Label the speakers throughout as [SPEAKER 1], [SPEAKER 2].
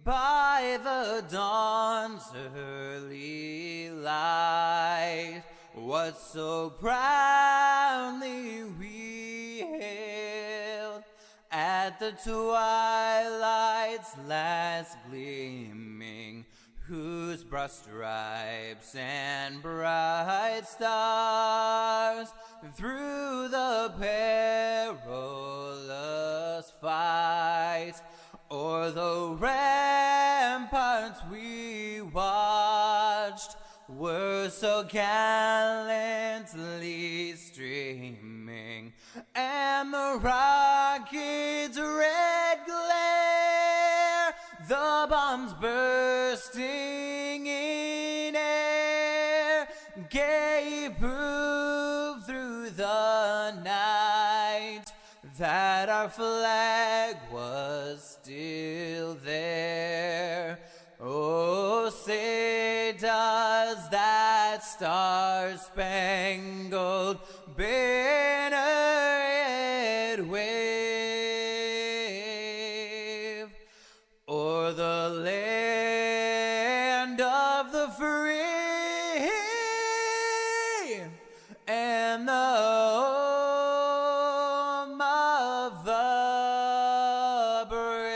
[SPEAKER 1] By the dawn's early light, what so proudly we hailed at the twilight's last gleaming, whose broad stripes and bright stars through the perilous fight o'er the ramparts we watched were so gallantly streaming, and the rocket's red glare, the bombs bursting in air, gave proof through the night that our flag was still there. Oh, say does that star-spangled banner yet wave o'er the land of the free and the home of the brave.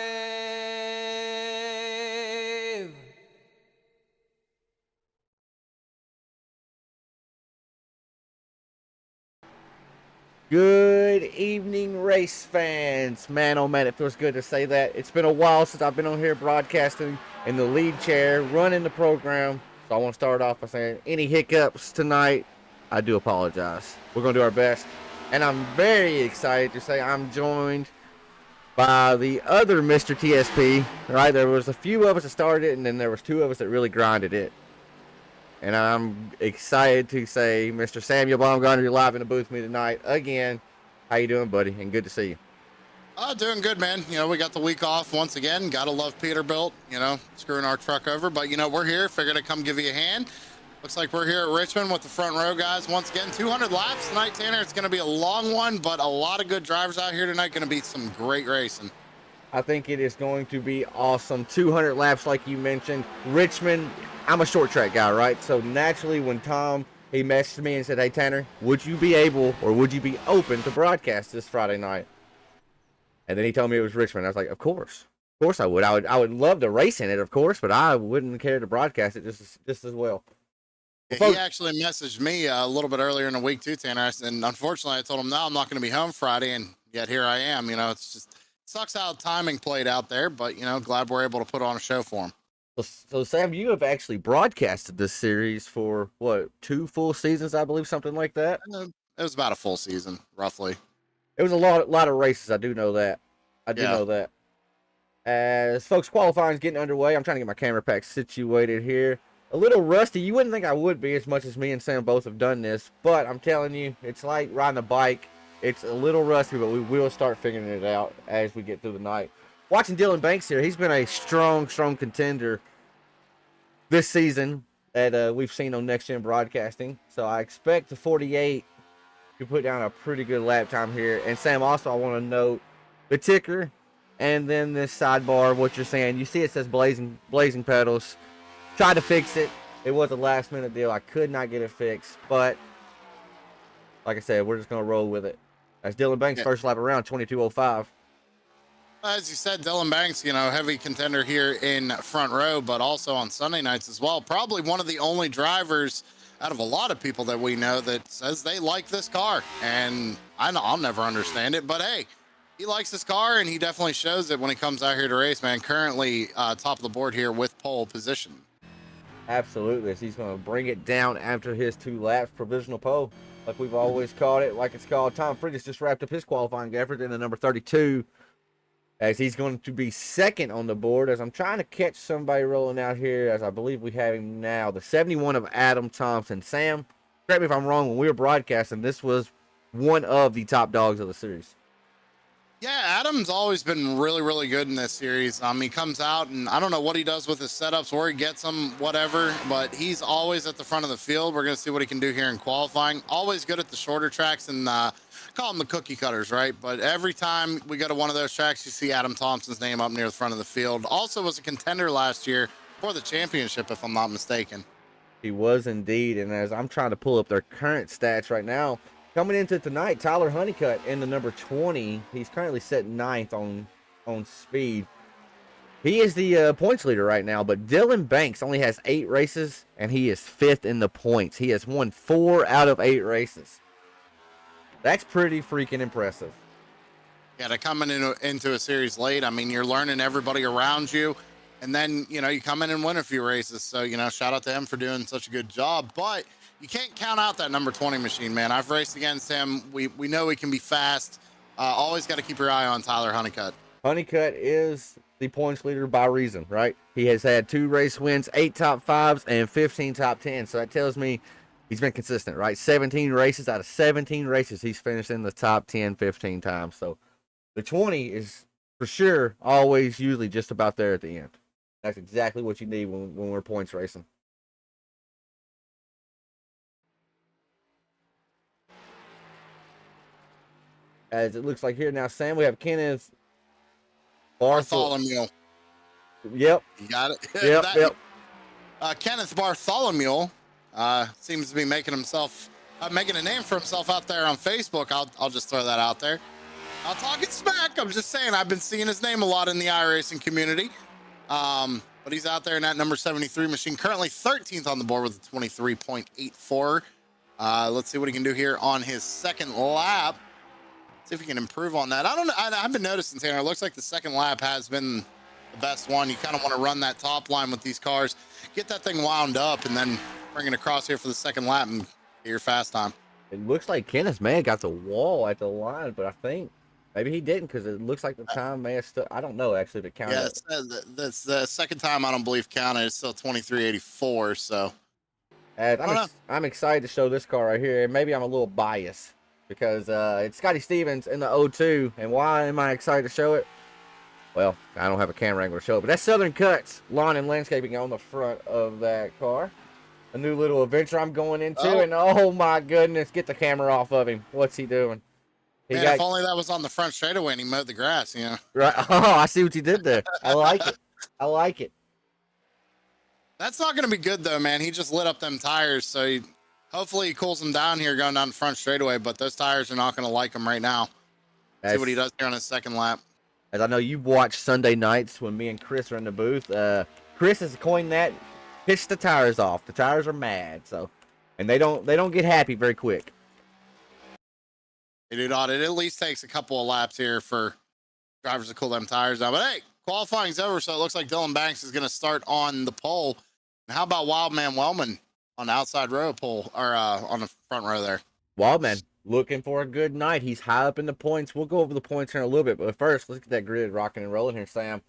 [SPEAKER 2] Good evening, race fans. Man, oh man, it feels good to say that. It's been a while since I've been on here broadcasting in the lead chair, running the program. So I want to start off by saying any hiccups tonight, I do apologize. We're going to do our best. And I'm very excited to say I'm joined by the other Mr. TSP, right? There was a few of us that started it, and then there was two of us that really grinded it. And I'm excited to say Mr. Samuel Baumgartner, you're live in the booth with me tonight again. How you doing, buddy? And good to see you.
[SPEAKER 3] Doing good, man. You know, we got the week off once again. Gotta love Peterbilt, screwing our truck over. But, we're here. Figured to come give you a hand. Looks like we're here at Richmond with the front row guys. Once again, 200 laps tonight, Tanner. It's going to be a long one, but a lot of good drivers out here tonight. Going to be some great racing.
[SPEAKER 2] I think it is going to be awesome. 200 laps, like you mentioned. Richmond, I'm a short track guy, right? So naturally, when Tom, he messaged me and said, hey, Tanner, would you be able or would you be open to broadcast this Friday night? And then he told me it was Richmond. I was like, of course. Of course I would. I would love to race in it, of course, but I wouldn't care to broadcast it just as well.
[SPEAKER 3] He actually messaged me a little bit earlier in the week too, Tanner. And unfortunately, I told him, no, I'm not going to be home Friday. And yet here I am. It's just sucks how timing played out there. But, glad we're able to put on a show for him.
[SPEAKER 2] So, Sam, you have actually broadcasted this series for, what, 2 full seasons, I believe, something like that?
[SPEAKER 3] It was about a full season, roughly.
[SPEAKER 2] It was a lot of races. I do know that. Know that. As folks qualifying is getting underway, I'm trying to get my camera pack situated here. A little rusty. You wouldn't think I would be as much as me and Sam both have done this, but I'm telling you, it's like riding a bike. It's a little rusty, but we will start figuring it out as we get through the night. Watching Dylan Banks here, he's been a strong contender this season that we've seen on Next Gen Broadcasting. So I expect the 48 to put down a pretty good lap time here. And Sam, also I want to note the ticker and then this sidebar, what you're saying. You see it says blazing pedals. Tried to fix it. It was a last minute deal. I could not get it fixed, but like I said, we're just going to roll with it. That's Dylan Banks' first lap around, 22:05.
[SPEAKER 3] As you said, Dylan Banks, heavy contender here in front row, but also on Sunday nights as well. Probably one of the only drivers out of a lot of people that we know that says they like this car. And I'll never understand it, but hey, he likes this car and he definitely shows it when he comes out here to race, man. Currently top of the board here with pole position.
[SPEAKER 2] Absolutely. So he's going to bring it down after his 2 laps, provisional pole, like we've always called it, like it's called. Tom Friggis just wrapped up his qualifying effort in the number 32, as he's going to be second on the board, as I'm trying to catch somebody rolling out here, as I believe we have him now, the 71 of Adam Thompson. Sam, correct me if I'm wrong, when we were broadcasting, this was one of the top dogs of the series.
[SPEAKER 3] Yeah, Adam's always been really, really good in this series. He comes out and I don't know what he does with his setups, where he gets them, whatever, but he's always at the front of the field. We're going to see what he can do here in qualifying. Always good at the shorter tracks and call them the cookie cutters, right? But every time we go to one of those tracks, you see Adam Thompson's name up near the front of the field. Also was a contender last year for the championship, if I'm not mistaken.
[SPEAKER 2] He was indeed, and as I'm trying to pull up their current stats right now, coming into tonight, Tyler Honeycutt in the number 20. He's currently set ninth on speed. He is the points leader right now, but Dylan Banks only has 8 races, and he is 5th in the points. He has won 4 out of 8 races. That's pretty freaking impressive.
[SPEAKER 3] Yeah, to coming into a series late, I mean, you're learning everybody around you. And then, you come in and win a few races. So, shout out to him for doing such a good job. But you can't count out that number 20 machine, man. I've raced against him. We know he can be fast. Always got to keep your eye on Tyler Honeycutt.
[SPEAKER 2] Honeycutt is the points leader by reason, right? He has had 2 race wins, 8 top 5s, and 15 top 10s. So that tells me he's been consistent, right? 17 races out of 17 races, he's finished in the top 10 15 times. So the 20 is for sure always usually just about there at the end. That's exactly what you need when we're points racing. As it looks like here now, Sam, we have Kenneth
[SPEAKER 3] Bartholomew.
[SPEAKER 2] Yep.
[SPEAKER 3] You got it?
[SPEAKER 2] Yep.
[SPEAKER 3] Kenneth Bartholomew seems to be making a name for himself out there on Facebook. I'll just throw that out there. Not talking smack. I'm just saying I've been seeing his name a lot in the iRacing community. But he's out there in that number 73 machine, currently 13th on the board with a 23.84. Let's see what he can do here on his second lap. See if he can improve on that. I don't know. I've been noticing, Tanner, it looks like the second lap has been the best one. You kind of want to run that top line with these cars, get that thing wound up, and then bring it across here for the second lap and get your fast time.
[SPEAKER 2] It looks like Kenneth may have got the wall at the line, but I think maybe he didn't, because it looks like the time may have still. I don't know actually if it counted.
[SPEAKER 3] Yeah, that's the second time I don't believe counted. It's still 23.84. So
[SPEAKER 2] I'm excited to show this car right here, and maybe I'm a little biased because it's Scotty Stevens in the 02. And why am I excited to show it? Well, I don't have a camera angle to show it, but that's Southern Cuts Lawn and Landscaping on the front of that car. A new little adventure I'm going into, and oh my goodness, get the camera off of him. What's he doing?
[SPEAKER 3] If only that was on the front straightaway and he mowed the grass,
[SPEAKER 2] Right. Oh, I see what you did there. I like it. I like it.
[SPEAKER 3] That's not going to be good, though, man. He just lit up them tires, so hopefully he cools them down here going down the front straightaway, but those tires are not going to like him right now. See what he does here on his second lap.
[SPEAKER 2] As I know you've watched Sunday nights when me and Chris are in the booth. Chris has coined that, pitch the tires off. The tires are mad, and they don't get happy very quick.
[SPEAKER 3] They do not. It at least takes a couple of laps here for drivers to cool them tires down. But hey, qualifying's over, so it looks like Dylan Banks is going to start on the pole. And how about Wildman Wellman on the outside row pole, or on the front row there?
[SPEAKER 2] Wildman looking for a good night. He's high up in the points. We'll go over the points here in a little bit, but first, let's get that grid rocking and rolling here, Sam.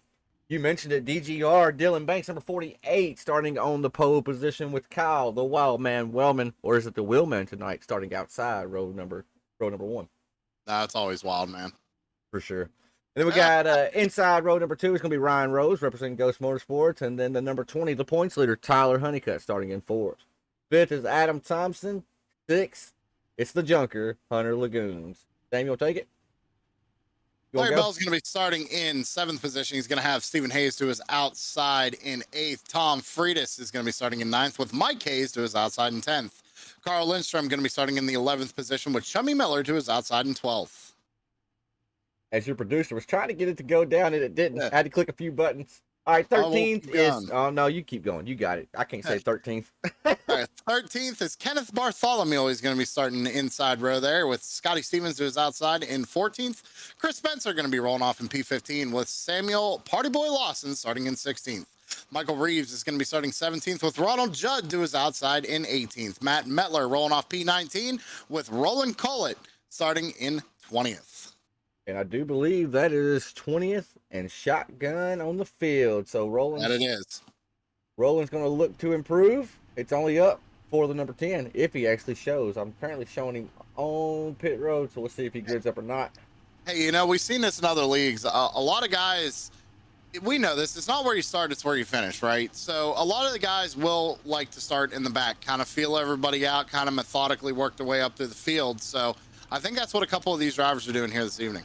[SPEAKER 2] You mentioned it, DGR, Dylan Banks, number 48, starting on the pole position with Kyle, the Wildman Wellman, or is it the Willman tonight, starting outside row number 1.
[SPEAKER 3] That's always wild, man.
[SPEAKER 2] For sure. And then we got inside row number 2 is going to be Ryan Rose representing Ghost Motorsports. And then the number 20, the points leader, Tyler Honeycutt, starting in 4th. 5th is Adam Thompson. 6th, it's the Junker, Hunter Lagoons. Sam, you want to take it?
[SPEAKER 3] Larry Bell's going to be starting in 7th position. He's going to have Stephen Hayes to his outside in 8th. Tom Freitas is going to be starting in 9th with Mike Hayes to his outside in 10th. Carl Lindstrom going to be starting in the 11th position with Chummy Miller to his outside in 12th.
[SPEAKER 2] As your producer was trying to get it to go down and it didn't. I had to click a few buttons. All right, 13th is... Oh, no, you keep going. You got it. I can't say 13th.
[SPEAKER 3] All right, 13th is Kenneth Bartholomew. He's going to be starting the inside row there with Scotty Stevens to his outside in 14th. Chris Spencer going to be rolling off in P15 with Samuel Partyboy Lawson starting in 16th. Michael Reeves is going to be starting 17th with Ronald Judd to his outside in 18th. Matt Metler rolling off P19 with Roland Collett starting in 20th.
[SPEAKER 2] And I do believe that is 20th and shotgun on the field. So Roland.
[SPEAKER 3] That it is.
[SPEAKER 2] Roland's going to look to improve. It's only up for the number 10 if he actually shows. I'm currently showing him on pit road, so we'll see if he grids up or not.
[SPEAKER 3] Hey, you know, we've seen this in other leagues. A lot of guys, we know this. It's not where you start, it's where you finish, right? So a lot of the guys will like to start in the back, kind of feel everybody out, kind of methodically work their way up through the field. So I think that's what a couple of these drivers are doing here this evening.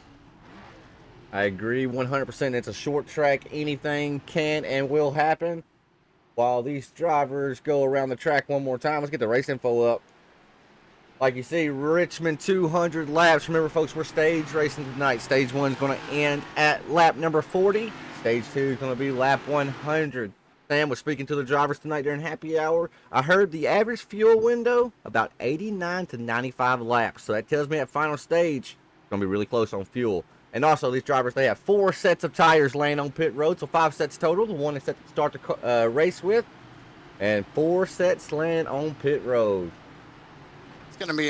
[SPEAKER 2] I agree 100%. It's a short track. Anything can and will happen. While these drivers go around the track one more time, let's get the race info up. Like you see, Richmond 200 laps. Remember, folks, we're stage racing tonight. Stage 1 is going to end at lap number 40. Stage 2 is going to be lap 100. Sam was speaking to the drivers tonight during happy hour. I heard the average fuel window about 89 to 95 laps. So that tells me at final stage, it's going to be really close on fuel. And also, these drivers, they have 4 sets of tires laying on pit road, so 5 sets total. The one is set to start the race with, and 4 sets laying on pit road.
[SPEAKER 3] It's going to be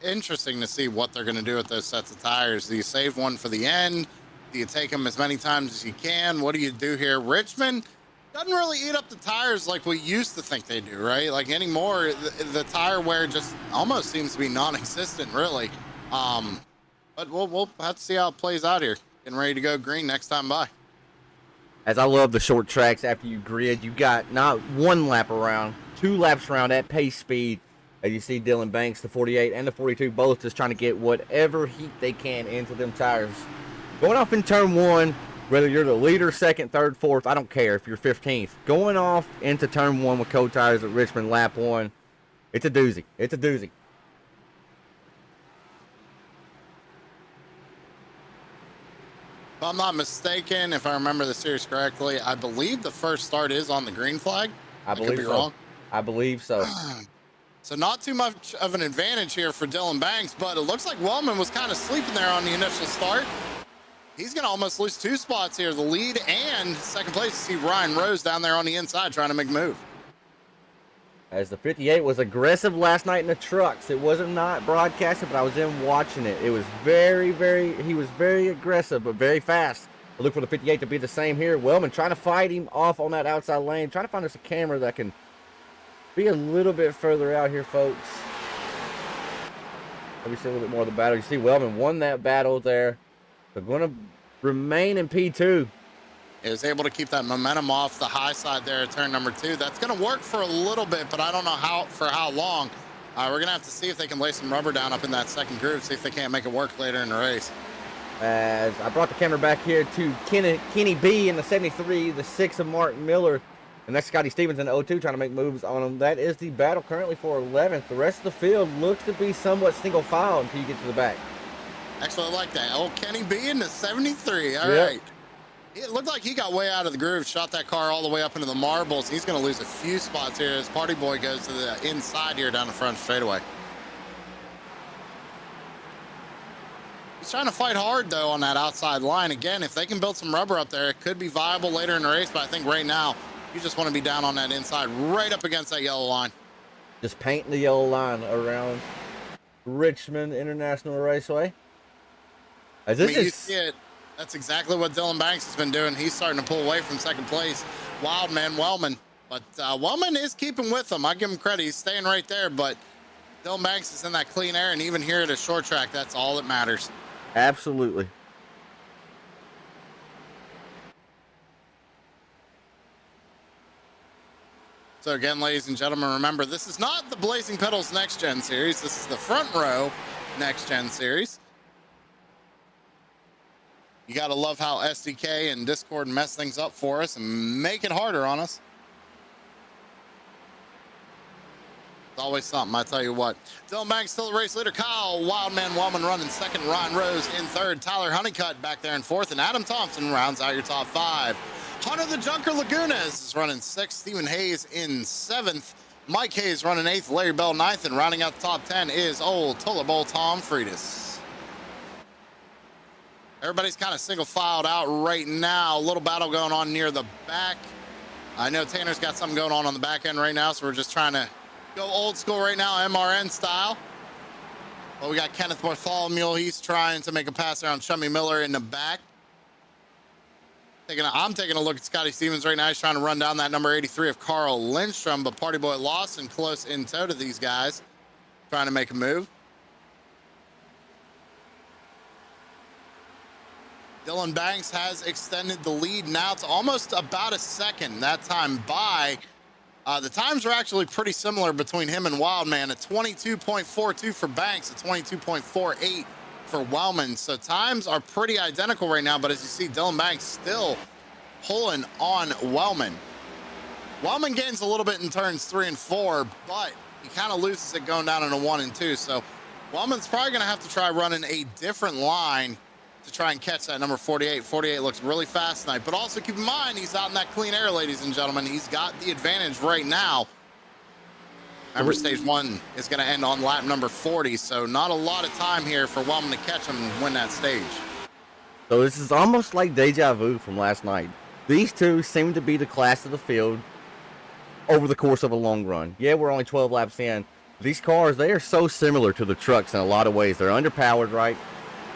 [SPEAKER 3] interesting to see what they're going to do with those sets of tires. Do you save one for the end? Do you take them as many times as you can? What do you do here? Richmond doesn't really eat up the tires like we used to think they do, right? Like anymore, the tire wear just almost seems to be non-existent, really. But we'll have to see how it plays out here. Getting ready to go green next time by.
[SPEAKER 2] As I love the short tracks, after you grid, you got not 1 lap around, 2 laps around at pace speed. As you see Dylan Banks, the 48 and the 42, both just trying to get whatever heat they can into them tires. Going off in turn 1, whether you're the leader, second, third, fourth, I don't care if you're 15th. Going off into turn 1 with cold tires at Richmond lap 1, it's a doozy. It's a doozy.
[SPEAKER 3] If I'm not mistaken, if I remember the series correctly, I believe the first start is on the green flag.
[SPEAKER 2] I believe so. Wrong. I believe so.
[SPEAKER 3] So not too much of an advantage here for Dylan Banks, but it looks like Wellman was kind of sleeping there on the initial start. He's going to almost lose 2 spots here, the lead and second place. You see Ryan Rose down there on the inside trying to make a move.
[SPEAKER 2] As the 58 was aggressive last night in the trucks. It wasn't not broadcasted, but I was in watching it. It was he was very aggressive, but very fast. I look for the 58 to be the same here. Wellman trying to fight him off on that outside lane, trying to find us a camera that can be a little bit further out here, folks. Let me see a little bit more of the battle. You see Wellman won that battle there. They're going to remain in P2.
[SPEAKER 3] Is able to keep that momentum off the high side there at turn number 2. That's going to work for a little bit, but I don't know for how long. We're going to have to see if they can lay some rubber down up in that second groove, see if they can't make it work later in the race.
[SPEAKER 2] As I brought the camera back here to Kenny B in the 73, the 6 of Martin Miller, and that's Scotty Stevens in the 02 trying to make moves on him. That is the battle currently for 11th. The rest of the field looks to be somewhat single file until you get to the back.
[SPEAKER 3] Actually, I like that. Oh, Kenny B in the 73. All right. It looked like he got way out of the groove, shot that car all the way up into the marbles. He's going to lose a few spots here as Party Boy goes to the inside here down the front straightaway. He's trying to fight hard, though, on that outside line. Again, if they can build some rubber up there, it could be viable later in the race, but I think right now, you just want to be down on that inside, right up against that yellow line.
[SPEAKER 2] Just painting the yellow line around Richmond International Raceway. As this
[SPEAKER 3] you see it. That's exactly what Dylan Banks has been doing. He's starting to pull away from second place. Wildman Wellman. But Wellman is keeping with him. I give him credit. He's staying right there. But Dylan Banks is in that clean air. And even here at a short track, that's all that matters.
[SPEAKER 2] Absolutely.
[SPEAKER 3] So again, ladies and gentlemen, remember, this is not the Blazing Pedals Next Gen Series. This is the Front Row Next Gen Series. You got to love how SDK and Discord mess things up for us and make it harder on us. It's always something, I tell you what. Dylan Banks still the race leader. Kyle Wildman Wellman running second. Ryan Rose in third. Tyler Honeycutt back there in fourth. And Adam Thompson rounds out your top 5. Hunter the Junker Lagunas is running 6th. Stephen Hayes in 7th. Mike Hayes running 8th. Larry Bell 9th. And rounding out the top 10 is old Tuller Bowl Tom Friedis. Everybody's kind of single filed out right now. A little battle going on near the back. I know Tanner's got something going on the back end right now, so we're just trying to go old school right now, MRN style. Well, we got Kenneth Bartholomew. He's trying to make a pass around Chummy Miller in the back. I'm taking a look at Scotty Stevens right now. He's trying to run down that number 83 of Carl Lindstrom, but Party Boy Lawson close in tow to these guys, trying to make a move. Dylan Banks has extended the lead now to almost about a second. That time by. The times are actually pretty similar between him and Wildman. A 22.42 for Banks, a 22.48 for Wellman. So times are pretty identical right now. But as you see, Dylan Banks still pulling on Wellman. Wellman gains a little bit in turns 3 and 4, but he kind of loses it going down into 1 and 2. So Wellman's probably going to have to try running a different line to try and catch that number 48. 48 looks really fast tonight, but also keep in mind he's out in that clean air, ladies and gentlemen. He's got the advantage right now. Remember, stage 1 is going to end on lap number 40, so not a lot of time here for Wellman to catch him and win that stage.
[SPEAKER 2] So this is almost like deja vu from last night. These two seem to be the class of the field over the course of a long run. Yeah, we're only 12 laps in. These cars, they are so similar to the trucks in a lot of ways. They're underpowered, right?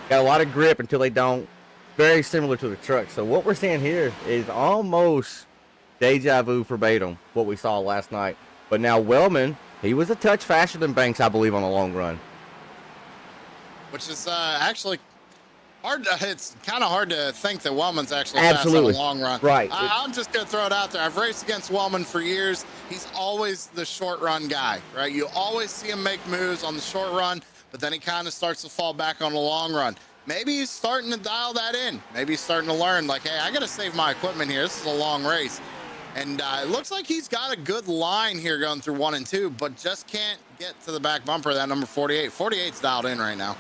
[SPEAKER 2] Got a lot of grip until they don't. Very similar to the truck. So what we're seeing here is almost deja vu verbatim, what we saw last night. But now Wellman, he was a touch faster than Banks, I believe, on the long run.
[SPEAKER 3] Which is actually hard. It's kind of hard to think that Wellman's actually fast on the long run.
[SPEAKER 2] Right.
[SPEAKER 3] I'm just going to throw it out there. I've raced against Wellman for years. He's always the short run guy, right? You always see him make moves on the short run, but then he kind of starts to fall back on the long run. Maybe he's starting to dial that in. Maybe he's starting to learn, like, hey, I got to save my equipment here. This is a long race. And it looks like he's got a good line here going through 1 and 2, but just can't get to the back bumper of that number 48. 48's dialed in right now.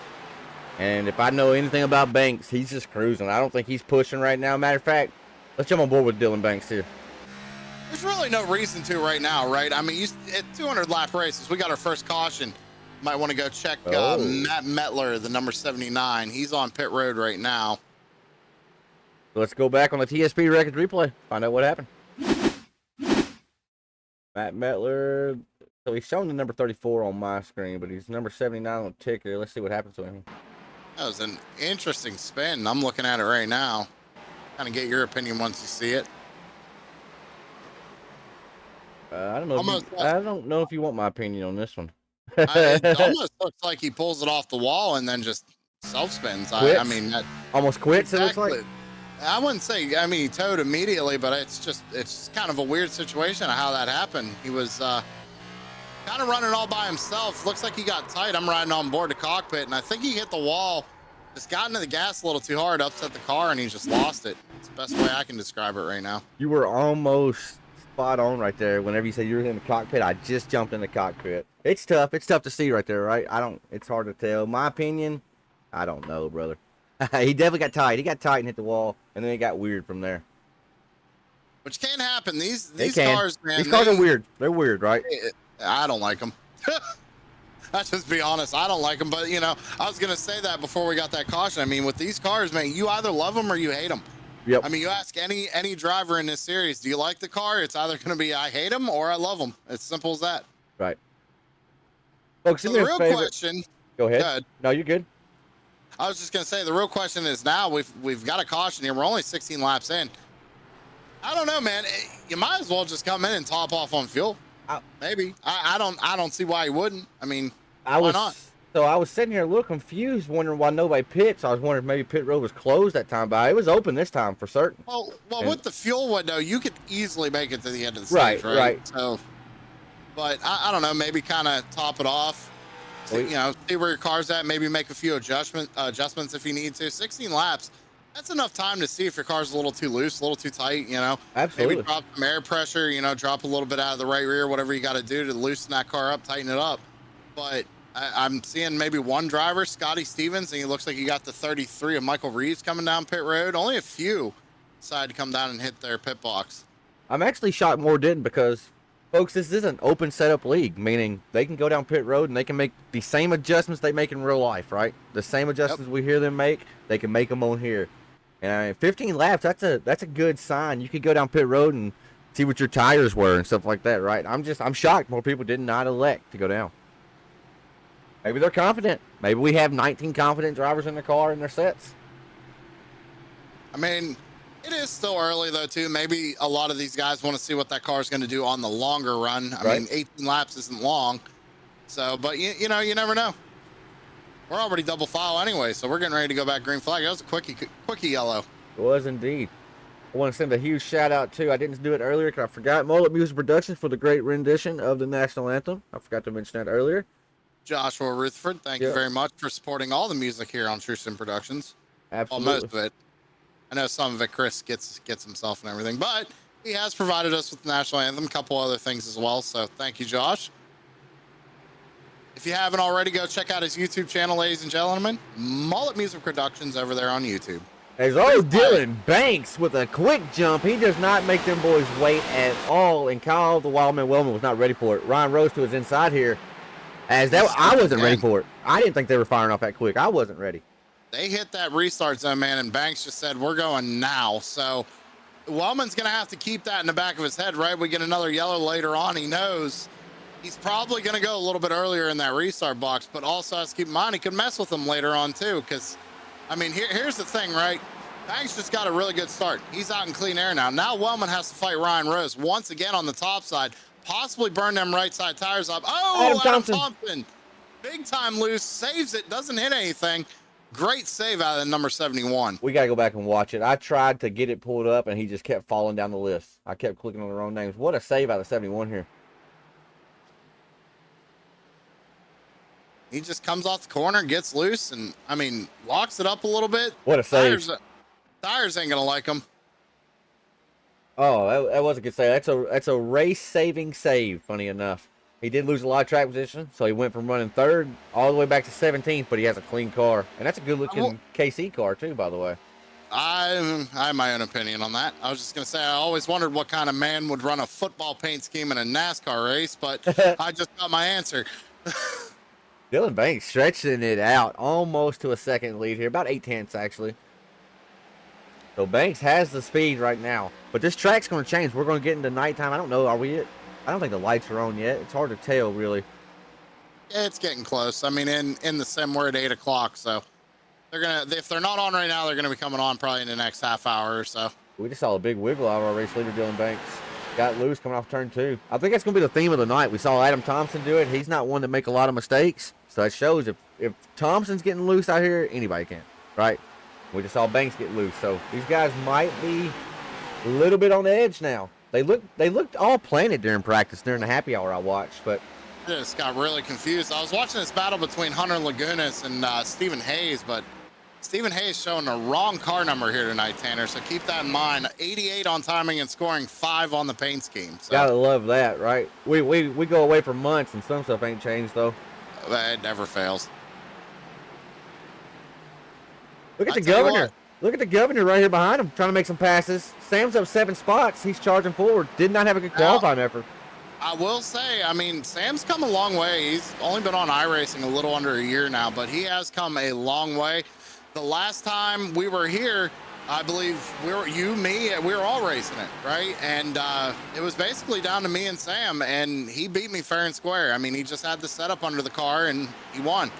[SPEAKER 2] And if I know anything about Banks, he's just cruising. I don't think he's pushing right now. Matter of fact, let's jump on board with Dylan Banks here.
[SPEAKER 3] There's really no reason to right now, right? I mean, at 200 lap races, we got our first caution. Might want to go check Matt Metler, the number 79. He's on pit road right now.
[SPEAKER 2] Let's go back on the TSP records replay. Find out what happened. Matt Metler. So he's showing the number 34 on my screen, but he's number 79 on the ticker. Let's see what happens to him.
[SPEAKER 3] That was an interesting spin. I'm looking at it right now. Kind of get your opinion once you see it.
[SPEAKER 2] I don't know. I don't know if you want my opinion on this one.
[SPEAKER 3] It almost looks like he pulls it off the wall and then just self spins. I mean, that
[SPEAKER 2] almost quits.
[SPEAKER 3] Exactly.
[SPEAKER 2] It looks like.
[SPEAKER 3] I wouldn't say. I mean, he towed immediately, but it's kind of a weird situation of how that happened. He was kind of running all by himself. Looks like he got tight. I'm riding on board the cockpit, and I think he hit the wall. Just got into the gas a little too hard, upset the car, and he just lost it. It's the best way I can describe it right now.
[SPEAKER 2] You were almost spot on right there. Whenever you said you were in the cockpit, I just jumped in the cockpit. It's tough. It's tough to see right there, right? It's hard to tell. My opinion, I don't know, brother. He definitely got tight. He got tight and hit the wall, and then it got weird from there.
[SPEAKER 3] Which can happen. These cars, man.
[SPEAKER 2] These cars are weird. They're weird, right?
[SPEAKER 3] I don't like them. Let's just be honest. I don't like them. But, you know, I was going to say that before we got that caution. I mean, with these cars, man, you either love them or you hate them.
[SPEAKER 2] Yep.
[SPEAKER 3] I mean, you ask any driver in this series, do you like the car? It's either going to be I hate them or I love them. It's simple as that.
[SPEAKER 2] Right. Folks,
[SPEAKER 3] So the real question.
[SPEAKER 2] Go ahead. No, you're good.
[SPEAKER 3] I was just going to say, the real question is now we've got a caution here. We're only 16 laps in. I don't know, man. You might as well just come in and top off on fuel. Maybe. I don't see why you wouldn't. I mean, why not?
[SPEAKER 2] So I was sitting here a little confused, wondering why nobody pits. I was wondering if maybe pit road was closed that time, but it was open this time for certain.
[SPEAKER 3] Well, with the fuel window, you could easily make it to the end of the stage, right?
[SPEAKER 2] Right.
[SPEAKER 3] So, but I don't know. Maybe kind of top it off. See, you know, see where your car's at. Maybe make a few adjustments if you need to. 16 laps. That's enough time to see if your car's a little too loose, a little too tight, you know.
[SPEAKER 2] Absolutely.
[SPEAKER 3] Maybe drop some air pressure, you know, drop a little bit out of the right rear, whatever you got to do to loosen that car up, tighten it up. But I'm seeing maybe one driver, Scotty Stevens, and he looks like he got the 33 of Michael Reeves coming down pit road. Only a few decided to come down and hit their pit box.
[SPEAKER 2] I'm actually shocked more didn't because, folks, this is an open setup league, meaning they can go down pit road and they can make the same adjustments they make in real life, right? The same adjustments we hear them make, they can make them on here. And 15 laps, that's a good sign. You could go down pit road and see what your tires were and stuff like that, right? I'm shocked more people did not elect to go down. Maybe they're confident. Maybe we have 19 confident drivers in their car in their sets.
[SPEAKER 3] I mean, it is still early though too. Maybe a lot of these guys want to see what that car is going to do on the longer run. I mean, 18 laps isn't long. So, but you know, you never know. we're already double file anyway, so we're getting ready to go back green flag. That was a quickie yellow.
[SPEAKER 2] It was indeed. I want to send a huge shout out to, I didn't do it earlier because I forgot, Mullet Music Productions for the great rendition of the national anthem. I forgot to mention that earlier.
[SPEAKER 3] Joshua Rutherford, thank you very much for supporting all the music here on Trueston Productions.
[SPEAKER 2] Absolutely.
[SPEAKER 3] Well, most of it. I know some of it Chris gets himself and everything, but he has provided us with the national anthem, a couple other things as well. So thank you, Josh. If you haven't already, go check out his YouTube channel, ladies and gentlemen. Mullet Music Productions over there on YouTube.
[SPEAKER 2] There's old Dylan Banks with a quick jump. He does not make them boys wait at all. And Kyle, the Wildman Wellman, was not ready for it. Ryan Rose to his inside here. As that, I wasn't ready for it. I didn't think they were firing off that quick. I wasn't ready.
[SPEAKER 3] They hit that restart zone, man, and Banks just said, we're going now. So Wellman's going to have to keep that in the back of his head, right? We get another yellow later on. He knows he's probably going to go a little bit earlier in that restart box, but also has to keep in mind he could mess with him later on too. Because, I mean, here's the thing, right? Banks just got a really good start. He's out in clean air now. Now Wellman has to fight Ryan Rose once again on the top side, possibly burn them right side tires up. Oh, Adam Thompson. Big time loose, saves it, doesn't hit anything. Great save out of number 71.
[SPEAKER 2] We got to go back and watch it. I tried to get it pulled up, and he just kept falling down the list. I kept clicking on the wrong names. What a save out of 71 here.
[SPEAKER 3] He just comes off the corner, gets loose, and, I mean, locks it up a little bit.
[SPEAKER 2] What a save.
[SPEAKER 3] Tires ain't going to like him.
[SPEAKER 2] Oh, that was a good save. That's a race-saving save, funny enough. He did lose a lot of track position, so he went from running third all the way back to 17th, but he has a clean car. And that's a good-looking KC car, too, by the way.
[SPEAKER 3] I have my own opinion on that. I was just going to say, I always wondered what kind of man would run a football paint scheme in a NASCAR race, but I just got my answer.
[SPEAKER 2] Dylan Banks stretching it out almost to a second lead here, about 8/10 actually. So Banks has the speed right now, but this track's going to change. We're going to get into nighttime. I don't know. I don't think the lights are on yet. It's hard to tell, really.
[SPEAKER 3] It's getting close. I mean, in the sim, we're at 8 o'clock, so they're gonna. If they're not on right now, they're gonna be coming on probably in the next half hour or so.
[SPEAKER 2] We just saw a big wiggle out of our race leader, Dylan Banks. Got loose coming off turn 2. I think that's going to be the theme of the night. We saw Adam Thompson do it. He's not one to make a lot of mistakes, so it shows if Thompson's getting loose out here, anybody can, right? We just saw Banks get loose, so these guys might be a little bit on the edge now. They looked all planted during practice during the happy hour I watched, but
[SPEAKER 3] I just got really confused. I was watching this battle between Hunter Lagunas and Stephen Hayes, but Stephen Hayes showing the wrong car number here tonight, Tanner. So keep that in mind. 88 on timing and scoring 5 on the paint scheme. So.
[SPEAKER 2] Gotta love that, right? We go away for months and some stuff ain't changed though.
[SPEAKER 3] It never fails.
[SPEAKER 2] Look at the governor. Look at the governor right here behind him, trying to make some passes. Sam's up 7 spots. He's charging forward. Did not have a good qualifying effort.
[SPEAKER 3] I will say, I mean, Sam's come a long way. He's only been on iRacing a little under a year now, but he has come a long way. The last time we were here, I believe we were all racing it, right? And it was basically down to me and Sam, and he beat me fair and square. I mean, he just had the setup under the car, and he won.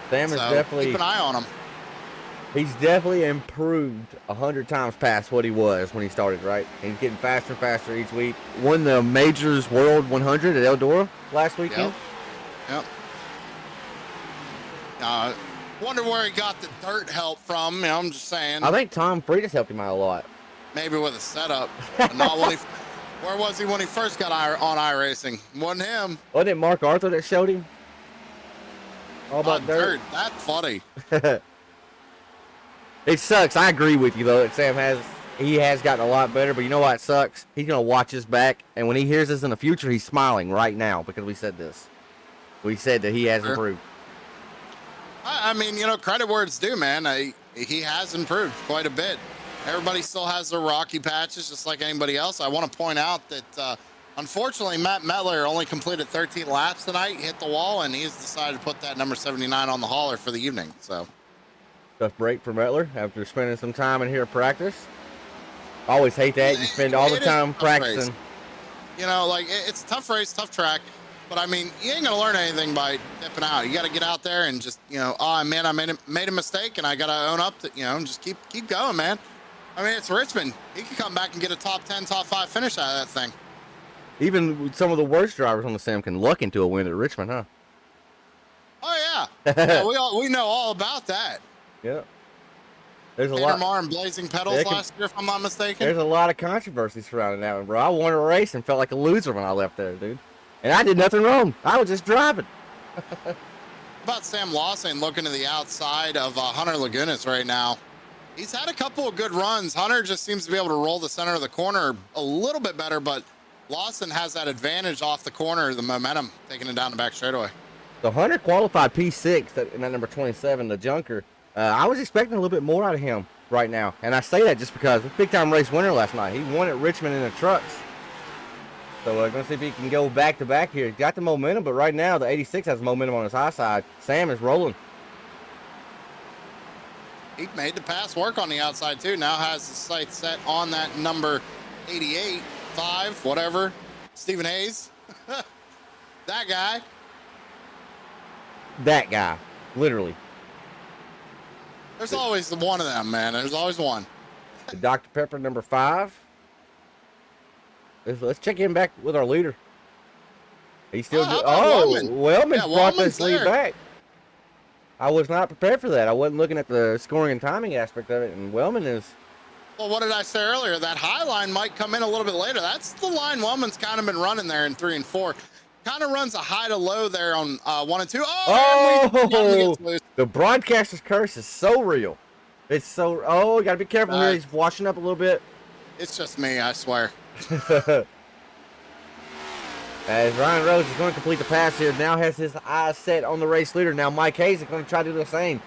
[SPEAKER 2] Sam is definitely...
[SPEAKER 3] keep an eye on him.
[SPEAKER 2] He's definitely improved 100 times past what he was when he started, right? He's getting faster and faster each week. Won the Majors World 100 at Eldora last weekend.
[SPEAKER 3] Yep. Wonder where he got the dirt help from. You know, I'm just saying.
[SPEAKER 2] I think Tom Freitas helped him out a lot.
[SPEAKER 3] Maybe with a setup. But not when where was he when he first got on iRacing? Wasn't him.
[SPEAKER 2] Wasn't it Mark Arthur that showed him? All about dirt.
[SPEAKER 3] That's funny.
[SPEAKER 2] It sucks. I agree with you though that Sam has gotten a lot better, but you know what sucks? He's gonna watch us back, and when he hears this in the future, he's smiling right now because we said this. We said that he has improved.
[SPEAKER 3] I mean, you know, credit where it's due, man. He has improved quite a bit. Everybody still has their rocky patches, just like anybody else. I want to point out that unfortunately, Matt Metler only completed 13 laps tonight, hit the wall, and he's decided to put that number 79 on the hauler for the evening. So.
[SPEAKER 2] Tough break for Metler after spending some time in here at practice. I always hate that. You spend all the time practicing.
[SPEAKER 3] You know, like, it's a tough race, tough track. But, I mean, you ain't going to learn anything by dipping out. You got to get out there and just, you know, oh, man, I made a mistake, and I got to own up to, you know, and just keep going, man. I mean, it's Richmond. He can come back and get a top 10, top 5 finish out of that thing.
[SPEAKER 2] Even some of the worst drivers on the sim can luck into a win at Richmond, huh?
[SPEAKER 3] Oh, Yeah. Yeah, we know all about that.
[SPEAKER 2] Yeah. There's a lot.
[SPEAKER 3] Panamar and Blazing Pedals last year, if I'm not mistaken.
[SPEAKER 2] There's a lot of controversy surrounding that one, bro. I won a race and felt like a loser when I left there, dude. And I did nothing wrong. I was just driving.
[SPEAKER 3] About Sam Lawson looking to the outside of Hunter Lagunas right now. He's had a couple of good runs. Hunter just seems to be able to roll the center of the corner a little bit better, but Lawson has that advantage off the corner, the momentum, taking it down the back straightaway.
[SPEAKER 2] So Hunter qualified P6 in that number 27, the junker. I was expecting a little bit more out of him right now. And I say that just because big time race winner last night. He won at Richmond in the trucks. So we're going to see if he can go back to back here. He's got the momentum, but right now the 86 has momentum on his high side. Sam is rolling.
[SPEAKER 3] He made the pass work on the outside too. Now has the sights set on that number 88, 5, whatever. Stephen Hayes. That guy.
[SPEAKER 2] That guy, literally.
[SPEAKER 3] There's always one of them, man. There's always one.
[SPEAKER 2] The Dr. Pepper number 5. Let's check in back with our leader. He's still Wellman brought this lead back. I was not prepared for that. I wasn't looking at the scoring and timing aspect of it, and Wellman is.
[SPEAKER 3] Well, what did I say earlier? That high line might come in a little bit later. That's the line Wellman's kind of been running there in 3 and 4. Kind of runs a high to low there on 1 and 2.
[SPEAKER 2] The broadcaster's curse is so real. It's so. Oh, you got to be careful here. He's washing up a little bit.
[SPEAKER 3] It's just me, I swear.
[SPEAKER 2] As Ryan Rose is going to complete the pass here, now has his eyes set on the race leader. Now Mike Hayes is going to try to do the same.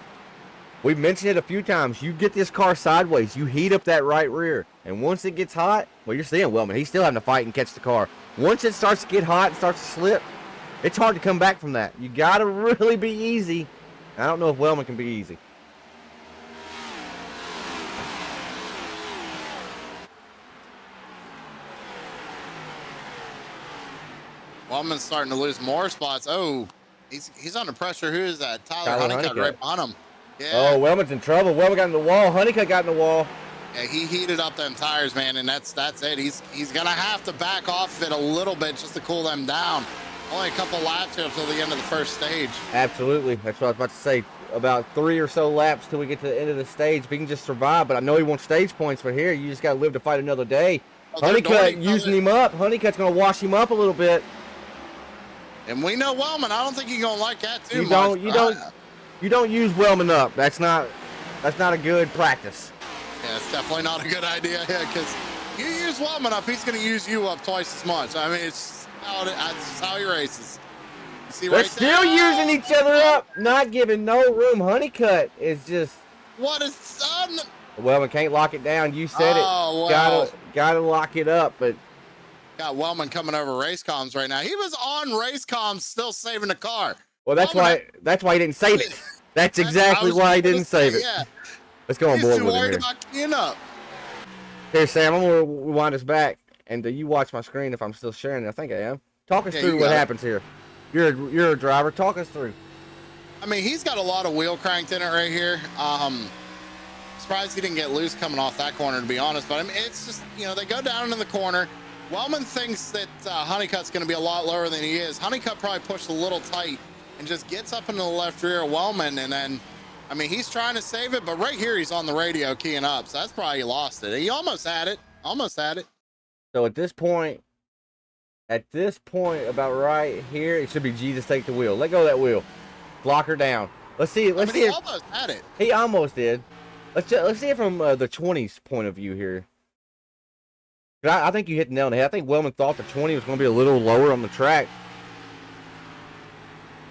[SPEAKER 2] We've mentioned it a few times. You get this car sideways, you heat up that right rear. And once it gets hot, well, you're seeing Wellman. He's still having to fight and catch the car. Once it starts to get hot and starts to slip, it's hard to come back from that. You got to really be easy. I don't know if Wellman can be easy.
[SPEAKER 3] Wellman's starting to lose more spots. Oh, he's under pressure. Who is that? Tyler Honeycutt right behind him. Yeah.
[SPEAKER 2] Oh, Wellman's in trouble. Wellman got in the wall. Honeycutt got in the wall.
[SPEAKER 3] Yeah, he heated up them tires, man, and that's it. He's gonna have to back off of it a little bit just to cool them down. Only a couple laps here until the end of the first stage.
[SPEAKER 2] Absolutely. That's what I was about to say. About 3 or so laps till we get to the end of the stage. If he can just survive, but I know he wants stage points for here. You just got to live to fight another day. Honeycutt using him up. Honeycutt's going to wash him up a little bit.
[SPEAKER 3] And we know Wellman. I don't think he's going to like that too much.
[SPEAKER 2] You don't use Wellman up. That's not a good practice.
[SPEAKER 3] Yeah, it's definitely not a good idea. Yeah, because you use Wellman up, he's going to use you up twice as much. I mean, it's how he races.
[SPEAKER 2] They're still using each other up, not giving no room. Honeycutt is just.
[SPEAKER 3] What is son?
[SPEAKER 2] Wellman can't lock it down. You said it.
[SPEAKER 3] Wow.
[SPEAKER 2] Gotta lock it up, but.
[SPEAKER 3] Got Wellman coming over race comms right now. He was on race comms, still saving the car.
[SPEAKER 2] Well, that's why he didn't save it. That's exactly why he didn't save it.
[SPEAKER 3] Yeah.
[SPEAKER 2] Let's go on board with him here.
[SPEAKER 3] He's too worried about keying up.
[SPEAKER 2] Here, Sam, I'm gonna rewind us back, and you watch my screen if I'm still sharing it. I think I am. Talk us through what happens here. You're a driver. Talk us through.
[SPEAKER 3] I mean, he's got a lot of wheel cranked in it right here. Surprised he didn't get loose coming off that corner, to be honest. But I mean, it's just, they go down into the corner. Wellman thinks that Honeycutt's going to be a lot lower than he is. Honeycutt probably pushed a little tight and just gets up into the left rear of Wellman. And then, I mean, he's trying to save it, but right here he's on the radio keying up. So that's probably he lost it. He almost had it.
[SPEAKER 2] So at this point, about right here, it should be Jesus take the wheel. Let go of that wheel. Block her down. Let's see.
[SPEAKER 3] He almost had it.
[SPEAKER 2] He almost did. Let's see it from the 20's point of view here. I think you hit the nail on the head. I think Wellman thought the 20 was going to be a little lower on the track.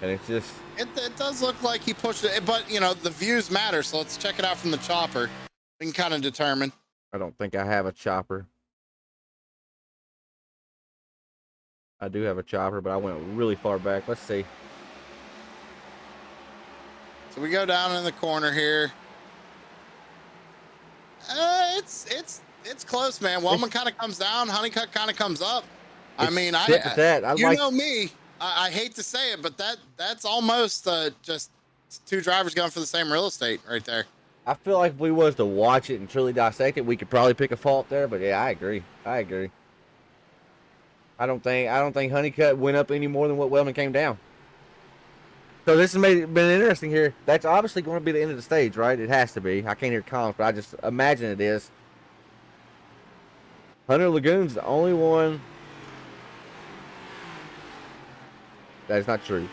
[SPEAKER 2] And it's just...
[SPEAKER 3] It does look like he pushed it, but, the views matter, so let's check it out from the chopper. We can kind of determine.
[SPEAKER 2] I don't think I have a chopper. I do have a chopper, but I went really far back. Let's see.
[SPEAKER 3] So we go down in the corner here. It's close, man. Wellman kind of comes down. Honeycutt kind of comes up. I mean, know me. I hate to say it, but that's almost just two drivers going for the same real estate right there.
[SPEAKER 2] I feel like if we was to watch it and truly dissect it, we could probably pick a fault there. But yeah, I agree. I don't think Honeycutt went up any more than what Wellman came down. So this has been interesting here. That's obviously going to be the end of the stage, right? It has to be. I can't hear comments, but I just imagine it is. Hunter Lagoon's the only one. That is not true.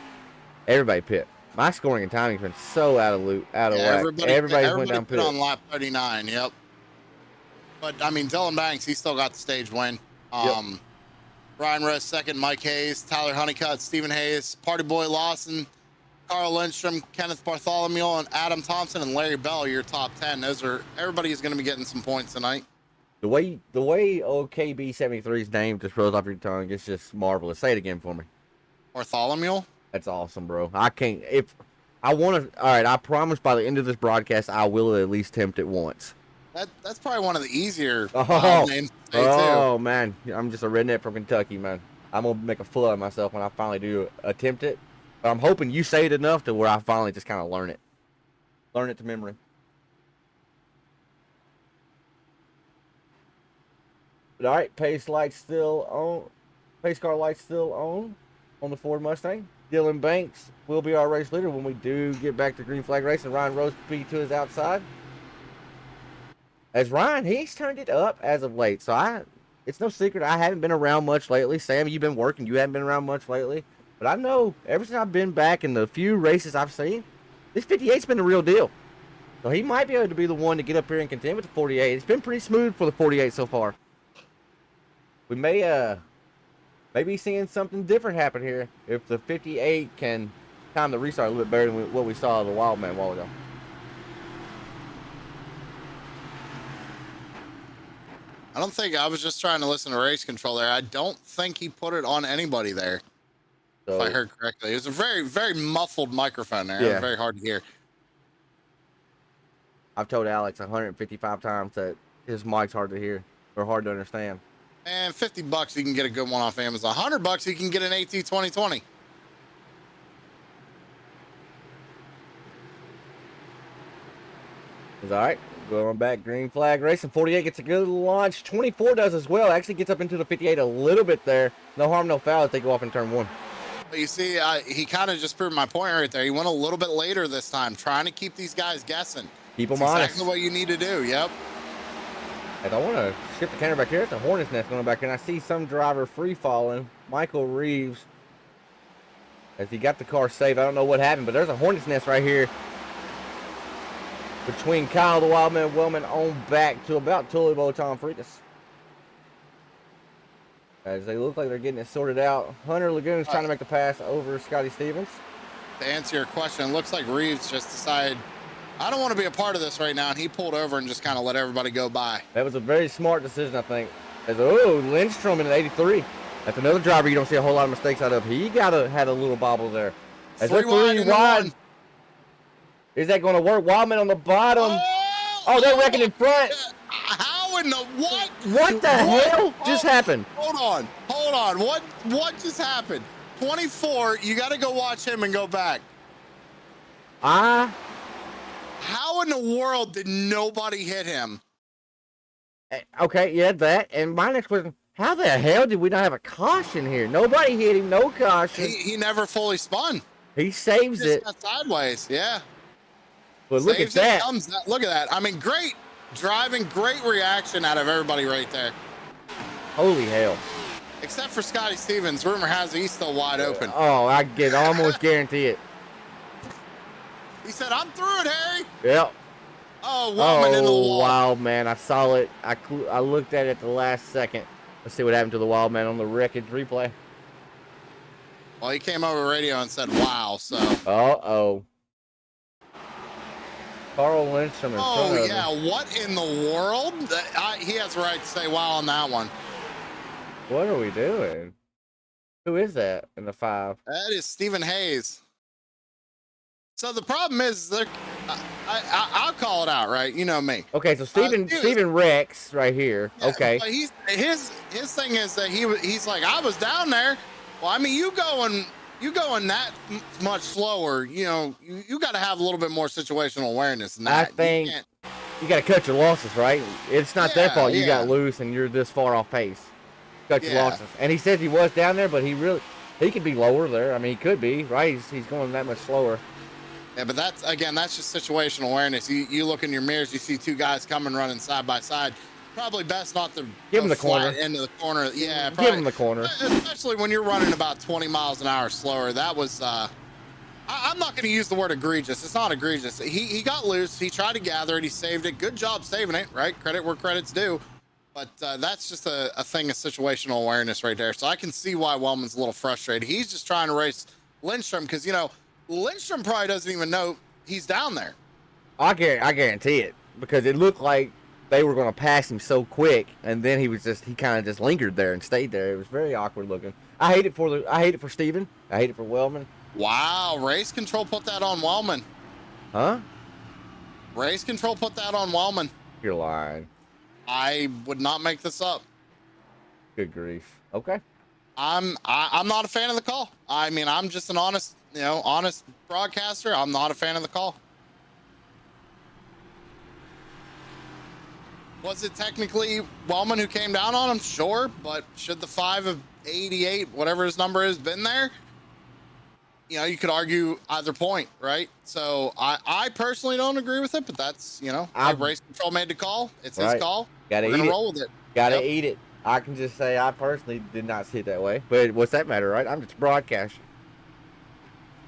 [SPEAKER 2] Everybody pit. My scoring and timing's been so out of whack. Everybody's went down pit
[SPEAKER 3] on lap 39. Yep. But I mean, Dylan Banks, he still got the stage win.
[SPEAKER 2] Yep.
[SPEAKER 3] Ryan Rose second, Mike Hayes, Tyler Honeycutt, Stephen Hayes, Party Boy Lawson, Carl Lindstrom, Kenneth Bartholomew, and Adam Thompson and Larry Bell. Your top 10. Those are everybody's going to be getting some points tonight.
[SPEAKER 2] The way OKB73's name just rolls off your tongue, it's just marvelous. Say it again for me.
[SPEAKER 3] Bartholomew.
[SPEAKER 2] That's awesome, bro. I can't. If I want to, all right. I promise by the end of this broadcast, I will at least attempt it once.
[SPEAKER 3] That's probably one of the easier
[SPEAKER 2] Oh
[SPEAKER 3] names to say too.
[SPEAKER 2] Man, I'm just a redneck from Kentucky, man. I'm gonna make a fool of myself when I finally do attempt it. But I'm hoping you say it enough to where I finally just kind of learn it to memory. But all right, pace lights still on. Pace car lights still on the Ford Mustang. Dylan Banks will be our race leader when we do get back to green flag racing. Ryan Rose be to his outside. As Ryan, he's turned it up as of late. So it's no secret I haven't been around much lately. Sam, you've been working. You haven't been around much lately. But I know ever since I've been back in the few races I've seen, this 58's been the real deal. So he might be able to be the one to get up here and contend with the 48. It's been pretty smooth for the 48 so far. We may maybe seeing something different happen here if the 58 can time the restart a little bit better than what we saw the Wildman a while ago.
[SPEAKER 3] I was just trying to listen to race control there. I don't think he put it on anybody there. So, if I heard correctly. It was a very, very muffled microphone there. Yeah. It was very hard to hear.
[SPEAKER 2] I've told Alex 155 times that his mic's hard to hear or hard to understand.
[SPEAKER 3] And $50 you can get a good one off Amazon. $100 you can get an AT 2020.
[SPEAKER 2] It's all right. Going back, green flag racing. 48 gets a good launch. 24 does as well. Actually gets up into the 58 a little bit there. No harm, no foul as they go off in turn one.
[SPEAKER 3] But you see, he kind of just proved my point right there. He went a little bit later this time, trying to keep these guys guessing.
[SPEAKER 2] Keep them honest.
[SPEAKER 3] Exactly what you need to do. Yep.
[SPEAKER 2] And I want to shift the camera back here. It's a Hornet's Nest going back here. And I see some driver free falling. Michael Reeves. As he got the car safe. I don't know what happened, but there's a Hornet's Nest right here. Between Kyle the Wildman Wellman on back to about Tullybo Tom Freitas. As they look like they're getting it sorted out. Hunter Lagoon's trying to make the pass over Scotty Stevens.
[SPEAKER 3] To answer your question, it looks like Reeves just decided, I don't want to be a part of this right now, and he pulled over and just kind of let everybody go by.
[SPEAKER 2] That was a very smart decision, I think. Lindstrom in an 83. That's another driver you don't see a whole lot of mistakes out of. He had a little bobble there. As they're three wide. Is that going to work? Wildman on the bottom. Oh, they're wrecking in front.
[SPEAKER 3] How in the what?
[SPEAKER 2] What the hell just happened?
[SPEAKER 3] Hold on. What just happened? 24. You got to go watch him and go back. How in the world did nobody hit him?
[SPEAKER 2] Okay, yeah, that. And my next question: how the hell did we not have a caution here? Nobody hit him. No caution.
[SPEAKER 3] He never fully spun.
[SPEAKER 2] He saves it.
[SPEAKER 3] Sideways. Yeah.
[SPEAKER 2] But look at that.
[SPEAKER 3] Look at that. I mean, great driving, great reaction out of everybody right there.
[SPEAKER 2] Holy hell.
[SPEAKER 3] Except for Scotty Stevens. Rumor has it he's still wide open.
[SPEAKER 2] Oh, I almost guarantee it.
[SPEAKER 3] He said, I'm through it, Harry.
[SPEAKER 2] Yep.
[SPEAKER 3] Oh, Wildman in the wall.
[SPEAKER 2] Wildman. I saw it. I looked at it at the last second. Let's see what happened to the Wildman on the wreckage replay.
[SPEAKER 3] Well, he came over radio and said, wow, so.
[SPEAKER 2] Uh-oh. Carl Lindstrom in front of him.
[SPEAKER 3] What in the world? He has the right to say wow on that one.
[SPEAKER 2] What are we doing? Who is that in the 5?
[SPEAKER 3] That is Stephen Hayes. So the problem is, I'll call it out, right? You know me.
[SPEAKER 2] Okay, so Stephen Rex right here.
[SPEAKER 3] Yeah,
[SPEAKER 2] okay.
[SPEAKER 3] But his thing is that he's like, I was down there. Well, I mean, you going that much slower, you know, you got to have a little bit more situational awareness than that.
[SPEAKER 2] I think you got to cut your losses, right? It's not their fault you got loose and you're this far off pace. Cut your losses. And he says he was down there, but he He could be lower there. I mean, he could be, right? He's going that much slower.
[SPEAKER 3] Yeah, but that's just situational awareness. You look in your mirrors, you see two guys coming running side by side. Probably best not to
[SPEAKER 2] Give him the corner.
[SPEAKER 3] Into the corner. Yeah,
[SPEAKER 2] Give
[SPEAKER 3] probably,
[SPEAKER 2] him the corner.
[SPEAKER 3] especially when you're running about 20 miles an hour slower. That was. I'm not going to use the word egregious. It's not egregious. He got loose. He tried to gather it. He saved it. Good job saving it. Right, credit where credit's due. But that's just a thing of situational awareness right there. So I can see why Wellman's a little frustrated. He's just trying to race Lindstrom because Lindstrom probably doesn't even know he's down there.
[SPEAKER 2] I guarantee it because it looked like they were going to pass him so quick, and then he kind of just lingered there and stayed there. It was very awkward looking. I hate it for Steven. I hate it for Wellman.
[SPEAKER 3] Wow, race control put that on Wellman.
[SPEAKER 2] Huh?
[SPEAKER 3] Race control put that on Wellman.
[SPEAKER 2] You're lying.
[SPEAKER 3] I would not make this up.
[SPEAKER 2] Good grief. Okay.
[SPEAKER 3] I'm not a fan of the call. I mean, I'm just an honest broadcaster. I'm not a fan of the call. Was it technically Wellman who came down on him? Sure, but should the 5 of 88, whatever his number is, been there? You could argue either point, right? So I personally don't agree with it, but that's, race control made the call. It's his call.
[SPEAKER 2] We're
[SPEAKER 3] gonna roll with it.
[SPEAKER 2] Gotta eat it. I can just say I personally did not see it that way. But what's that matter, right? I'm just broadcasting.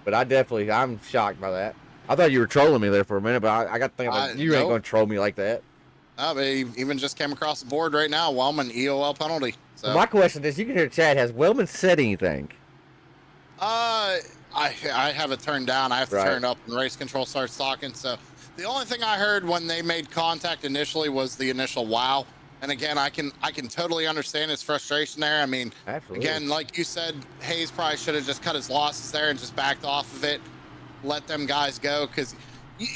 [SPEAKER 2] But I'm shocked by that. I thought you were trolling me there for a minute, but I got to think about you ain't going to troll me like that.
[SPEAKER 3] No, but he even just came across the board right now. Wellman EOL penalty. So
[SPEAKER 2] well, my question is, you can hear chat. Has Wellman said anything?
[SPEAKER 3] I have it turned down. I have to turn it up when race control starts talking. So the only thing I heard when they made contact initially was the initial wow. And again, I can totally understand his frustration there. I mean,
[SPEAKER 2] absolutely.
[SPEAKER 3] Again, like you said, Hayes probably should have just cut his losses there and just backed off of it, let them guys go. Because,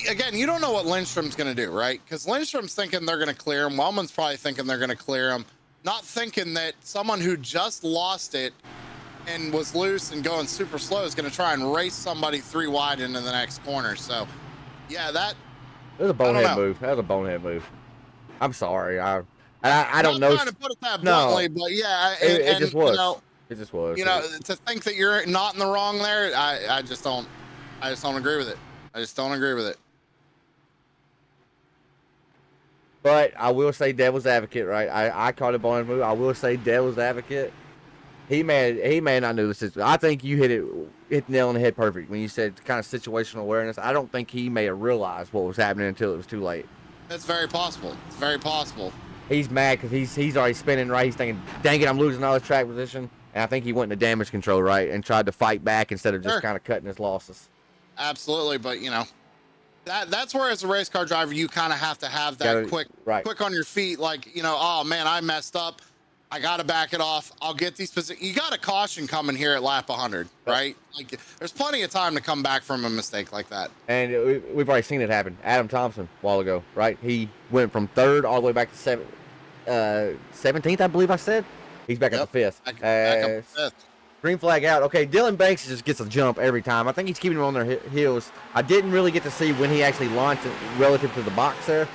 [SPEAKER 3] again, you don't know what Lindstrom's going to do, right? Because Lindstrom's thinking they're going to clear him. Wellman's probably thinking they're going to clear him, not thinking that someone who just lost it and was loose and going super slow is going to try and race somebody 3 wide into the next corner. So, yeah, that
[SPEAKER 2] was a bonehead move. That was a bonehead move. I'm sorry. I don't know.
[SPEAKER 3] I'm trying to put it that bluntly, but yeah,
[SPEAKER 2] it just was. It just was.
[SPEAKER 3] To think that you're not in the wrong there, I just don't agree with it. I just don't agree with it.
[SPEAKER 2] But I will say devil's advocate, right? I caught a bonehead move. I will say devil's advocate. He may not know the situation. I think you hit the nail on the head perfect when you said kind of situational awareness. I don't think he may have realized what was happening until it was too late.
[SPEAKER 3] That's very possible. It's very possible.
[SPEAKER 2] He's mad because he's already spinning, right? He's thinking, dang it, I'm losing all this track position. And I think he went into damage control, right? And tried to fight back instead of just kind of cutting his losses.
[SPEAKER 3] Absolutely. But, that's where as a race car driver, you kind of have to have that quick on your feet. Like, oh, man, I messed up. I got to back it off. I'll get these positions. You got a caution coming here at lap 100, right? Like, there's plenty of time to come back from a mistake like that.
[SPEAKER 2] And we've already seen it happen. Adam Thompson a while ago, right? He went from 3rd all the way back to 17th, I believe I said. He's back up to 5th.
[SPEAKER 3] Back up to 5th.
[SPEAKER 2] Green flag out. Okay, Dylan Banks just gets a jump every time. I think he's keeping them on their heels. I didn't really get to see when he actually launched it relative to the box there.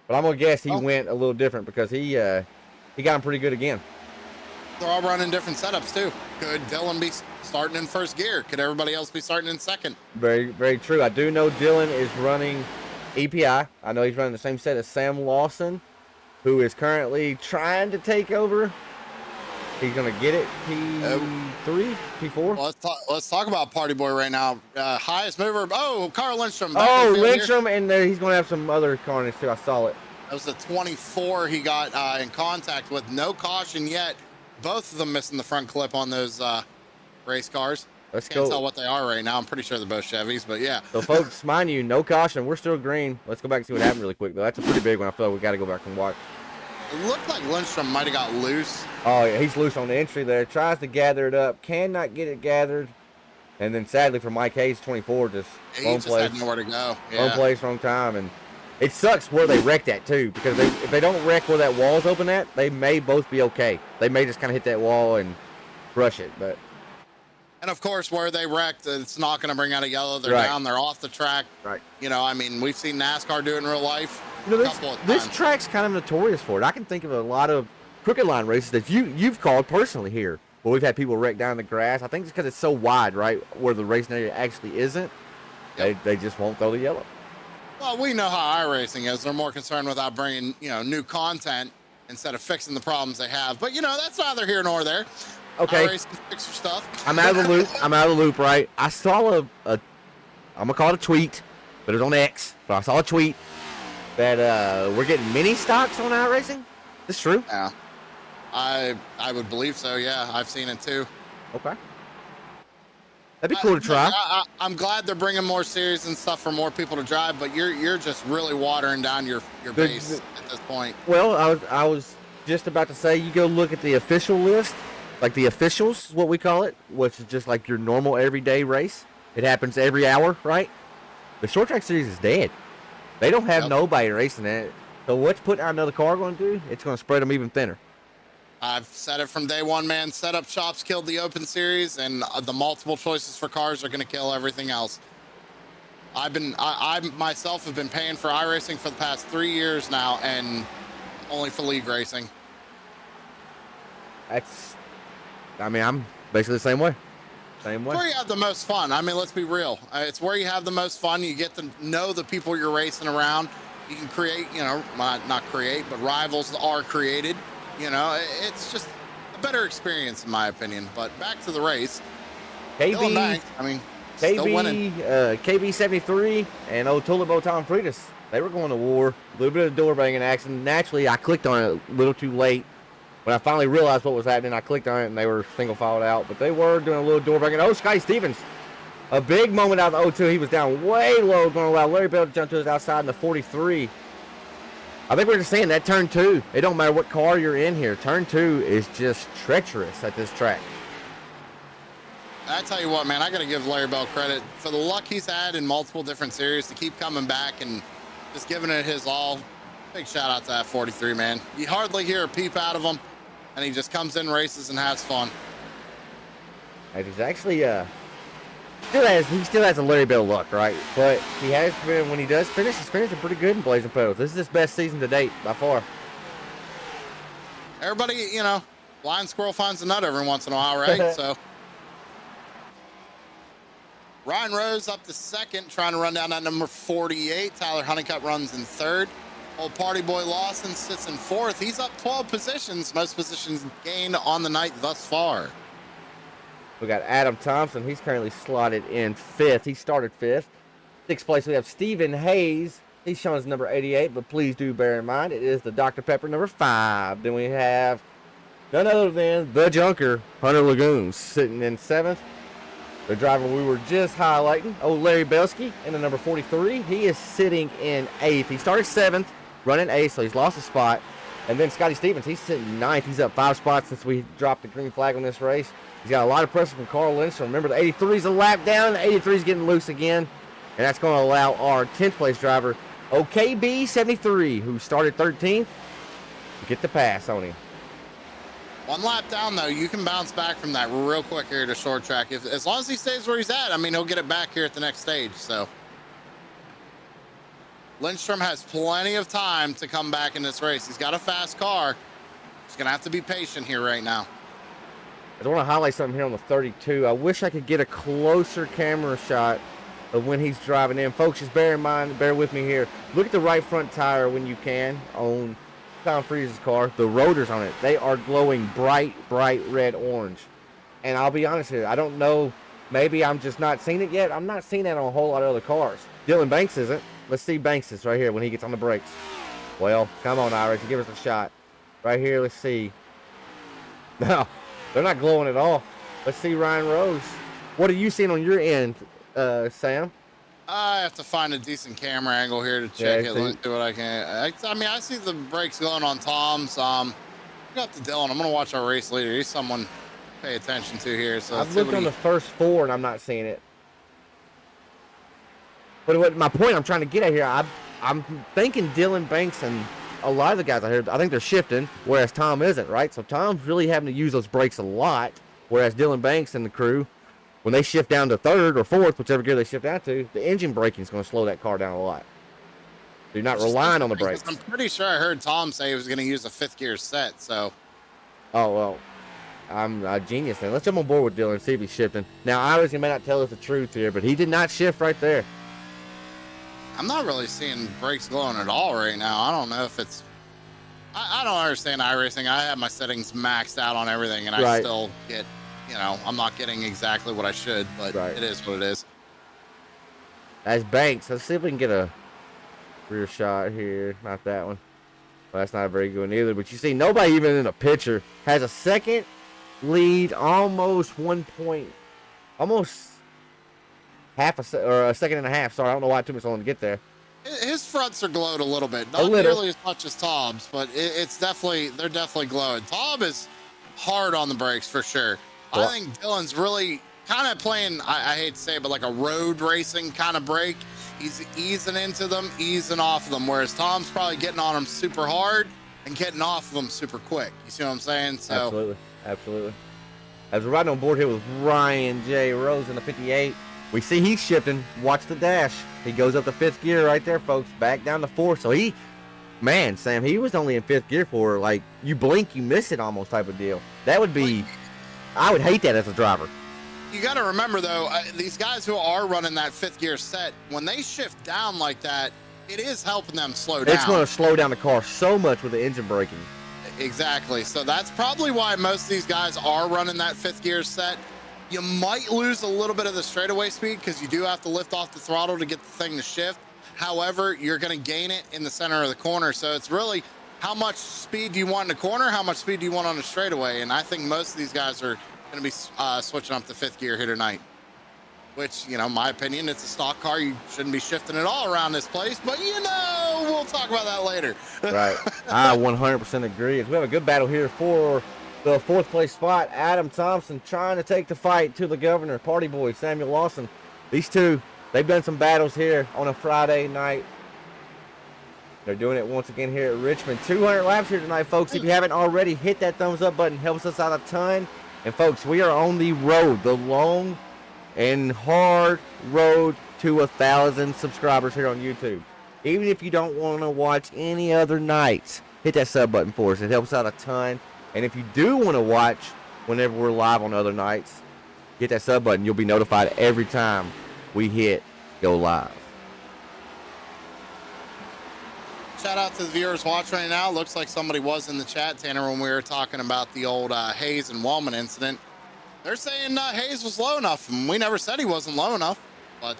[SPEAKER 2] But I'm going to guess he went a little different because he got him pretty good again.
[SPEAKER 3] They're all running different setups too. Could Dylan be starting in 1st gear? Could everybody else be starting in 2nd?
[SPEAKER 2] Very, very true. I do know Dylan is running EPI. I know he's running the same set as Sam Lawson, who is trying to take over. He's going to get it. P3, P4.
[SPEAKER 3] Well, let's talk about Party Boy right now. Highest mover. Oh, Carl Lindstrom.
[SPEAKER 2] Oh, Lindstrom, and he's going to have some other carnage too. I saw it.
[SPEAKER 3] That was the 24 he got in contact with. No caution yet. Both of them missing the front clip on those race cars. Can't tell what they are right now. I'm pretty sure they're both Chevys, but yeah.
[SPEAKER 2] So, folks, mind you, no caution. We're still green. Let's go back and see what happened really quick, though. That's a pretty big one. I feel like we got to go back and watch.
[SPEAKER 3] It looked like Lindstrom might have got loose.
[SPEAKER 2] Oh, yeah, he's loose on the entry there. Tries to gather it up. Cannot get it gathered. And then, sadly, for Mike Hayes, 24, just wrong place.
[SPEAKER 3] Had nowhere to go.
[SPEAKER 2] Wrong place, wrong time. And it sucks where they wreck that, too, because if they don't wreck where that wall's open at, they may both be okay. They may just kind of hit that wall and brush it, but...
[SPEAKER 3] And, of course, where they wrecked, it's not going to bring out a yellow. They're down. They're off the track.
[SPEAKER 2] Right.
[SPEAKER 3] I mean, we've seen NASCAR do it in real life.
[SPEAKER 2] This track's kind of notorious for it. I can think of a lot of crooked line races that you've called personally here but we've had people wreck down the grass. I think it's because it's so wide, right, where the racing area actually isn't.
[SPEAKER 3] Yep.
[SPEAKER 2] They just won't throw the yellow.
[SPEAKER 3] Well, we know how iRacing is. They're more concerned with bringing, new content instead of fixing the problems they have. But, that's neither here nor there.
[SPEAKER 2] Okay.
[SPEAKER 3] iRacing, fix your stuff.
[SPEAKER 2] I'm out of the loop. Right? I saw I'm going to call it a tweet, but it was on X. But I saw a tweet that we're getting mini stocks on iRacing. Is this true?
[SPEAKER 3] Yeah. I would believe so, yeah. I've seen it too.
[SPEAKER 2] Okay. That'd be cool to try.
[SPEAKER 3] I'm glad they're bringing more series and stuff for more people to drive, but you're just really watering down your base at this point.
[SPEAKER 2] Well, I was just about to say, you go look at the official list, like the officials is what we call it, which is just like your normal everyday race. It happens every hour, right? The short track series is dead. They don't have nobody racing it. So what's putting out another car going to do? It's going to spread them even thinner.
[SPEAKER 3] I've said it from day one, man. Setup shops killed the open series, and the multiple choices for cars are going to kill everything else. I myself have been paying for iRacing for the past 3 years now, and only for league racing.
[SPEAKER 2] I'm basically the same way. Same way.
[SPEAKER 3] Where you have the most fun. I mean, let's be real. It's where you have the most fun. You get to know the people you're racing around. You can create, not create, but rivals are created. It's just a better experience in my opinion. But back to the race. Dylan Banks, still winning.
[SPEAKER 2] KB73 and Tulip Tom Freitas, they were going to war. A little bit of door banging action. Naturally, I clicked on it a little too late. When I finally realized what was happening, I clicked on it and they were single filed out. But they were doing a little door banging. Oh, Scotty Stevens. A big moment out of the 02. He was down way low, going to allow Larry Bell to jump to his outside in the 43. I think we're just saying that turn 2, it don't matter what car you're in here. Turn 2 is just treacherous at this track.
[SPEAKER 3] I tell you what, man, I got to give Larry Bell credit for the luck he's had in multiple different series to keep coming back and just giving it his all. Big shout out to that 43, man. You hardly hear a peep out of him, and he just comes in, races, and has fun.
[SPEAKER 2] And he's actually he still has a Larry Bell luck, right? But he has been, when he does finish, he's finishing pretty good in Blazing Pedals. This is his best season to date by far.
[SPEAKER 3] Everybody, blind squirrel finds a nut every once in a while, right? So Ryan Rose up to second, trying to run down that number 48. Tyler Honeycutt runs in third. Old Party Boy Lawson sits in fourth. He's up 12 positions, most positions gained on the night thus far.
[SPEAKER 2] We got Adam Thompson. He's currently slotted in 5th. He started 5th. 6th place, we have Stephen Hayes. He's shown as number 88, but please do bear in mind, it is the Dr. Pepper number 5. Then we have none other than the Junker, Hunter Lagoons, sitting in 7th. The driver we were just highlighting, Larry Belsky, in the number 43. He is sitting in 8th. He started 7th, running 8th, so he's lost a spot. And then Scotty Stevens, he's sitting 9th. He's up 5 spots since we dropped the green flag on this race. He's got a lot of pressure from Carl Lindstrom. Remember, the 83's a lap down. The 83's getting loose again. And that's going to allow our 10th place driver, OKB73, who started 13th, to get the pass on him.
[SPEAKER 3] One lap down, though, you can bounce back from that real quick here to short track. As long as he stays where he's at, he'll get it back here at the next stage. So Lindstrom has plenty of time to come back in this race. He's got a fast car. He's going to have to be patient here right now.
[SPEAKER 2] I want to highlight something here on the 32. I wish I could get a closer camera shot of when he's driving in. Folks, just bear with me here. Look at the right front tire when you can on Tom Freeze's car. The rotors on it, they are glowing bright red orange. And I'll be honest here, I don't know, maybe I'm just not seeing it yet. I'm not seeing that on a whole lot of other cars. Dylan Banks isn't. Let's see Banks' right here when he gets on the brakes. Well, come on, Iris, give us a shot. Right here, let's see. No. They're not glowing at all. Let's see Ryan Rose. What are you seeing on your end, Sam?
[SPEAKER 3] I have to find a decent camera angle here to check it. Let's do what I can. I see the brakes going on Tom's. Got to Dylan. I'm going to watch our race leader. He's someone to pay attention to here. So
[SPEAKER 2] I've looked on the first 4, and I'm not seeing it. But what my point I'm trying to get at here, I'm thinking Dylan Banks and a lot of the guys out here, I think they're shifting, whereas Tom isn't, right? So Tom's really having to use those brakes a lot, whereas Dylan Banks and the crew, when they shift down to 3rd or 4th, whichever gear they shift down to, the engine braking is going to slow that car down a lot. So you're not relying on the brakes.
[SPEAKER 3] I'm pretty sure I heard Tom say he was going to use a 5th gear set, so.
[SPEAKER 2] Oh, well. I'm a genius, man. Let's jump on board with Dylan and see if he's shifting. Now, obviously, he may not tell us the truth here, but he did not shift right there.
[SPEAKER 3] I'm not really seeing brakes glowing at all right now. I don't know if it's. I don't understand iRacing. I have my settings maxed out on everything, and I still get, I'm not getting exactly what I should, but it is what it is.
[SPEAKER 2] That's Banks. Let's see if we can get a rear shot here. Not that one. Well, that's not very good either. But you see, nobody even in the picture has a second lead, almost 1 point, almost a second and a half. Sorry, I don't know why it took me so long to get there.
[SPEAKER 3] His fronts are glowed a little bit, not nearly as much as Tom's, but they're definitely glowing. Tom is hard on the brakes for sure. Well, I think Dylan's really kind of playing, I hate to say it, but like a road racing kind of brake. He's easing into them, easing off of them, whereas Tom's probably getting on them super hard and getting off of them super quick. You see what I'm saying? So
[SPEAKER 2] Absolutely. As we're riding on board here with Ryan J. Rose in the 58, we see he's shifting. Watch the dash. He goes up to 5th gear right there, folks. Back down to 4th. So Sam, he was only in 5th gear for, like, you blink, you miss it almost type of deal. That would be, I would hate that as a driver.
[SPEAKER 3] You got to remember, though, these guys who are running that 5th gear set, when they shift down like that, it is helping them slow down.
[SPEAKER 2] It's going to slow down the car so much with the engine braking.
[SPEAKER 3] Exactly. So that's probably why most of these guys are running that 5th gear set. You might lose a little bit of the straightaway speed because you do have to lift off the throttle to get the thing to shift. However, you're going to gain it in the center of the corner. So it's really how much speed do you want in the corner, how much speed do you want on the straightaway. And I think most of these guys are going to be switching up to 5th gear here tonight, which, my opinion, it's a stock car. You shouldn't be shifting at all around this place, but we'll talk about that later.
[SPEAKER 2] Right. I 100% agree. As we have a good battle here for the 4th place spot. Adam Thompson trying to take the fight to the governor, Party Boy Samuel Lawson. These two, they've done some battles here on a Friday night. They're doing it once again here at Richmond. 200 laps here tonight, folks. If you haven't already, hit that thumbs up button. Helps us out a ton. And, folks, we are on the road, the long and hard road to 1,000 subscribers here on YouTube. Even if you don't want to watch any other nights, hit that sub button for us. It helps out a ton. And if you do want to watch whenever we're live on other nights, hit that sub button. You'll be notified every time we hit go live.
[SPEAKER 3] Shout out to the viewers watching right now. Looks like somebody was in the chat, Tanner, when we were talking about the old Hayes and Wellman incident. They're saying Hayes was low enough, and we never said he wasn't low enough. But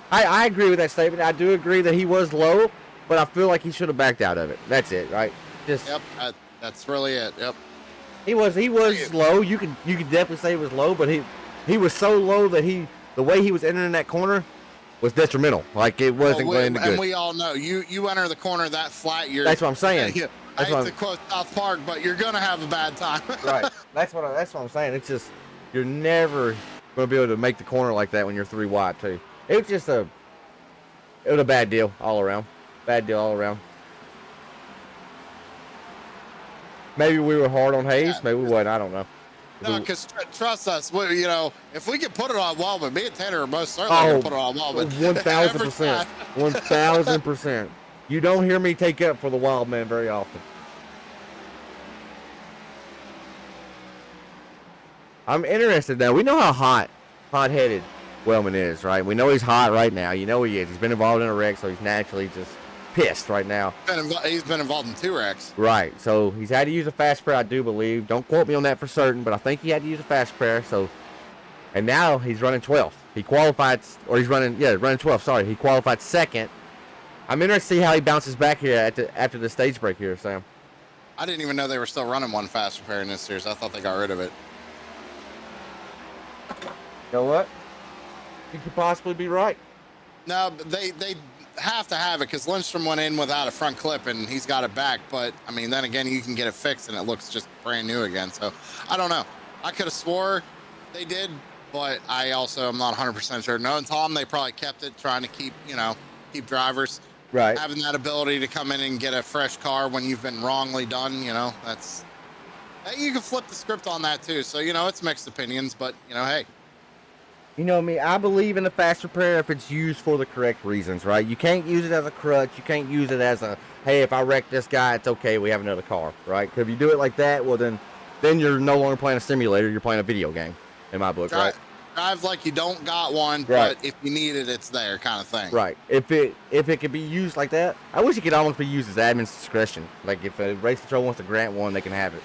[SPEAKER 2] I agree with that statement. I do agree that he was low, but I feel like he should have backed out of it. That's it, right?
[SPEAKER 3] Yep, that's really it. Yep.
[SPEAKER 2] He was low. You could definitely say he was low, but he was so low that the way he was entering that corner was detrimental. Like, it wasn't going to good.
[SPEAKER 3] And we all know you enter the corner that flat.
[SPEAKER 2] That's what I'm saying.
[SPEAKER 3] I hate to quote South Park, but you're gonna have a bad time.
[SPEAKER 2] Right. That's what I'm saying. It's just you're never going to be able to make the corner like that when you're 3 wide too. It was just a bad deal all around. Bad deal all around. Maybe we were hard on Hayes. Yeah. Maybe we wasn't. I don't know.
[SPEAKER 3] No, because trust us, if we could put it on Wellman, me and Tanner are most certainly going to put it on Wellman.
[SPEAKER 2] 1,000%. 1,000%. You don't hear me take up for the wild man very often. I'm interested now. We know how hot-headed Wellman is, right? We know he's hot right now. You know he is. He's been involved in a wreck, so he's naturally just pissed right now.
[SPEAKER 3] He's been involved in 2 wrecks.
[SPEAKER 2] Right. So he's had to use a fast prayer, I do believe. Don't quote me on that for certain, but I think he had to use a fast prayer. So, and now he's running 12th. He qualified, or he's running 12th. Sorry, he qualified 2nd. I'm interested to see how he bounces back here after the stage break here, Sam.
[SPEAKER 3] I didn't even know they were still running 1 fast repair in this series. I thought they got rid of it.
[SPEAKER 2] You know what? You could possibly be right.
[SPEAKER 3] No, they have to have it because Lindstrom went in without a front clip and he's got it back. But I mean, then again, you can get it fixed and it looks just brand new again. So I don't know. I could have swore they did, but I also am not 100% sure. Knowing Tom, they probably kept it, trying to keep drivers
[SPEAKER 2] right, having
[SPEAKER 3] that ability to come in and get a fresh car when you've been wrongly done. That's you can flip the script on that too. So it's mixed opinions, but hey.
[SPEAKER 2] You know me, I believe in the fast repair if it's used for the correct reasons, right? You can't use it as a crutch. You can't use it as a, hey, if I wreck this guy, it's okay, we have another car, right? Because if you do it like that, well, then then you're no longer playing a simulator. You're playing a video game, in my book, right?
[SPEAKER 3] Drive like you don't got one,
[SPEAKER 2] Right.
[SPEAKER 3] but if you need it, it's there, kind of thing.
[SPEAKER 2] Right. If it could be used like that, I wish it could almost be used as admin's discretion. Like if a race control wants to grant one, they can have it.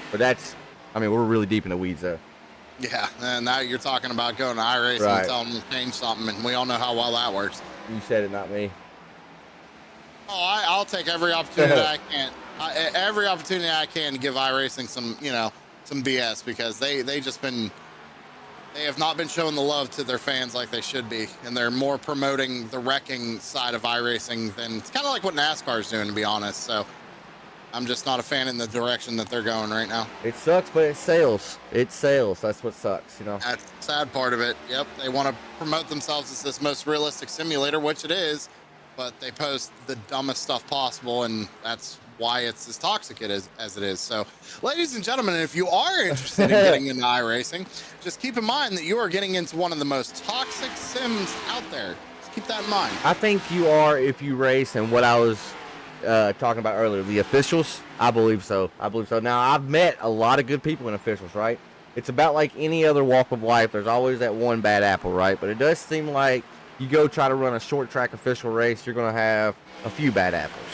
[SPEAKER 2] But that's, I mean, we're really deep in the weeds there.
[SPEAKER 3] Yeah, and now you're talking about going to iRacing
[SPEAKER 2] Right.
[SPEAKER 3] and telling them to change something, and we all know how well that works.
[SPEAKER 2] You said it, not me.
[SPEAKER 3] Oh, I'll take every opportunity that I can. Every opportunity I can to give iRacing some, some BS, because they have not been showing the love to their fans like they should be, and they're more promoting the wrecking side of iRacing than it's kind of like what NASCAR's doing, to be honest. So I'm just not a fan in the direction that they're going right now.
[SPEAKER 2] It sucks, but it sells. It sells. That's what sucks,
[SPEAKER 3] That's the sad part of it. Yep, they want to promote themselves as this most realistic simulator, which it is, but they post the dumbest stuff possible, and that's why it's as toxic as it is. So, ladies and gentlemen, if you are interested in getting into iRacing, just keep in mind that you are getting into one of the most toxic sims out there. Just keep that in mind.
[SPEAKER 2] I think you are if you race, and what I was talking about earlier, the officials, I believe so. Now, I've met a lot of good people in officials, right? It's about like any other walk of life. There's always that one bad apple, right? But it does seem like you go try to run a short track official race, you're going to have a few bad apples.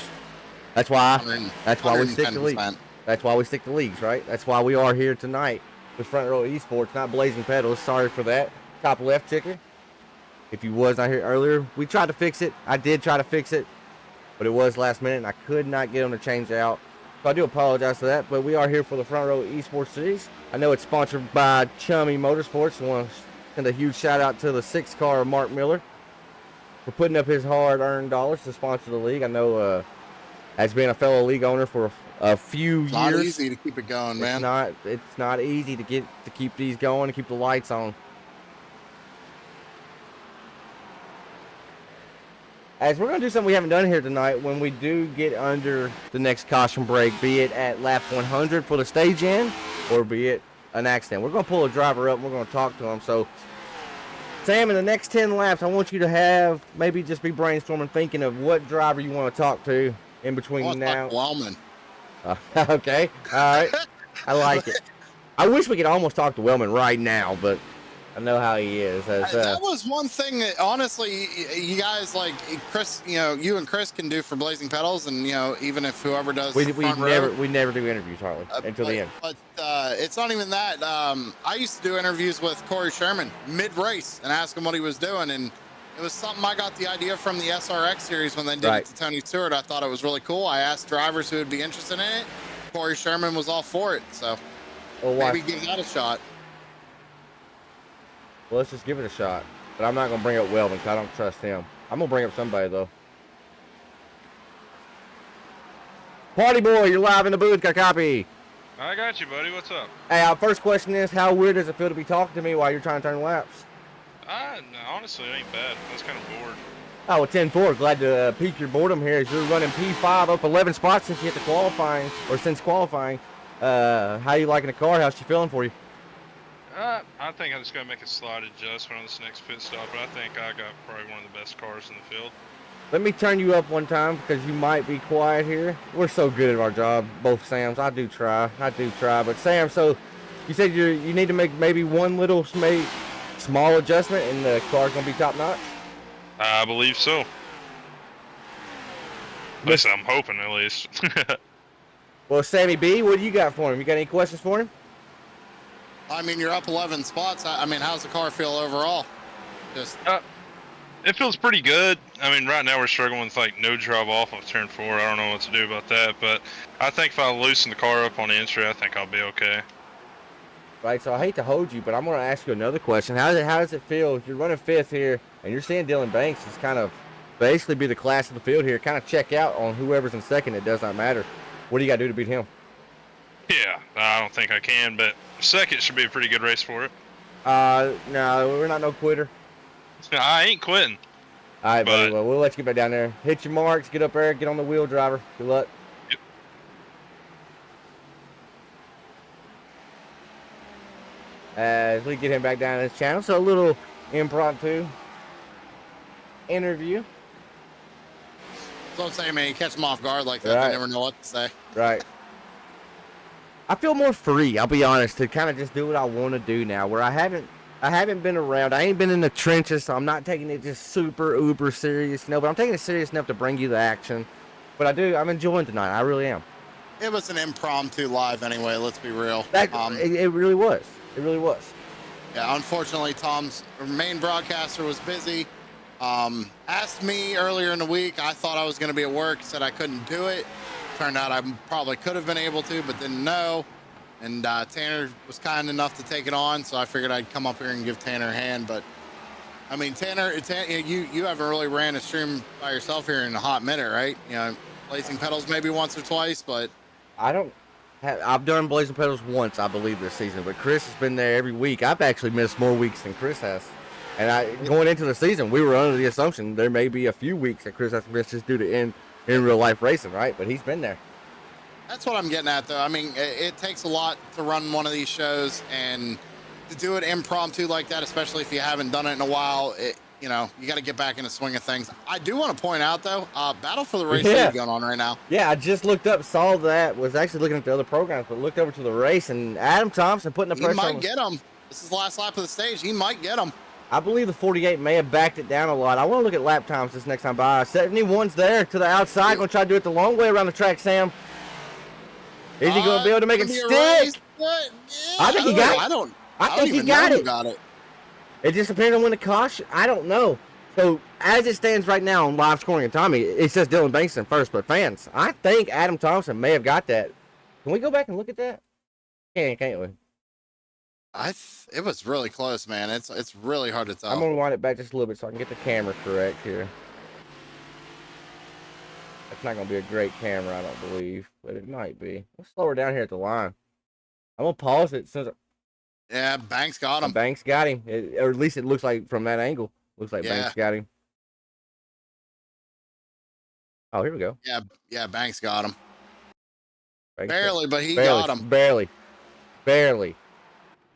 [SPEAKER 2] That's why we stick to leagues. That's why we stick to leagues, right? That's why we are here tonight with Front Row Esports, not Blazing Pedals. Sorry for that. Top left ticker. If you was not here earlier, we tried to fix it. I did try to fix it, but it was last minute, and I could not get them to change out. So I do apologize for that, but we are here for the Front Row Esports Series. I know it's sponsored by Chummy Motorsports. I want to send a huge shout out to the 6-car Mark Miller for putting up his hard-earned dollars to sponsor the league. I know as being a fellow league owner for a few years. It's
[SPEAKER 3] not easy to keep it going, man.
[SPEAKER 2] It's not easy to keep these going, to keep the lights on. As we're going to do something we haven't done here tonight, when we do get under the next caution break, be it at lap 100 for the stage end, or be it an accident, we're going to pull a driver up and we're going to talk to him. So, Sam, in the next 10 laps, I want you to maybe just be brainstorming, thinking of what driver you want to talk to in between now.
[SPEAKER 3] Wellman.
[SPEAKER 2] Okay, all right. I like it. I wish we could almost talk to Wellman right now, but I know how he is.
[SPEAKER 3] That was one thing that, honestly, you guys, like Chris, you and Chris can do for Blazing Pedals, and even if whoever does
[SPEAKER 2] we never do interviews, Harley, until the end.
[SPEAKER 3] But it's not even that. I used to do interviews with Corey Sherman mid-race and ask him what he was doing, and it was something I got the idea from the SRX series when they did it to Tony Stewart. I thought it was really cool. I asked drivers who would be interested in it. Corey Sherman was all for it, so maybe give that a shot.
[SPEAKER 2] Well, let's just give it a shot. But I'm not going to bring up Weldon because I don't trust him. I'm going to bring up somebody, though. Party boy, you're live in the booth. Got a copy.
[SPEAKER 4] I got you, buddy. What's up?
[SPEAKER 2] Hey, our first question is, how weird does it feel to be talking to me while you're trying to turn laps?
[SPEAKER 4] Honestly, it ain't bad. I was kind of bored.
[SPEAKER 2] Oh, well, 10-4. Glad to pique your boredom here as you're running P5 up 11 spots since you hit the qualifying, or since qualifying. How you liking the car? How's she feeling for you?
[SPEAKER 4] I think I'm just going to make a slight adjustment on this next pit stop, but I think I got probably one of the best cars in the field.
[SPEAKER 2] Let me turn you up one time because you might be quiet here. We're so good at our job, both Sams. I do try. But Sam, so you said you need to make maybe one little small adjustment and the car's going to be top notch?
[SPEAKER 4] I believe so. At least I'm hoping, at least.
[SPEAKER 2] Well, Sammy B, what do you got for him? You got any questions for him?
[SPEAKER 3] I mean, you're up 11 spots. I mean, how's the car feel overall?
[SPEAKER 4] It feels pretty good. I mean, right now we're struggling with like no drive off of turn 4. I don't know what to do about that, but I think if I loosen the car up on the entry, I think I'll be okay.
[SPEAKER 2] Right, so I hate to hold you, but I'm going to ask you another question. How does it feel? You're running 5th here, and you're seeing Dylan Banks is kind of basically be the class of the field here, kind of check out on whoever's in second. It does not matter. What do you got to do to beat him?
[SPEAKER 4] Yeah, I don't think I can, but second should be a pretty good race for it.
[SPEAKER 2] No, we're not no quitter.
[SPEAKER 4] I ain't quitting.
[SPEAKER 2] All right, buddy. Well, we'll let you get back down there. Hit your marks, get up there, get on the wheel, driver. Good luck.
[SPEAKER 4] Yep.
[SPEAKER 2] As we get him back down his channel, so a little impromptu interview.
[SPEAKER 3] That's what I'm saying, man. You catch them off guard like that, they never know what to say.
[SPEAKER 2] Right. I feel more free. I'll be honest, to kind of just do what I want to do now. Where I haven't been around. I ain't been in the trenches, so I'm not taking it just super uber serious. No, but I'm taking it serious enough to bring you the action. But I'm enjoying tonight. I really am.
[SPEAKER 3] It was an impromptu live anyway. Let's be real.
[SPEAKER 2] It really was. It really was.
[SPEAKER 3] Yeah, unfortunately, Tom's main broadcaster was busy. Asked me earlier in the week. I thought I was going to be at work. Said I couldn't do it. Turned out I probably could have been able to, but didn't know. And Tanner was kind enough to take it on, so I figured I'd come up here and give Tanner a hand. But I mean, Tanner, you haven't really ran a stream by yourself here in a hot minute, right? You know, Blazing Pedals maybe once or twice, but
[SPEAKER 2] I've done Blazing Pedals once, I believe, this season. But Chris has been there every week. I've actually missed more weeks than Chris has. And going into the season, we were under the assumption there may be a few weeks that Chris has missed just due to in real life racing, right? But he's been there.
[SPEAKER 3] That's what I'm getting at, though. I mean, it takes a lot to run one of these shows, and to do it impromptu like that, especially if you haven't done it in a while, you know, you got to get back in the swing of things. I do want to point out, though, Battle for the Race is going on right now.
[SPEAKER 2] Yeah, I just looked up, saw that, was actually looking at the other programs, but looked over to the race, and Adam Thompson putting the pressure on.
[SPEAKER 3] He might get him. This is the last lap of the stage. He might get him.
[SPEAKER 2] I believe the 48 may have backed it down a lot. I want to look at lap times this next time by. 71's there to the outside. Going to try to do it the long way around the track, Sam. Is he going to be able to make it stick? I think he got it. I think he got it. It just depends on when the caution. I don't know. So, as it stands right now on live scoring and Tommy, it says Dylan Banks in first. But fans, I think Adam Thompson may have got that. Can we go back and look at that? Can't we?
[SPEAKER 3] It was really close, man. It's really hard to tell.
[SPEAKER 2] I'm going to wind it back just a little bit so I can get the camera correct here. That's not going to be a great camera, I don't believe, but it might be. Let's slow her down here at the line. I'm going to pause it.
[SPEAKER 3] Yeah, Banks got him.
[SPEAKER 2] Banks got him. Or at least it looks like from that angle. Looks like Banks got him. Oh, here we go.
[SPEAKER 3] Yeah, Banks got him.
[SPEAKER 2] Barely,
[SPEAKER 3] but he got him.
[SPEAKER 2] Barely.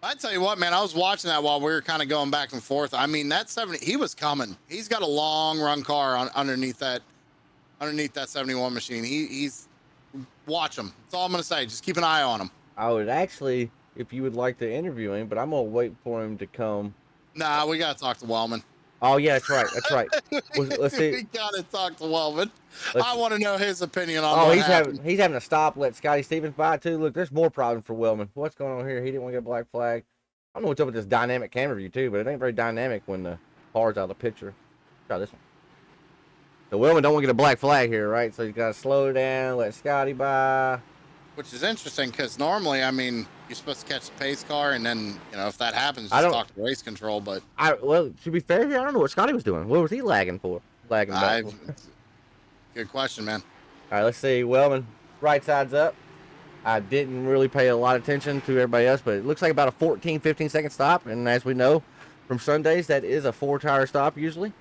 [SPEAKER 3] I tell you what, man, I was watching that while we were kind of going back and forth. I mean, that 70, he was coming. He's got a long run car underneath that 71 machine. He's watch him. That's all I'm gonna say. Just keep an eye on him.
[SPEAKER 2] I would actually, if you would like to interview him, but I'm gonna wait for him to come.
[SPEAKER 3] Nah, we gotta talk to Wellman.
[SPEAKER 2] Oh yeah, that's right. That's right. Let's see.
[SPEAKER 3] We gotta talk to Wellman. I want to know his opinion on.
[SPEAKER 2] Oh, he's having to stop. Let Scotty Stevens by too. Look, there's more problems for Wellman. What's going on here? He didn't want to get a black flag. I don't know what's up with this dynamic camera view too, but it ain't very dynamic when the car's out of the picture. Try this one. So Wellman don't want to get a black flag here, right? So he's got to slow down, let Scotty by.
[SPEAKER 3] Which is interesting because normally, I mean, you're supposed to catch the pace car, and then if that happens, just talk to race control. But
[SPEAKER 2] well, to be fair here, I don't know what Scotty was doing. What was he lagging for? Lagging back.
[SPEAKER 3] Good question, man.
[SPEAKER 2] All right, let's see. Wellman, right side's up. I didn't really pay a lot of attention to everybody else, but it looks like about a 14, 15-second stop. And as we know from Sundays, that is a 4-tire stop usually.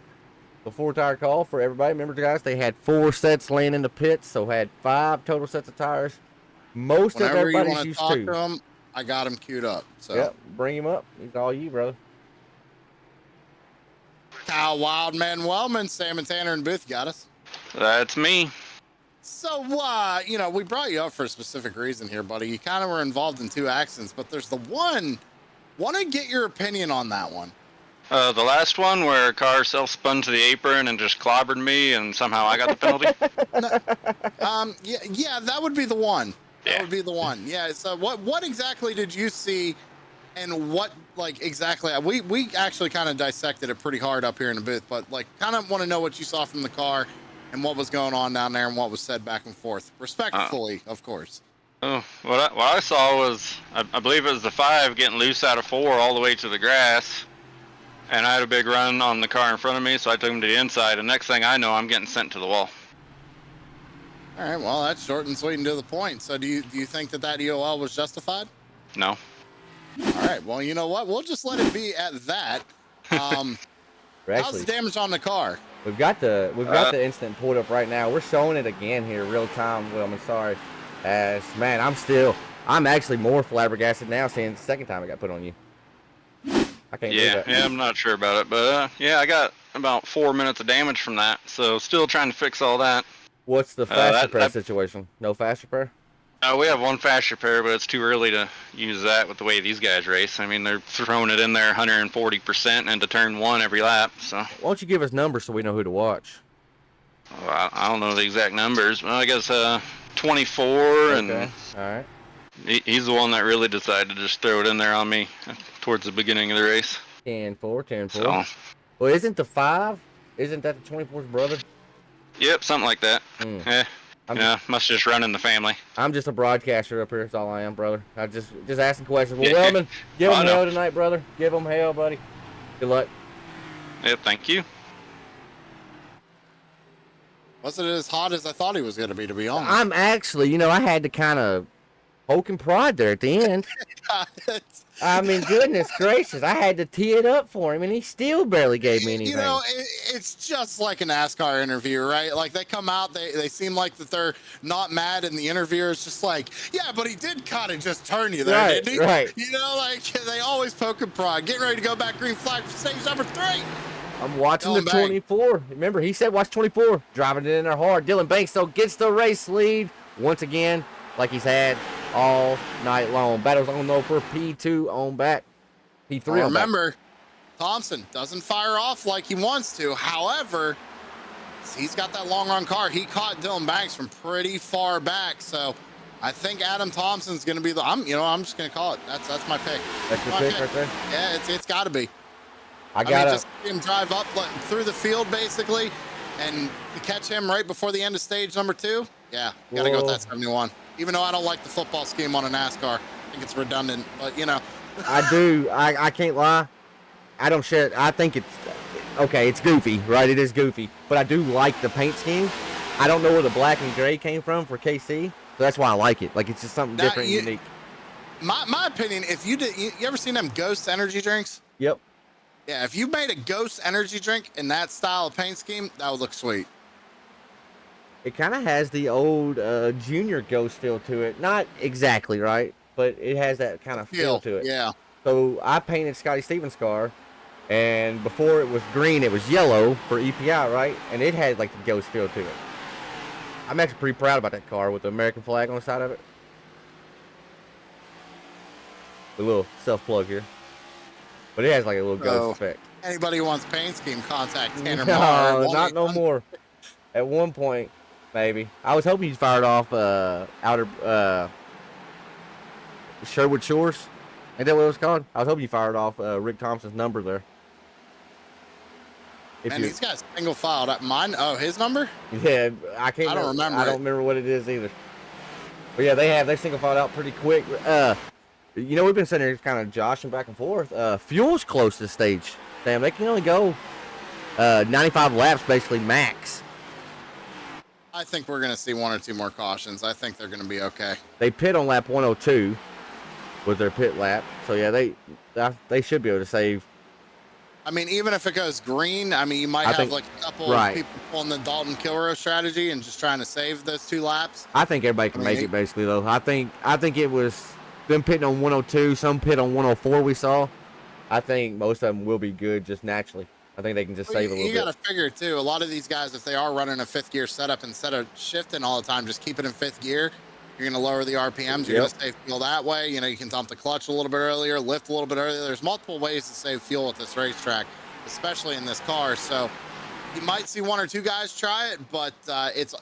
[SPEAKER 2] A 4-tire call for everybody. Remember, guys, they had 4 sets laying in the pits, so had 5 total sets of tires. Most of everybody's used to.
[SPEAKER 3] Him, I got him queued up. So
[SPEAKER 2] yep, bring him up. He's all you, brother.
[SPEAKER 3] Kyle Wildman Wellman, Sam and Tanner and Booth got us.
[SPEAKER 4] That's me.
[SPEAKER 3] So, we brought you up for a specific reason here, buddy. You kind of were involved in 2 accidents, but there's the one. Want to get your opinion on that one?
[SPEAKER 4] The last one where a car self-spun to the apron and just clobbered me, and somehow I got the penalty.
[SPEAKER 3] Yeah, that would be the one.
[SPEAKER 4] Yeah.
[SPEAKER 3] That would be the one. Yeah. So, what exactly did you see, and what exactly? We actually kind of dissected it pretty hard up here in the booth, but kind of want to know what you saw from the car. And what was going on down there and what was said back and forth. Respectfully, of course.
[SPEAKER 4] Oh, what I saw was, I believe it was the 5 getting loose out of 4 all the way to the grass. And I had a big run on the car in front of me, so I took him to the inside. And next thing I know, I'm getting sent to the wall.
[SPEAKER 3] All right, well, that's short and sweet and to the point. So do you think that EOL was justified?
[SPEAKER 4] No.
[SPEAKER 3] All right, well, you know what? We'll just let it be at that. How's the damage on the car?
[SPEAKER 2] We've got the incident pulled up right now. We're showing it again here, real time. Well, I'm sorry. Man, I'm actually more flabbergasted now seeing the second time it got put on you. I can't believe that.
[SPEAKER 4] Yeah, I'm not sure about it, but I got about 4 minutes of damage from that, so still trying to fix all that.
[SPEAKER 2] What's the fast repair situation? No fast repair?
[SPEAKER 4] We have one fast repair, but it's too early to use that with the way these guys race. I mean, they're throwing it in there 140% into turn 1 every lap. So
[SPEAKER 2] Why don't you give us numbers so we know who to watch?
[SPEAKER 4] I don't know the exact numbers. Well, I guess 24,
[SPEAKER 2] Okay.
[SPEAKER 4] and
[SPEAKER 2] All right.
[SPEAKER 4] he's the one that really decided to just throw it in there on me towards the beginning of the race.
[SPEAKER 2] 10-4, 10-4.
[SPEAKER 4] So,
[SPEAKER 2] Well, isn't the 5? Isn't that the 24's brother?
[SPEAKER 4] yep, something like that.
[SPEAKER 2] I'm
[SPEAKER 4] Must just run in the family.
[SPEAKER 2] I'm just a broadcaster up here. That's all I am, brother. I just asking questions. Well,
[SPEAKER 4] Yeah.
[SPEAKER 2] Wellman, give
[SPEAKER 4] I
[SPEAKER 2] him
[SPEAKER 4] know.
[SPEAKER 2] hell tonight, brother. Give him hell, buddy. Good luck.
[SPEAKER 4] Yep, thank you.
[SPEAKER 3] Wasn't as hot as I thought he was going to be honest.
[SPEAKER 2] I'm actually, I had to kind of poke and prod there at the end. I mean, goodness gracious, I had to tee it up for him, and he still barely gave me anything.
[SPEAKER 3] You know, it's just like a NASCAR interview, right? Like they come out, they seem like that they're not mad, and the interviewer's just like, yeah, but he did kind of just turn you there,
[SPEAKER 2] Right,
[SPEAKER 3] didn't he?
[SPEAKER 2] right.
[SPEAKER 3] You know, like they always poke and prod. Getting ready to go back green flag for stage number 3.
[SPEAKER 2] I'm watching the
[SPEAKER 3] Dylan Banks.
[SPEAKER 2] 24. Remember, he said watch 24. Driving it in there hard. Dylan Banks, though, gets the race lead once again, like he's had all night long. Battles on, though, for P2 on back. P3 on back.
[SPEAKER 3] Remember, Thompson doesn't fire off like he wants to. However, he's got that long run car. He caught Dylan Banks from pretty far back. So I think Adam Thompson's going to be I'm just going to call it. That's my pick.
[SPEAKER 2] That's your
[SPEAKER 3] Okay.
[SPEAKER 2] pick right there?
[SPEAKER 3] Yeah, it's got to be.
[SPEAKER 2] I got
[SPEAKER 3] just see him drive up through the field basically, and to catch him right before the end of stage number 2. Yeah, gotta go with that 71. Even though I don't like the football scheme on a NASCAR, I think it's redundant. But
[SPEAKER 2] I do. I can't lie. I don't share. I think it's okay. It's goofy, right? It is goofy, but I do like the paint scheme. I don't know where the black and gray came from for KC, so that's why I like it. Like it's just something different and unique.
[SPEAKER 3] My opinion, if you ever seen them Ghost energy drinks?
[SPEAKER 2] Yep.
[SPEAKER 3] Yeah, if you made a Ghost energy drink in that style of paint scheme, that would look sweet.
[SPEAKER 2] It kind of has the old Junior Ghost feel to it. Not exactly, right? But it has that kind of feel to it.
[SPEAKER 3] Yeah.
[SPEAKER 2] So I painted Scotty Stevens' car, and before it was green, it was yellow for EPI, right? And it had like the Ghost feel to it. I'm actually pretty proud about that car with the American flag on the side of it. A little self-plug here. But it has like a little Ghost effect.
[SPEAKER 3] Anybody who wants paint scheme, contact Tanner
[SPEAKER 2] No,
[SPEAKER 3] Moore.
[SPEAKER 2] not no more. At one point, maybe. I was hoping you fired off Sherwood Shores. Ain't that what it was called? I was hoping you fired off Rick Thompson's number there.
[SPEAKER 3] And he's got single filed up mine. Oh, his number?
[SPEAKER 2] Yeah, I can't.
[SPEAKER 3] I don't remember.
[SPEAKER 2] I don't remember what it is either. But yeah, they single filed out pretty quick. We've been sitting here kind of joshing back and forth. Fuel's close to the stage. Damn, they can only go 95 laps basically max.
[SPEAKER 3] I think we're going to see 1 or 2 more cautions. I think they're going to be okay.
[SPEAKER 2] They pit on lap 102 with their pit lap. So yeah, they should be able to save.
[SPEAKER 3] I mean, even if it goes green, I mean, you might have like a couple of people pulling the Dalton Kilrow strategy and just trying to save those 2 laps.
[SPEAKER 2] I think everybody can make it basically though. I think it was them pitting on 102, some pit on 104 we saw. I think most of them will be good just naturally. I think they can just save a little bit.
[SPEAKER 3] You got to figure too, a lot of these guys, if they are running a 5th gear setup instead of shifting all the time, just keep it in 5th gear. You're going to lower the RPMs. You're going to save fuel that way. You can dump the clutch a little bit earlier, lift a little bit earlier. There's multiple ways to save fuel at this racetrack, especially in this car. So you might see 1 or 2 guys try it, but it's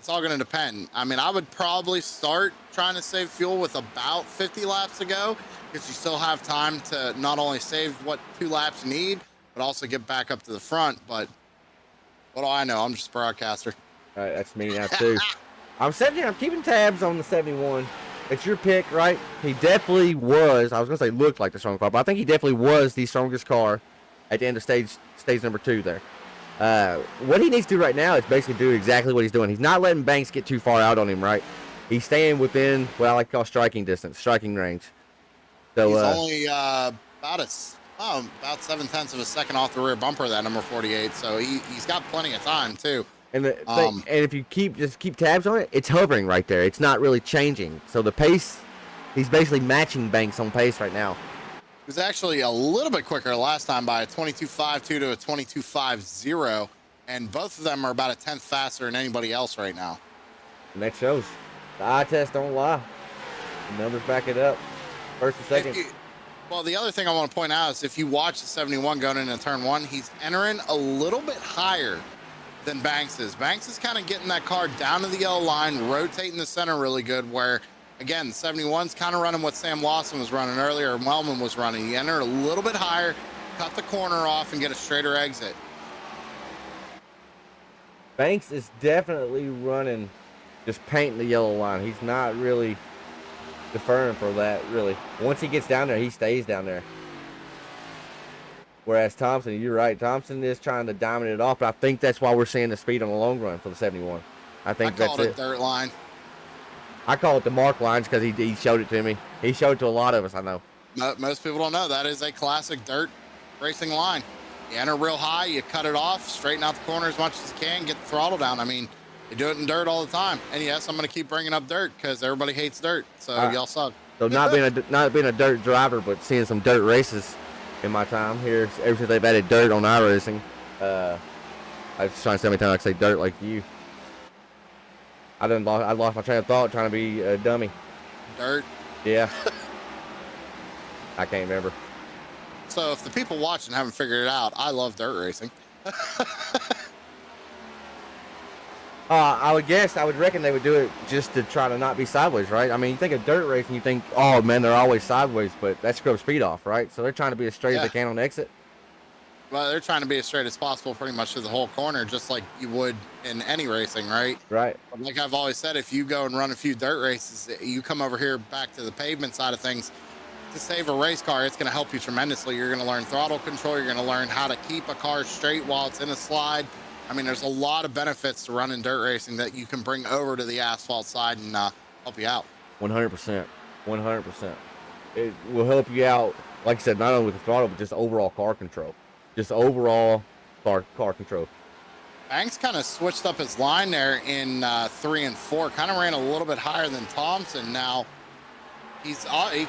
[SPEAKER 3] all going to depend. I mean, I would probably start trying to save fuel with about 50 laps to go, because you still have time to not only save what 2 laps you need, but also get back up to the front. But what do I know? I'm just a broadcaster.
[SPEAKER 2] All right, that's me now too. I'm sitting here, I'm keeping tabs on the 71. It's your pick, right? He definitely was, I was going to say looked like the strongest car, but I think he definitely was the strongest car at the end of stage number 2 there. What he needs to do right now is basically do exactly what he's doing. He's not letting Banks get too far out on him, right? He's staying within what I like to call striking distance, striking range. So
[SPEAKER 3] he's only about 0.7 of a second off the rear bumper of that number 48. So he's got plenty of time too.
[SPEAKER 2] And and if you keep tabs on it, it's hovering right there. It's not really changing. So the pace, he's basically matching Banks on pace right now.
[SPEAKER 3] It was actually a little bit quicker last time by a 22.52 to a 22.50, and both of them are about a 10th faster than anybody else right now.
[SPEAKER 2] And that shows. The eye test don't lie. The numbers back it up. First and second.
[SPEAKER 3] Well, the other thing I want to point out is if you watch the 71 going into turn one, he's entering a little bit higher than Banks is. Banks is kind of getting that car down to the yellow line, rotating the center really good, where, again, the 71's kind of running what Sam Lawson was running earlier and Wellman was running. He entered a little bit higher, cut the corner off, and get a straighter exit.
[SPEAKER 2] Banks is definitely running, just painting the yellow line. He's not really deferring for that, really. Once he gets down there, he stays down there. Whereas Thompson, you're right, Thompson is trying to diamond it off, but I think that's why we're seeing the speed on the long run for the 71. I think that's it.
[SPEAKER 3] I call it a dirt line.
[SPEAKER 2] I call it the mark lines because he showed it to me. He showed it to a lot of us, I know.
[SPEAKER 3] Most people don't know that is a classic dirt racing line. You enter real high, you cut it off, straighten out the corner as much as you can, get the throttle down. I mean, you do it in dirt all the time. And yes, I'm going to keep bringing up dirt because everybody hates dirt. So y'all suck.
[SPEAKER 2] So not being a dirt driver, but seeing some dirt races in my time here, ever since they've added dirt on iRacing, I was trying to say how many times I say dirt like you. I lost my train of thought trying to be a dummy.
[SPEAKER 3] Dirt.
[SPEAKER 2] Yeah. I can't remember.
[SPEAKER 3] So if the people watching haven't figured it out, I love dirt racing.
[SPEAKER 2] I would reckon they would do it just to try to not be sideways, right? I mean, you think of dirt racing, you think, oh man, they're always sideways, but that scrubs speed off, right? So they're trying to be as straight as they can on the exit.
[SPEAKER 3] Well, they're trying to be as straight as possible pretty much through the whole corner, just like you would in any racing, right?
[SPEAKER 2] Right.
[SPEAKER 3] But like I've always said, if you go and run a few dirt races, you come over here back to the pavement side of things, to save a race car, it's going to help you tremendously. You're going to learn throttle control. You're going to learn how to keep a car straight while it's in a slide. I mean, there's a lot of benefits to running dirt racing that you can bring over to the asphalt side and help you out.
[SPEAKER 2] 100%. 100%. It will help you out, like I said, not only with the throttle, but just overall car control. Just overall car control.
[SPEAKER 3] Banks kind of switched up his line there in 3 and 4. Kind of ran a little bit higher than Thompson. Now he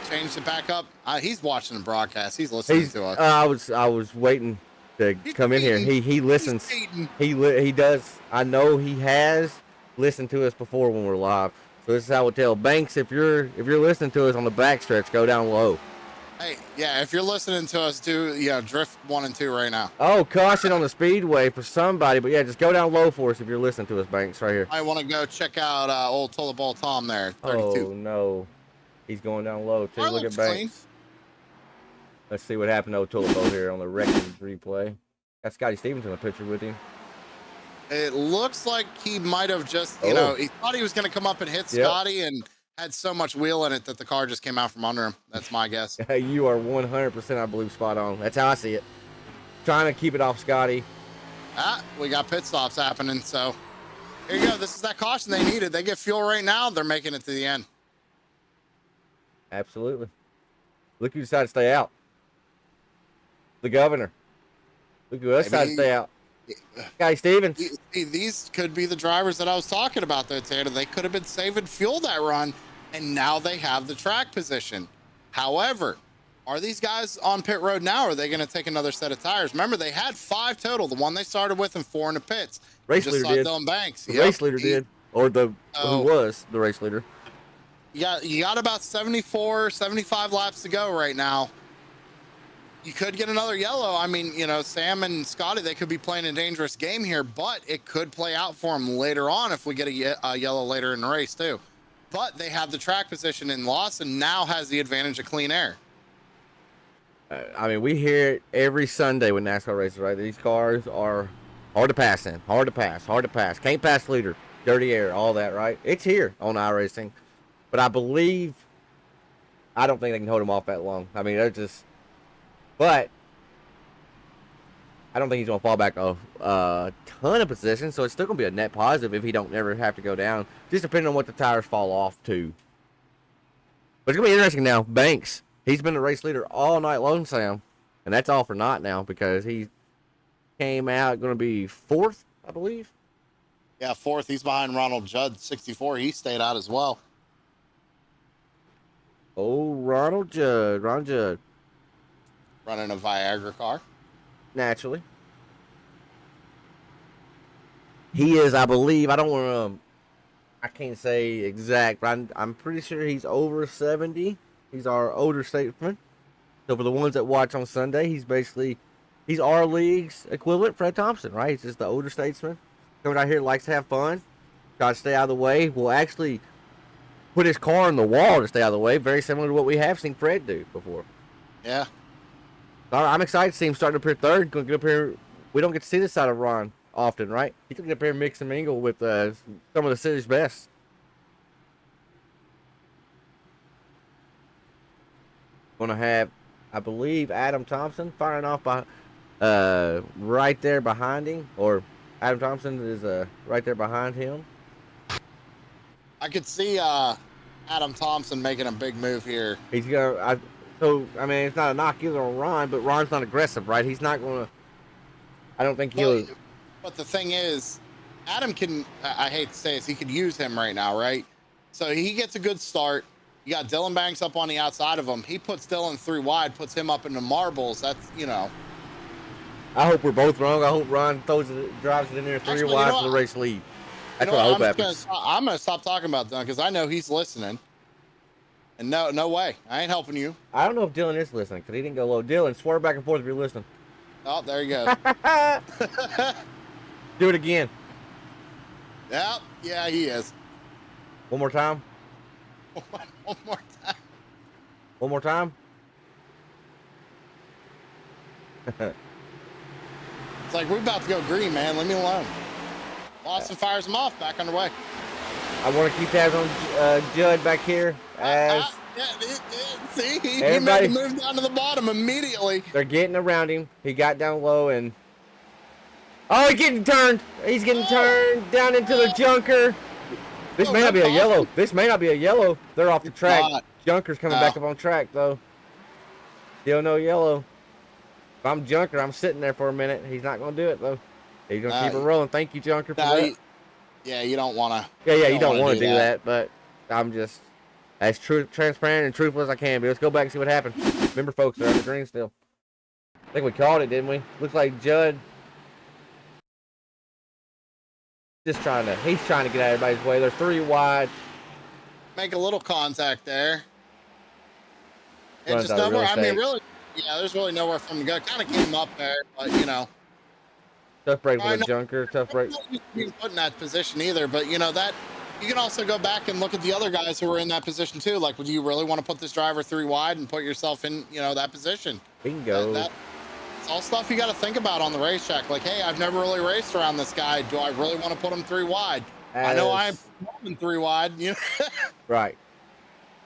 [SPEAKER 3] changed it back up. He's watching the broadcast. He's listening to us.
[SPEAKER 2] I was waiting to come in here. He listens. He does. I know he has listened to us before when we're live. So this is how I would tell Banks, if you're listening to us on the backstretch, go down low.
[SPEAKER 3] Hey, yeah, if you're listening to us, drift 1 and 2 right now.
[SPEAKER 2] Oh, caution on the speedway for somebody, but yeah, just go down low for us if you're listening to us, Banks, right here.
[SPEAKER 3] I want to go check out old Toilet Bowl Tom there, 32.
[SPEAKER 2] Oh no, he's going down low too. Look at Banks.
[SPEAKER 3] Clean.
[SPEAKER 2] Let's see what happened to old Toilet Bowl here on the record replay. Got Scotty Stevens in the picture with him.
[SPEAKER 3] It looks like he might have just, he thought he was going to come up and hit Scotty and had so much wheel in it that the car just came out from under him. That's my guess.
[SPEAKER 2] You are 100%, I believe, spot on. That's how I see it. Trying to keep it off Scotty.
[SPEAKER 3] We got pit stops happening, so here you go. This is that caution they needed. They get fuel right now. They're making it to the end.
[SPEAKER 2] Absolutely. Look who decided to stay out. The governor. Look who else decided to stay out. Scotty Stevens.
[SPEAKER 3] These could be the drivers that I was talking about, though, Tanner. They could have been saving fuel that run, and now they have the track position. However, are these guys on pit road now, or are they going to take another set of tires? Remember, they had 5 total, the one they started with and 4 in the pits.
[SPEAKER 2] Race leader did.
[SPEAKER 3] Dylan Banks.
[SPEAKER 2] The race leader did. Or who was the race leader.
[SPEAKER 3] You got about 74, 75 laps to go right now. You could get another yellow. I mean, Sam and Scotty, they could be playing a dangerous game here, but it could play out for them later on if we get a yellow later in the race too. But they have the track position, and Lawson now has the advantage of clean air.
[SPEAKER 2] I mean, we hear it every Sunday when NASCAR races, right? These cars are hard to pass in, hard to pass. Can't pass leader, dirty air, all that, right? It's here on iRacing. But I don't think they can hold him off that long. I mean, but I don't think he's going to fall back a ton of positions, so it's still going to be a net positive if he don't ever have to go down, just depending on what the tires fall off to. But it's going to be interesting now. Banks, he's been the race leader all night long, Sam, and that's all for naught now because he came out going to be 4th, I believe.
[SPEAKER 3] Yeah, 4th. He's behind Ronald Judd, 64. He stayed out as well.
[SPEAKER 2] Oh, Ron Judd.
[SPEAKER 3] Running a Viagra car.
[SPEAKER 2] Naturally. He is, I believe, I don't want to I can't say exact, but I'm pretty sure he's over 70. He's our older statesman. So for the ones that watch on Sunday, he's our league's equivalent, Fred Thompson, right? He's just the older statesman. Coming out here, likes to have fun, try to stay out of the way. Will actually put his car on the wall to stay out of the way, very similar to what we have seen Fred do before.
[SPEAKER 3] Yeah.
[SPEAKER 2] I'm excited to see him starting up here third. Going to get up here. We don't get to see this side of Ron often, right? He's going to get up here and mix and mingle with some of the city's best. Going to have, I believe, Adam Thompson firing off by right there behind him, or Adam Thompson is right there behind him.
[SPEAKER 3] I could see Adam Thompson making a big move here.
[SPEAKER 2] He's gonna. I mean, it's not a knock either on Ron, but Ron's not aggressive, right? He's not gonna. I don't think he'll.
[SPEAKER 3] But the thing is, Adam can. I hate to say this, he could use him right now, right? So he gets a good start. You got Dylan Banks up on the outside of him. He puts Dylan 3 wide, puts him up into marbles. That's, you know.
[SPEAKER 2] I hope we're both wrong. I hope Ron drives it in there 3 wide for the race lead. That's what I hope happens.
[SPEAKER 3] I'm gonna stop talking about Dylan because I know he's listening. And no way, I ain't helping you.
[SPEAKER 2] I don't know if Dylan is listening because he didn't go low. Dylan, swear back and forth if you're listening.
[SPEAKER 3] Oh, there you go.
[SPEAKER 2] Do it again.
[SPEAKER 3] Yep, yeah, he is.
[SPEAKER 2] One more time.
[SPEAKER 3] One more time.
[SPEAKER 2] One more time.
[SPEAKER 3] It's like we're about to go green, man. Leave me alone. Lawson fires him off. Back underway.
[SPEAKER 2] I want to keep tabs on Judd back here. As
[SPEAKER 3] see, he made the move down to the bottom immediately.
[SPEAKER 2] They're getting around him. He got down low and he's getting turned. He's getting turned down into the junker. This may not be a yellow. This may not be a yellow. They're off the track. Junker's coming back up on track though. Still no yellow. If I'm Junker, I'm sitting there for a minute. He's not going to do it though. He's going to keep it rolling. Thank you, Junker, for that.
[SPEAKER 3] Yeah, you don't want to.
[SPEAKER 2] Yeah, you don't want to do that, but I'm just as transparent and truthful as I can be. Let's go back and see what happened. Remember, folks, they're on the green still. I think we called it, didn't we? Looks like Judd he's trying to get out of everybody's way. They're 3 wide.
[SPEAKER 3] Make a little contact there. And just nowhere. I mean, really, yeah, there's really nowhere for him to go. Kind of came up there, but you know.
[SPEAKER 2] Tough break for the Junker. Tough break.
[SPEAKER 3] You put in that position either, but you know that you can also go back and look at the other guys who were in that position too. Like, would you really want to put this driver 3 wide and put yourself in, you know, that position?
[SPEAKER 2] Bingo.
[SPEAKER 3] It's all stuff you got to think about on the racetrack. Like, hey, I've never really raced around this guy. Do I really want to put him 3 wide? I know I'm putting 3 wide. You know?
[SPEAKER 2] Right.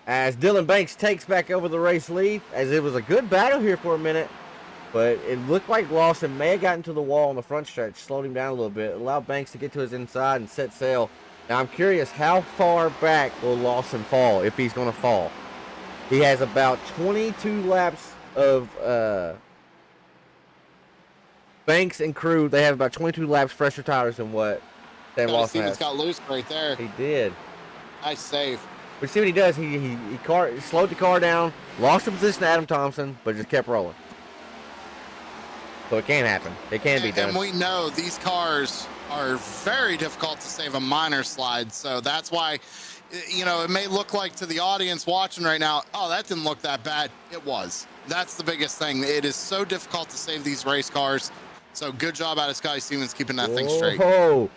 [SPEAKER 2] As Dylan Banks takes back over the race lead, as it was a good battle here for a minute, but it looked like Lawson may have gotten to the wall on the front stretch, slowed him down a little bit, allowed Banks to get to his inside and set sail. Now I'm curious, how far back will Lawson fall, if he's going to fall? He has about 22 laps of Banks and crew. They have about 22 laps fresher tires than what Sam Lawson has.
[SPEAKER 3] Got loose right there.
[SPEAKER 2] He did.
[SPEAKER 3] Nice save.
[SPEAKER 2] But see what he does. He slowed the car down, lost the position to Adam Thompson, but just kept rolling. So it can happen. It can be done.
[SPEAKER 3] And we know these cars are very difficult to save a minor slide. So that's why, you know, it may look like to the audience watching right now, oh, that didn't look that bad. It was. That's the biggest thing. It is so difficult to save these race cars. So good job out of Scotty Stevens keeping that thing straight.
[SPEAKER 2] Oh,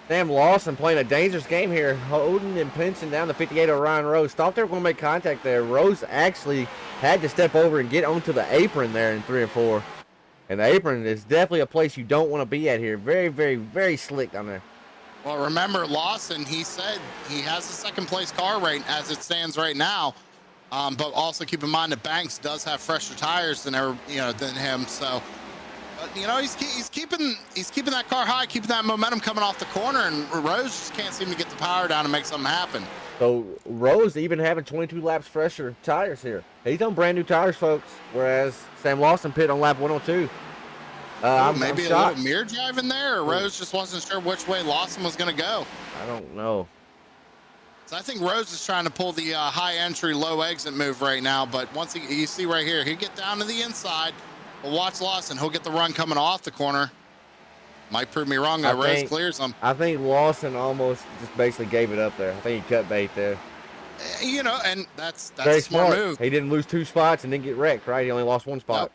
[SPEAKER 2] Sam Lawson playing a dangerous game here, holding and pinching down the 58 of Ryan Rose. Thought they were going to make contact there. Rose actually had to step over and get onto the apron there in 3 and 4. And the apron is definitely a place you don't want to be at here. Very, very, very slick down there.
[SPEAKER 3] Well, remember Lawson, he said he has a second place car right as it stands right now. But also keep in mind that Banks does have fresher tires than him. So, but, you know, he's keeping that car high, keeping that momentum coming off the corner, and Rose just can't seem to get the power down and make something happen.
[SPEAKER 2] So Rose even having 22 laps fresher tires here. He's on brand new tires, folks. Whereas Sam Lawson pit on lap 102.
[SPEAKER 3] Maybe a little mirror drive in there, or Rose just wasn't sure which way Lawson was going to go.
[SPEAKER 2] I don't know.
[SPEAKER 3] So I think Rose is trying to pull the high entry, low exit move right now. But once you see right here, he'll get down to the inside. But watch Lawson. He'll get the run coming off the corner. Might prove me wrong.
[SPEAKER 2] I
[SPEAKER 3] That race
[SPEAKER 2] think-
[SPEAKER 3] clears him.
[SPEAKER 2] I think Lawson almost just basically gave it up there. I think he cut bait there.
[SPEAKER 3] You know, and that's
[SPEAKER 2] Very
[SPEAKER 3] a smart move.
[SPEAKER 2] He didn't lose 2 spots and then get wrecked, right? He only lost 1 spot.
[SPEAKER 3] Yep.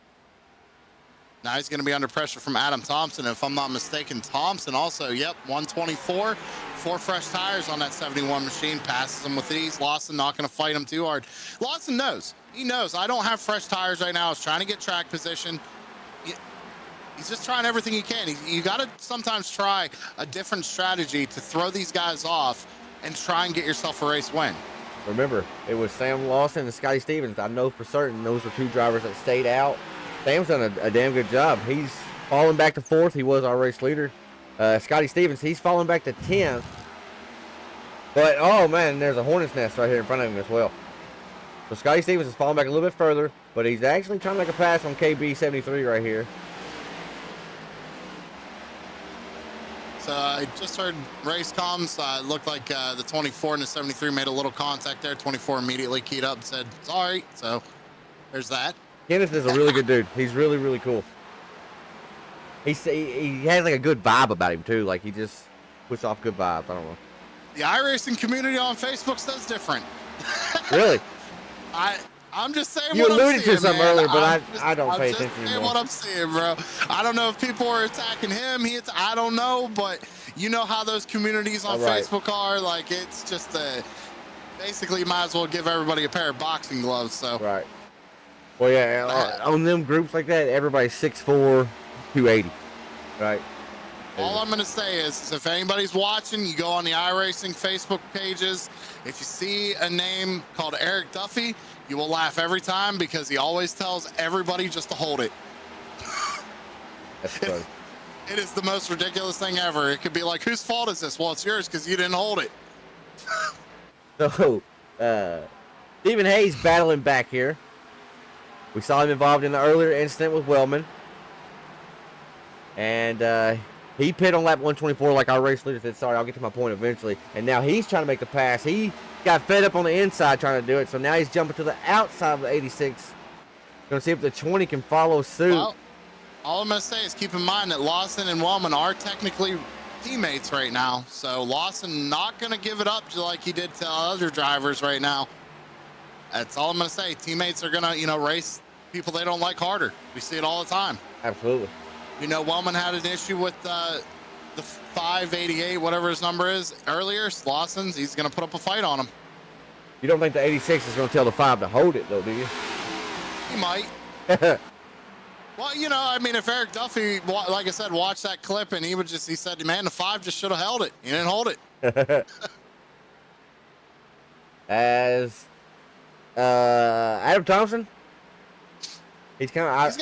[SPEAKER 3] Now he's going to be under pressure from Adam Thompson. If I'm not mistaken, Thompson also, 124. 4 fresh tires on that 71 machine. Passes him with ease. Lawson not going to fight him too hard. Lawson knows. He knows. I don't have fresh tires right now. I was trying to get track position. He's just trying everything he can. You got to sometimes try a different strategy to throw these guys off and try and get yourself a race win.
[SPEAKER 2] Remember, it was Sam Lawson and Scotty Stevens. I know for certain those were 2 drivers that stayed out. Sam's done a damn good job. He's fallen back to 4th. He was our race leader. Scotty Stevens, he's fallen back to 10th. But, oh, man, there's a hornet's nest right here in front of him as well. So Scotty Stevens has fallen back a little bit further, but he's actually trying to make a pass on KB73 right here.
[SPEAKER 3] So I just heard race comms. It looked like the 24 and the 73 made a little contact there. 24 immediately keyed up and said, sorry. So there's that.
[SPEAKER 2] Kenneth is a really good dude. He's really, really cool. He has like a good vibe about him too. Like he just puts off good vibes. I don't know.
[SPEAKER 3] The iRacing community on Facebook says different.
[SPEAKER 2] Really?
[SPEAKER 3] I'm just saying
[SPEAKER 2] You
[SPEAKER 3] what I'm
[SPEAKER 2] alluded
[SPEAKER 3] seeing,
[SPEAKER 2] to something
[SPEAKER 3] man.
[SPEAKER 2] earlier, but
[SPEAKER 3] I'm
[SPEAKER 2] I don't pay
[SPEAKER 3] just
[SPEAKER 2] attention
[SPEAKER 3] saying
[SPEAKER 2] anymore.
[SPEAKER 3] what I'm seeing, bro. I don't know if people are attacking him. I don't know, but you know how those communities on
[SPEAKER 2] Right.
[SPEAKER 3] Facebook are. Like it's just basically you might as well give everybody a pair of boxing gloves. So
[SPEAKER 2] Right. Well, yeah, on them groups like that, everybody's 6'4", 280. Right.
[SPEAKER 3] all I'm gonna say is if anybody's watching, you go on the iRacing Facebook pages. If you see a name called Eric Duffy, you will laugh every time because he always tells everybody just to hold it.
[SPEAKER 2] That's funny.
[SPEAKER 3] It is the most ridiculous thing ever. It could be like, whose fault is this? Well, it's yours because you didn't hold it.
[SPEAKER 2] So, Stephen Hayes battling back here. We saw him involved in the earlier incident with Wellman. And he pit on lap 124 like our race leader said, sorry, I'll get to my point eventually. And now he's trying to make the pass. He got fed up on the inside trying to do it, so now he's jumping to the outside of the 86. Going to see if the 20 can follow suit.
[SPEAKER 3] Well, all I'm going to say is keep in mind that Lawson and Wellman are technically teammates right now. So Lawson not going to give it up just like he did to other drivers right now. That's all I'm going to say. Teammates are going to, race people they don't like harder. We see it all the time.
[SPEAKER 2] Absolutely.
[SPEAKER 3] Wellman had an issue with the 588, whatever his number is, earlier. Lawson's, he's going to put up a fight on him.
[SPEAKER 2] You don't think the 86 is going to tell the 5 to hold it, though, do you?
[SPEAKER 3] He might. Well, if Eric Duffy, like I said, watched that clip and he said, man, the 5 just should have held it. He didn't hold it.
[SPEAKER 2] As Adam Thompson, he's kind of...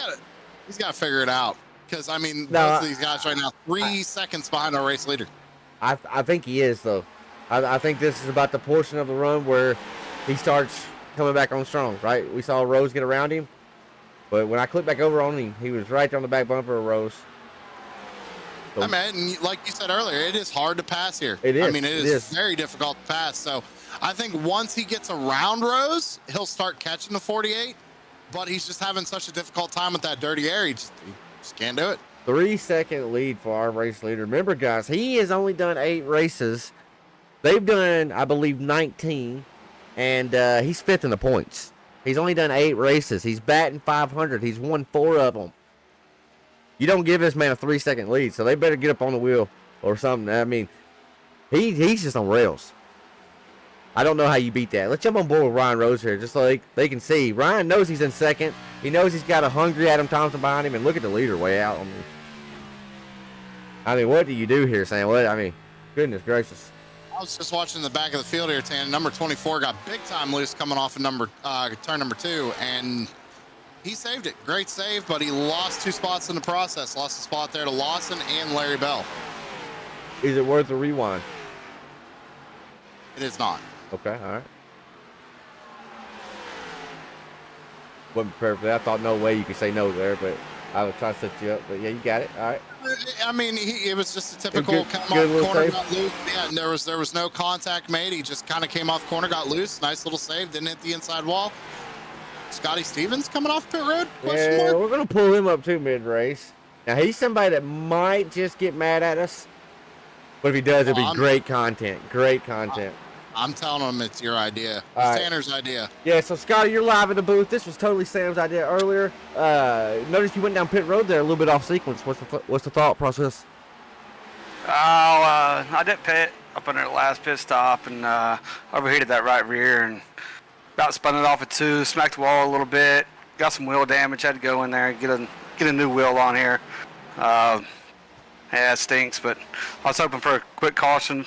[SPEAKER 3] He's got to figure it out. Because, both of these guys right now, 3 seconds behind our race leader.
[SPEAKER 2] I think he is, though. I think this is about the portion of the run where he starts coming back on strong, right? We saw Rose get around him. But when I clicked back over on him, he was right there on the back bumper of Rose. So,
[SPEAKER 3] and like you said earlier, it is hard to pass here.
[SPEAKER 2] It is.
[SPEAKER 3] It is very difficult to pass. So I think once he gets around Rose, he'll start catching the 48. But he's just having such a difficult time with that dirty air. He just can't do it.
[SPEAKER 2] 3-second lead for our race leader. Remember, guys, he has only done 8 races. They've done, I believe, 19. And he's 5th in the points. He's only done 8 races. He's batting 500. He's won 4 of them. You don't give this man a 3-second lead, so they better get up on the wheel or something. He's just on rails. I don't know how you beat that. Let's jump on board with Ryan Rose here, just so they can see. Ryan knows he's in second. He knows he's got a hungry Adam Thompson behind him, and look at the leader way out. What do you do here, Sam? Goodness gracious.
[SPEAKER 3] I was just watching the back of the field here, Tan. Number 24 got big time loose coming off of turn number 2, and he saved it. Great save, but he lost 2 spots in the process. Lost a spot there to Lawson and Larry Bell.
[SPEAKER 2] Is it worth a rewind?
[SPEAKER 3] It is not.
[SPEAKER 2] Okay, all right. Wasn't prepared for that. I thought no way you could say no there, but I was trying to set you up. But yeah, you got it. All right.
[SPEAKER 3] It was just a typical
[SPEAKER 2] Good
[SPEAKER 3] come off
[SPEAKER 2] little
[SPEAKER 3] corner,
[SPEAKER 2] save.
[SPEAKER 3] got loose. Yeah, and there was no contact made. He just kind of came off corner, got loose. Nice little save. Didn't hit the inside wall. Scotty Stevens coming off pit road? Question
[SPEAKER 2] Yeah,
[SPEAKER 3] mark?
[SPEAKER 2] we're gonna pull him up too mid race. Now, he's somebody that might just get mad at us. But if he does, it'll be great content. Great content.
[SPEAKER 3] I'm telling him it's your idea. It's
[SPEAKER 2] All right.
[SPEAKER 3] Tanner's idea.
[SPEAKER 2] Yeah, so Scotty, you're live in the booth. This was totally Sam's idea earlier. Notice you went down pit road there a little bit off sequence. What's the thought process?
[SPEAKER 5] I did pit up under the last pit stop and overheated that right rear and about spun it off at 2, smacked the wall a little bit, got some wheel damage, had to go in there and get a new wheel on here. Yeah, it stinks, but I was hoping for a quick caution,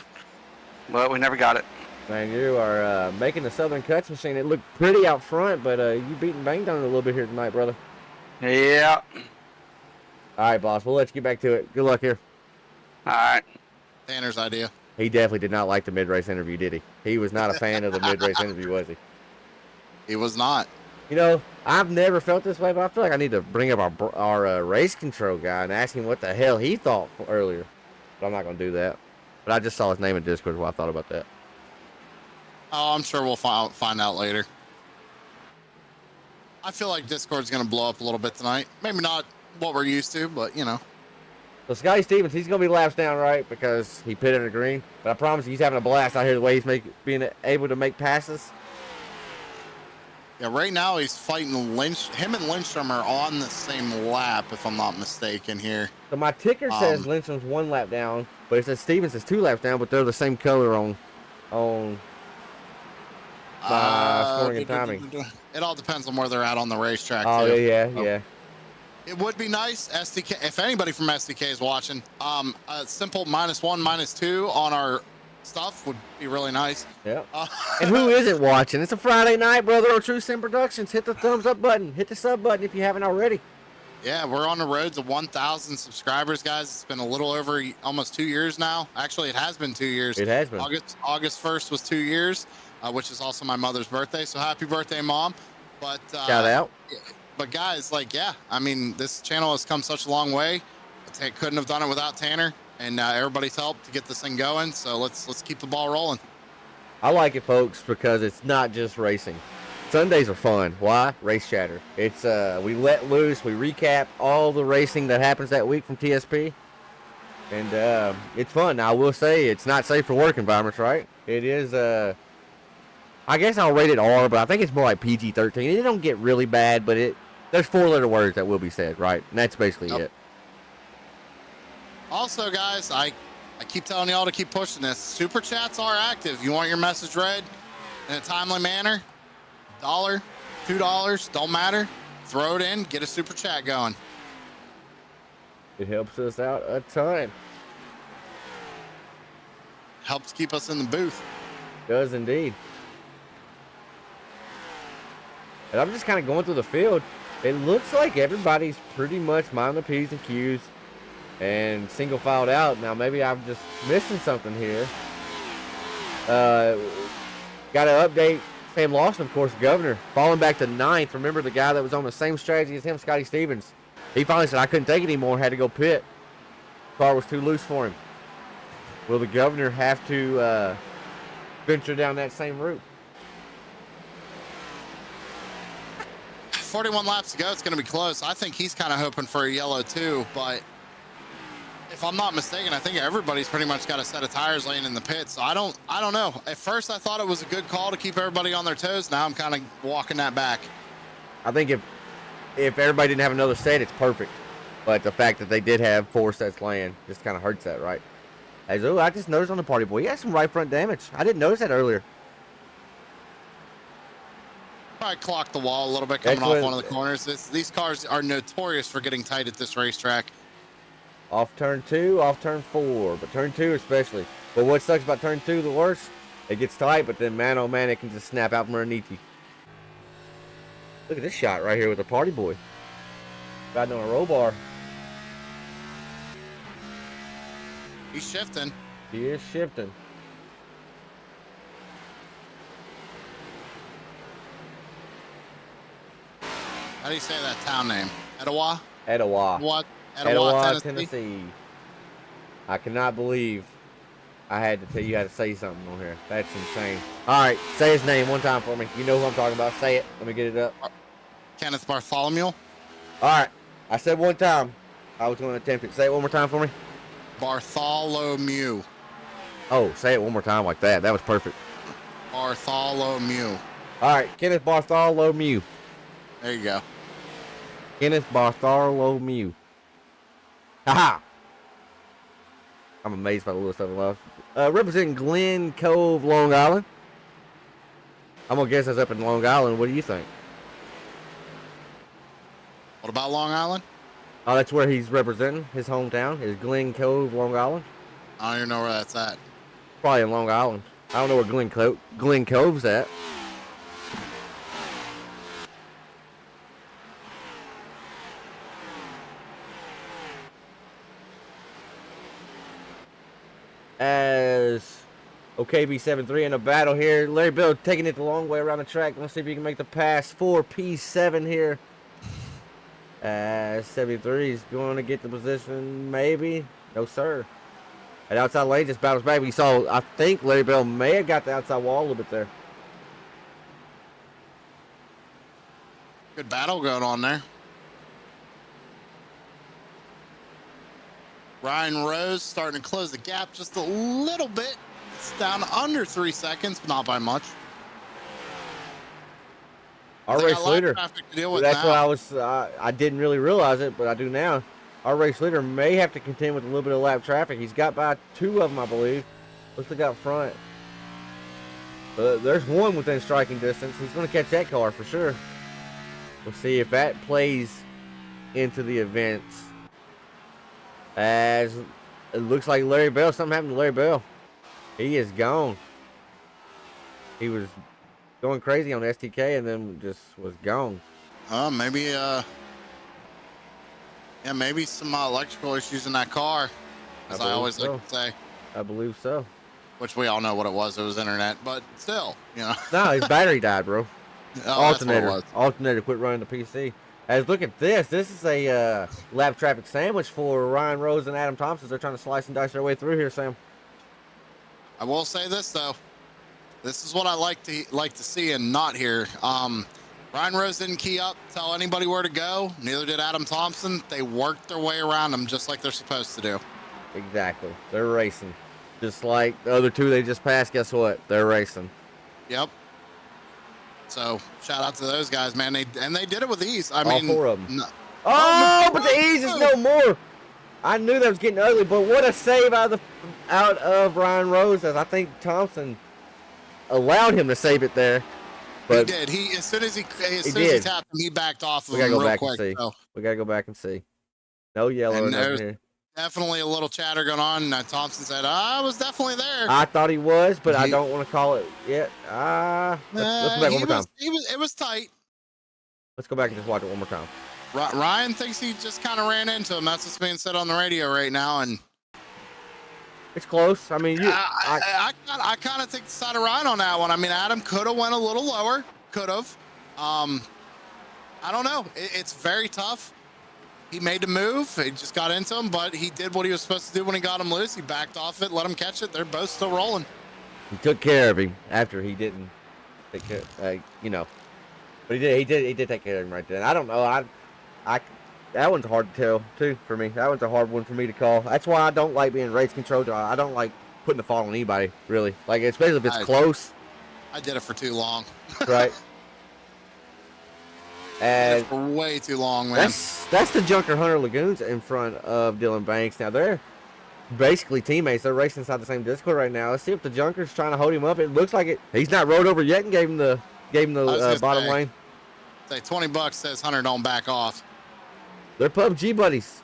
[SPEAKER 5] but we never got it.
[SPEAKER 2] Man, you are making the Southern Cuts machine. It looked pretty out front, but you beat and banged on it a little bit here tonight, brother.
[SPEAKER 5] Yeah.
[SPEAKER 2] All right, boss. We'll let you get back to it. Good luck here.
[SPEAKER 5] All right.
[SPEAKER 3] Tanner's idea.
[SPEAKER 2] He definitely did not like the mid-race interview, did he? He was not a fan of the mid-race interview, was he?
[SPEAKER 3] He was not.
[SPEAKER 2] You know, I've never felt this way, but I feel like I need to bring up our race control guy and ask him what the hell he thought earlier. But I'm not going to do that. But I just saw his name in Discord while I thought about that.
[SPEAKER 3] Oh, I'm sure we'll find out later. I feel like Discord's going to blow up a little bit tonight. Maybe not what we're used to, but, you know.
[SPEAKER 2] So Scotty Stevens, he's going to be laps down, right? Because he pitted in the green. But I promise you, he's having a blast out here the way he's being able to make passes.
[SPEAKER 3] Yeah, right now he's fighting Lynch. Him and Lindstrom are on the same lap, if I'm not mistaken here.
[SPEAKER 2] So my ticker says Lindstrom's 1 lap down, but it says Stevens is 2 laps down, but they're the same color on scoring and timing.
[SPEAKER 3] It all depends on where they're at on the racetrack.
[SPEAKER 2] Oh,
[SPEAKER 3] too.
[SPEAKER 2] yeah.
[SPEAKER 3] It would be nice, SDK, if anybody from SDK is watching, a simple -1, -2 on our stuff would be really nice.
[SPEAKER 2] Yeah. And who isn't watching? It's a Friday night, brother, on True Sim Productions. Hit the thumbs up button. Hit the sub button if you haven't already.
[SPEAKER 3] Yeah, we're on the road to 1,000 subscribers, guys. It's been a little over almost 2 years now. Actually, it has been 2 years.
[SPEAKER 2] It has been.
[SPEAKER 3] August 1st was 2 years, which is also my mother's birthday. So happy birthday, Mom. But
[SPEAKER 2] shout out.
[SPEAKER 3] But guys, like, yeah, I mean, this channel has come such a long way. Couldn't have done it without Tanner and everybody's help to get this thing going. So let's keep the ball rolling.
[SPEAKER 2] I like it, folks, because it's not just racing. Sundays are fun. Why? Race chatter. It's we let loose, we recap all the racing that happens that week from TSP, and it's fun. Now, I will say it's not safe for work environments, right? It is. I guess I'll rate it R, but I think it's more like PG-13. It don't get really bad, but there's 4-letter words that will be said, right? And that's basically it.
[SPEAKER 3] Also, guys, I keep telling y'all to keep pushing this. Super chats are active. You want your message read in a timely manner? $1, $2, don't matter. Throw it in, get a super chat going.
[SPEAKER 2] It helps us out a ton.
[SPEAKER 3] Helps keep us in the booth.
[SPEAKER 2] Does indeed. And I'm just kind of going through the field. It looks like everybody's pretty much minding the P's and Q's and single filed out. Now, maybe I'm just missing something here. Got to update Sam Lawson, of course, governor, falling back to 9th. Remember the guy that was on the same strategy as him, Scotty Stevens. He finally said, I couldn't take it anymore, had to go pit. Car was too loose for him. Will the governor have to venture down that same route?
[SPEAKER 3] 41 laps to go. It's going to be close. I think he's kind of hoping for a yellow too, but if I'm not mistaken, I think everybody's pretty much got a set of tires laying in the pit. So I don't know. At first, I thought it was a good call to keep everybody on their toes. Now I'm kind of walking that back.
[SPEAKER 2] I think if everybody didn't have another set, it's perfect. But the fact that they did have 4 sets laying just kind of hurts that, right? I just noticed on the party boy, he had some right front damage. I didn't notice that earlier.
[SPEAKER 3] I clocked the wall a little bit coming off one of the corners. These cars are notorious for getting tight at this racetrack.
[SPEAKER 2] Off turn 2, off turn 4, but turn 2 especially. But what sucks about turn 2 the worst, it gets tight, but then man oh man, it can just snap out from underneath you. Look at this shot right here with the party boy. Riding on a roll bar.
[SPEAKER 3] He's shifting.
[SPEAKER 2] He is shifting.
[SPEAKER 3] How do you say that town name? Etowah?
[SPEAKER 2] Etowah.
[SPEAKER 3] What?
[SPEAKER 2] Etowah, Tennessee. I cannot believe I had to tell you how to say something on here. That's insane. All right, say his name one time for me. You know who I'm talking about. Say it. Let me get it up.
[SPEAKER 3] Kenneth Bartholomew.
[SPEAKER 2] All right. I said one time. I was going to attempt it. Say it one more time for me.
[SPEAKER 3] Bartholomew.
[SPEAKER 2] Oh, say it one more time like that. That was perfect.
[SPEAKER 3] Bartholomew.
[SPEAKER 2] All right, Kenneth Bartholomew.
[SPEAKER 3] There you go.
[SPEAKER 2] Kenneth Bartholomew. Haha. I'm amazed by the little stuff I love. Representing Glen Cove, Long Island. I'm going to guess that's up in Long Island. What do you think?
[SPEAKER 3] What about Long Island?
[SPEAKER 2] Oh, that's where he's representing. His hometown is Glen Cove, Long Island.
[SPEAKER 3] I don't even know where that's at.
[SPEAKER 2] Probably in Long Island. I don't know where Glen Cove's at. As OKB73 in a battle here. Larry Bill taking it the long way around the track. Let's see if he can make the pass for P7 here. As 73 is going to get the position, maybe. No, sir. At outside lane, just battles back. We saw, I think Larry Bell may have got the outside wall a little bit there.
[SPEAKER 3] Good battle going on there. Ryan Rose starting to close the gap just a little bit. It's down under 3 seconds, but not by much.
[SPEAKER 2] Our
[SPEAKER 3] They got
[SPEAKER 2] race
[SPEAKER 3] a lot of
[SPEAKER 2] leader.
[SPEAKER 3] traffic to deal with
[SPEAKER 2] That's
[SPEAKER 3] now.
[SPEAKER 2] what I was. I didn't really realize it, but I do now. Our race leader may have to contend with a little bit of lap traffic. He's got by 2 of them, I believe. Let's look out front. There's one within striking distance. He's going to catch that car for sure. We'll see if that plays into the events. As it looks like Larry Bell, something happened to Larry Bell. He is gone. He was going crazy on STK and then just was gone.
[SPEAKER 3] Maybe maybe some electrical issues in that car, as I always like to say.
[SPEAKER 2] I believe so.
[SPEAKER 3] Which we all know what it was. It was internet, but still, you know.
[SPEAKER 2] No, his battery died, bro.
[SPEAKER 3] Oh, that's what it was.
[SPEAKER 2] Alternator quit running the PC. As look at this. This is a lap traffic sandwich for Ryan Rose and Adam Thompson. They're trying to slice and dice their way through here, Sam.
[SPEAKER 3] I will say this though. This is what I like to see and not hear. Ryan Rose didn't key up, tell anybody where to go. Neither did Adam Thompson. They worked their way around them just like they're supposed to do.
[SPEAKER 2] Exactly. They're racing. Just like the other 2 they just passed, guess what? They're racing.
[SPEAKER 3] Yep. So shout out to those guys, man. They did it with ease. I
[SPEAKER 2] All
[SPEAKER 3] mean,
[SPEAKER 2] 4 of them.
[SPEAKER 3] no-
[SPEAKER 2] Oh, but the ease is no more. I knew that was getting ugly, but what a save out of Ryan Rose, as I think Thompson allowed him to save it there. But
[SPEAKER 3] he did. As soon as he
[SPEAKER 2] did.
[SPEAKER 3] tapped him, he backed off of
[SPEAKER 2] We gotta
[SPEAKER 3] him
[SPEAKER 2] go
[SPEAKER 3] real
[SPEAKER 2] back
[SPEAKER 3] quick.
[SPEAKER 2] and see.
[SPEAKER 3] So
[SPEAKER 2] We gotta go back and see. No yellow
[SPEAKER 3] And
[SPEAKER 2] in here.
[SPEAKER 3] definitely a little chatter going on. Thompson said, "I was definitely there."
[SPEAKER 2] I thought he was, but I don't want to call it yet. Let's go back one more time.
[SPEAKER 3] It was tight.
[SPEAKER 2] Let's go back and just watch it one more time.
[SPEAKER 3] Ryan thinks he just kind of ran into him. That's what's being said on the radio right now, and
[SPEAKER 2] It's close. I mean,
[SPEAKER 3] I kind of take the side of Ryan on that one. I mean, Adam could have went a little lower. Could have. I don't know. It's very tough. He made the move. He just got into him, but he did what he was supposed to do when he got him loose. He backed off it, let him catch it. They're both still rolling.
[SPEAKER 2] he took care of him after he didn't take care. But he did take care of him right then. I don't know. That one's hard to tell too for me. That one's a hard one for me to call. That's why I don't like being race control. I don't like putting the fault on anybody really. Like especially if it's close.
[SPEAKER 3] I did it for too long.
[SPEAKER 2] Right. And
[SPEAKER 3] for way too long, man.
[SPEAKER 2] that's the Junker Hunter Lagoons in front of Dylan Banks. Now they're basically teammates. They're racing inside the same Discord right now. Let's see if the Junker's trying to hold him up. It looks like it. He's not rolled over yet and gave him the bottom lane.
[SPEAKER 3] Say $20 says Hunter don't back off.
[SPEAKER 2] They're PUBG buddies.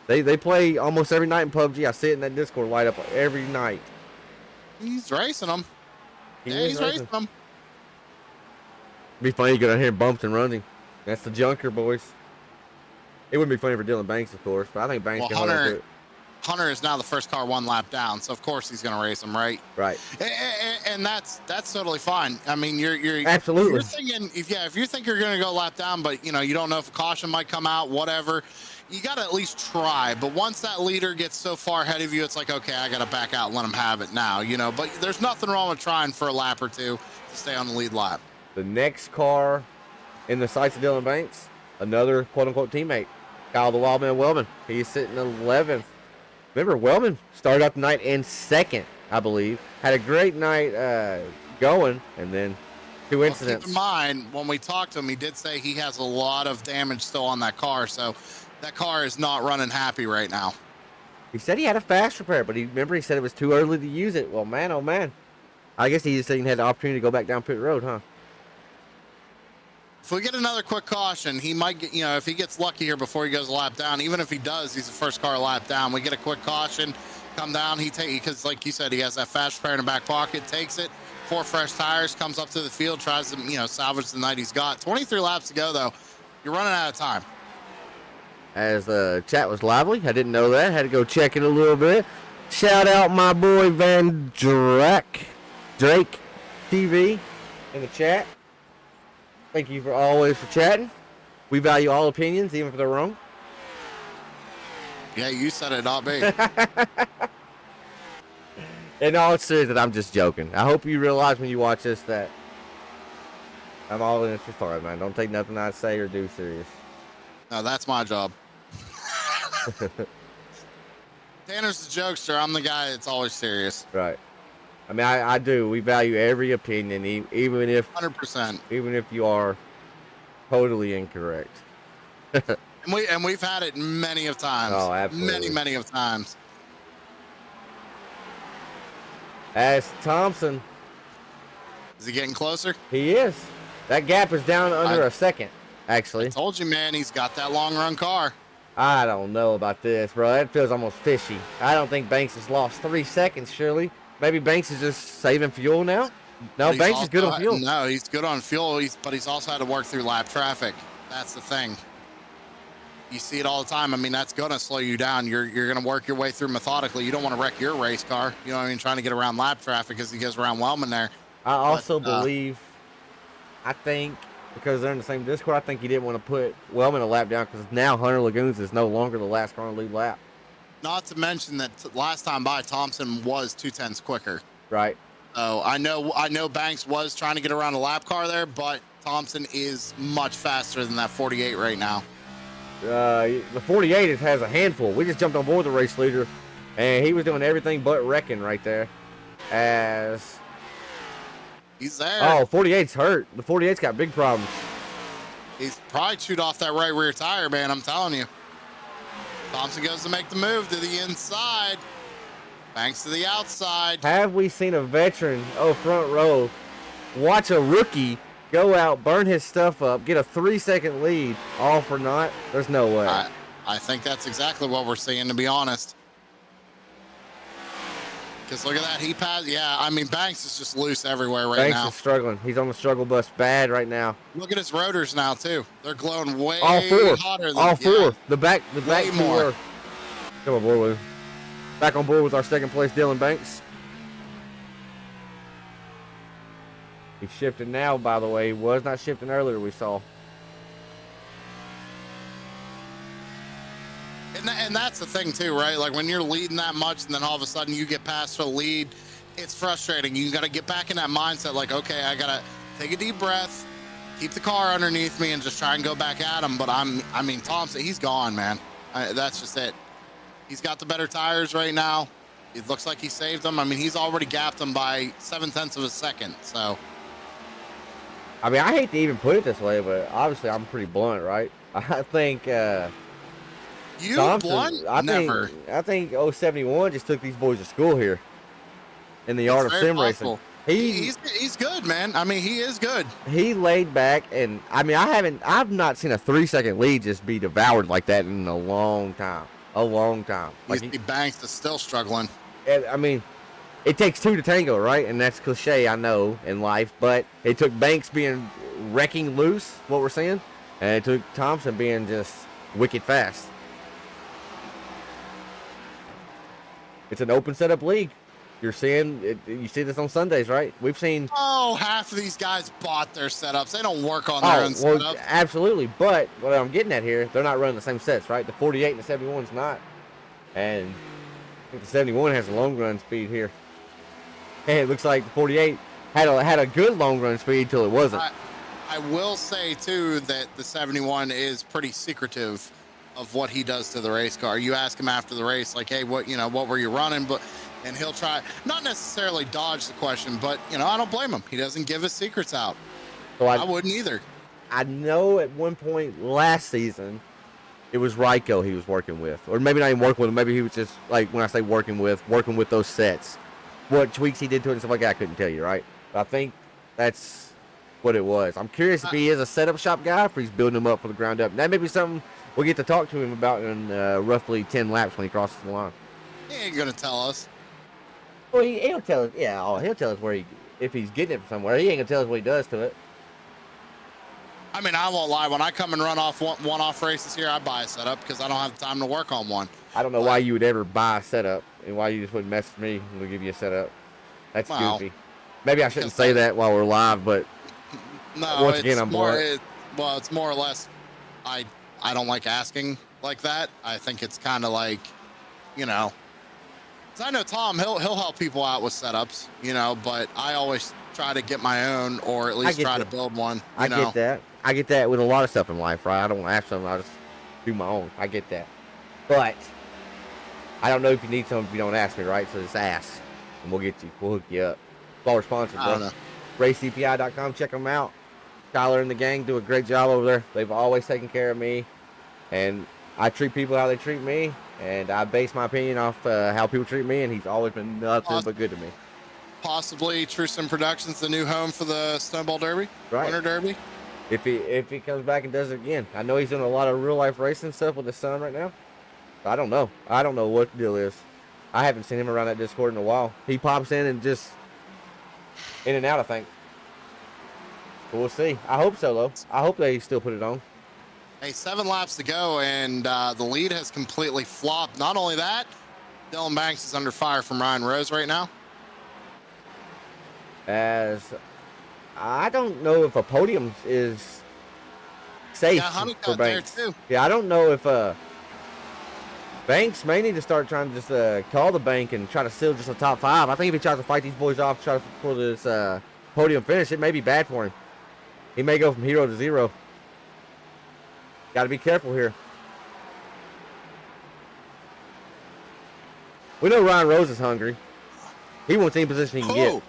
[SPEAKER 2] They play almost every night in PUBG. I see it in that Discord light up every night.
[SPEAKER 3] He's racing them.
[SPEAKER 2] He's
[SPEAKER 3] racing them.
[SPEAKER 2] Be funny to go down here and bumps and runs him. That's the Junker boys. It wouldn't be funny for Dylan Banks, of course, but I think Banks can hold on to it.
[SPEAKER 3] Hunter is now the first car 1 lap down, so of course he's going to race him, right?
[SPEAKER 2] Right.
[SPEAKER 3] And that's totally fine. I mean, you're
[SPEAKER 2] absolutely.
[SPEAKER 3] If you're thinking, if you think you're going to go lap down, but you don't know if a caution might come out, whatever, you got to at least try. But once that leader gets so far ahead of you, it's like, okay, I got to back out and let him have it now, But there's nothing wrong with trying for a lap or two to stay on the lead lap.
[SPEAKER 2] The next car in the sights of Dylan Banks, another quote-unquote teammate. Kyle the Wildman Wellman. He's sitting 11th. Remember, Wellman started out the night in second, I believe. Had a great night going, and then two incidents.
[SPEAKER 3] Keep in mind, when we talked to him, he did say he has a lot of damage still on that car, so that car is not running happy right now.
[SPEAKER 2] He said he had a fast repair, but he said it was too early to use it. Well, man, oh man. I guess he just didn't have the opportunity to go back down pit road, huh?
[SPEAKER 3] If we get another quick caution, he might get, if he gets lucky here before he goes a lap down, even if he does, he's the first car lap down. We get a quick caution, come down, because like you said, he has that fast repair in the back pocket, takes it, 4 fresh tires, comes up to the field, tries to, salvage the night he's got. 23 laps to go, though. You're running out of time.
[SPEAKER 2] As the chat was lively, I didn't know that. Had to go check it a little bit. Shout out my boy Van Drake TV in the chat. Thank you always for chatting. We value all opinions, even if they're wrong.
[SPEAKER 3] Yeah, you said it, not me.
[SPEAKER 2] In all seriousness, I'm just joking. I hope you realize when you watch this that I'm all in it for fun, man. Don't take nothing I say or do serious.
[SPEAKER 3] No, that's my job. Tanner's the jokester. I'm the guy that's always serious.
[SPEAKER 2] Right. I mean, I do. We value every opinion, even if
[SPEAKER 3] 100%.
[SPEAKER 2] Even if you are totally incorrect.
[SPEAKER 3] and we've had it many of times.
[SPEAKER 2] Oh, absolutely.
[SPEAKER 3] Many of times.
[SPEAKER 2] As Thompson,
[SPEAKER 3] Is he getting closer?
[SPEAKER 2] he is. That gap is down under a second, actually.
[SPEAKER 3] I told you, man, he's got that long run car.
[SPEAKER 2] I don't know about this, bro. That feels almost fishy. I don't think Banks has lost 3 seconds, surely. Maybe Banks is just saving fuel now? No,
[SPEAKER 3] But
[SPEAKER 2] Banks is good on fuel.
[SPEAKER 3] No, he's good on fuel, but he's also had to work through lap traffic. That's the thing. You see it all the time. I mean, that's going to slow you down. You're going to work your way through methodically. You don't want to wreck your race car. You know what I mean? Trying to get around lap traffic as he goes around Wellman there.
[SPEAKER 2] I also believe, I think, because they're in the same Discord, I think he didn't want to put Wellman a lap down because now Hunter Lagoons is no longer the last car on the lead lap.
[SPEAKER 3] Not to mention that last time by, Thompson was 2/10 quicker.
[SPEAKER 2] Right.
[SPEAKER 3] So I know Banks was trying to get around a lap car there, but Thompson is much faster than that 48 right now.
[SPEAKER 2] The 48 has a handful. We just jumped on board the race leader, and he was doing everything but wrecking right there. As
[SPEAKER 3] He's there.
[SPEAKER 2] oh, 48's hurt. The 48's got big problems.
[SPEAKER 3] He's probably chewed off that right rear tire, man. I'm telling you. Thompson goes to make the move to the inside. Banks to the outside.
[SPEAKER 2] Have we seen a veteran, front row, watch a rookie go out, burn his stuff up, get a 3-second lead, all for naught? There's no way.
[SPEAKER 3] I think that's exactly what we're seeing, to be honest. Because look at that. He passed. Yeah, I mean, Banks is just loose everywhere right now.
[SPEAKER 2] Banks is struggling. He's on the struggle bus bad right now.
[SPEAKER 3] Look at his rotors now, too. They're glowing way
[SPEAKER 2] all four.
[SPEAKER 3] hotter than
[SPEAKER 2] all four.
[SPEAKER 3] Yeah.
[SPEAKER 2] The back
[SPEAKER 3] Way more.
[SPEAKER 2] Come on board with him. Back on board with our second place, Dylan Banks. He's shifting now, by the way. He was not shifting earlier, we saw.
[SPEAKER 3] And that's the thing, too, right? Like, when you're leading that much and then all of a sudden you get past the lead, it's frustrating. You got to get back in that mindset, like, okay, I got to take a deep breath, keep the car underneath me, and just try and go back at him. But I mean, Thompson, he's gone, man. That's just it. He's got the better tires right now. It looks like he saved them. I mean, he's already gapped them by 0.7 of a second. So,
[SPEAKER 2] I mean, I hate to even put it this way, but obviously I'm pretty blunt, right? I think
[SPEAKER 3] you
[SPEAKER 2] Thompson,
[SPEAKER 3] blunt? Never.
[SPEAKER 2] I think 071 just took these boys to school here in the art of sim racing.
[SPEAKER 3] He's good, man. I mean, he is good.
[SPEAKER 2] He laid back, and I mean, I've not seen a 3-second lead just be devoured like that in a long time. A long time. Like
[SPEAKER 3] Banks is still struggling.
[SPEAKER 2] And, I mean, it takes two to tango, right? And that's cliche, I know, in life. But it took Banks being wrecking loose, what we're saying, and it took Thompson being just wicked fast. It's an open setup league. You're seeing it, you see this on Sundays, right? We've seen.
[SPEAKER 3] Oh, half of these guys bought their setups. They don't work on their own setups.
[SPEAKER 2] Absolutely. But what I'm getting at here, they're not running the same sets, right? The 48 and the 71's not. And I think the 71 has a long run speed here. And it looks like the 48 had a good long run speed till it wasn't.
[SPEAKER 3] I will say too that the 71 is pretty secretive of what he does to the race car. You ask him after the race, like, hey, what were you running? And he'll try not necessarily dodge the question, but I don't blame him. He doesn't give his secrets out.
[SPEAKER 2] So
[SPEAKER 3] I wouldn't either.
[SPEAKER 2] I know at one point last season, it was Ryko he was working with, or maybe not even working with him. Maybe he was just like, when I say working with those sets. What tweaks he did to it and stuff like that, I couldn't tell you, right? But I think that's what it was. I'm curious if he is a setup shop guy, or if he's building them up from the ground up. That may be something we'll get to talk to him about in roughly 10 laps when he crosses the line.
[SPEAKER 3] He ain't gonna tell us.
[SPEAKER 2] Well, he'll tell us. Yeah, he'll tell us if he's getting it from somewhere. He ain't gonna tell us what he does to it.
[SPEAKER 3] I mean, I won't lie. When I come and run off one-off races here, I buy a setup because I don't have time to work on one.
[SPEAKER 2] I don't know why you would ever buy a setup and why you just wouldn't message me and we'll give you a setup. That's goofy. Maybe I shouldn't say that while we're live, but
[SPEAKER 3] no,
[SPEAKER 2] once again, I'm
[SPEAKER 3] more. It's more or less. I don't like asking like that. I think it's kind of like, 'cause I know Tom. He'll help people out with setups, but I always try to get my own, or at least try to build one.
[SPEAKER 2] I get that. I get that with a lot of stuff in life, right? I don't ask something. I just do my own. I get that. But I don't know if you need something if you don't ask me, right? So just ask, and we'll hook you up. It's all responsive, bro. RaceCPI.com. Check them out. Tyler and the gang do a great job over there. They've always taken care of me, and I treat people how they treat me, and I base my opinion off how people treat me, and he's always been nothing but good to me.
[SPEAKER 3] Possibly Truson Productions, the new home for the Snowball Derby, Winter Derby.
[SPEAKER 2] If he comes back and does it again. I know he's doing a lot of real life racing stuff with his son right now. I don't know. I don't know what the deal is. I haven't seen him around that Discord in a while. He pops in and just in and out, I think. But we'll see. I hope so, though. I hope they still put it on.
[SPEAKER 3] Hey, 7 laps to go, and the lead has completely flopped. Not only that, Dylan Banks is under fire from Ryan Rose right now.
[SPEAKER 2] As I don't know if a podium is safe for Banks.
[SPEAKER 3] There too.
[SPEAKER 2] Yeah, I don't know if Banks may need to start trying to just call the bank and try to seal just a top 5. I think if he tries to fight these boys off, for this podium finish, it may be bad for him. He may go from hero to zero. Got to be careful here. We know Ryan Rose is hungry. He wants any position he can get.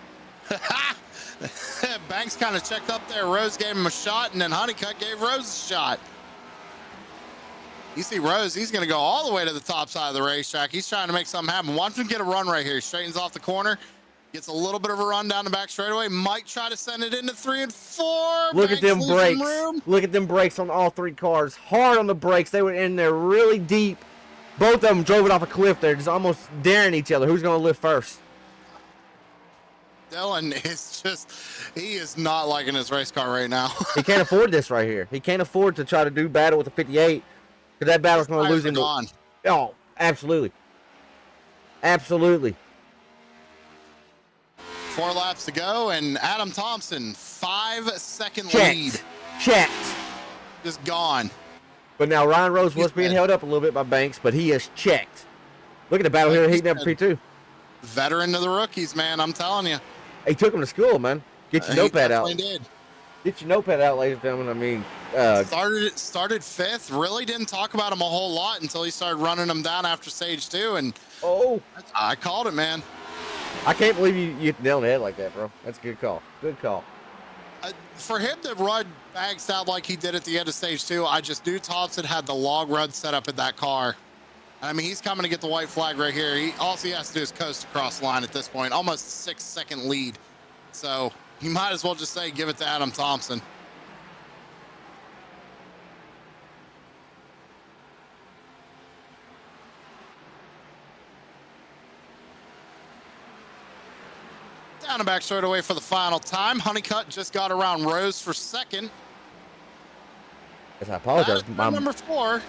[SPEAKER 3] Banks kind of checked up there. Rose gave him a shot, and then Honeycutt gave Rose a shot. You see Rose, he's going to go all the way to the top side of the racetrack. He's trying to make something happen. Watch him get a run right here. He straightens off the corner, gets a little bit of a run down the back straightaway. Might try to send it into 3 and 4.
[SPEAKER 2] Look at them brakes. Look at them brakes on all 3 cars. Hard on the brakes. They were in there really deep. Both of them drove it off a cliff there, just almost daring each other. Who's going to lift first?
[SPEAKER 3] Dylan he is not liking his race car right now.
[SPEAKER 2] He can't afford this right here. He can't afford to try to do battle with the 58, because that battle's going to lose him. Oh, absolutely. Absolutely.
[SPEAKER 3] 4 laps to go, and Adam Thompson, 5-second lead.
[SPEAKER 2] Checked.
[SPEAKER 3] Just gone.
[SPEAKER 2] But now Ryan Rose was being held up a little bit by Banks, but he is checked. Look at the battle here. He's never P2.
[SPEAKER 3] Veteran to the rookies, man. I'm telling you.
[SPEAKER 2] He took him to school, man. Get your notepad out.
[SPEAKER 3] Did.
[SPEAKER 2] Get your notepad out, ladies and gentlemen. I mean,
[SPEAKER 3] started 5th. Really didn't talk about him a whole lot until he started running him down after stage 2, and I called it, man.
[SPEAKER 2] I can't believe you hit the nail on the head like that, bro. That's a good call. Good call.
[SPEAKER 3] For him to run Banks out like he did at the end of stage 2, I just knew Thompson had the long run set up in that car. I mean, he's coming to get the white flag right here. All he has to do is coast across the line at this point. Almost a 6-second lead. So you might as well just say, give it to Adam Thompson. Down and back straight away for the final time. Honeycutt just got around Rose for 2nd.
[SPEAKER 2] Yes, I apologize.
[SPEAKER 3] Number 4.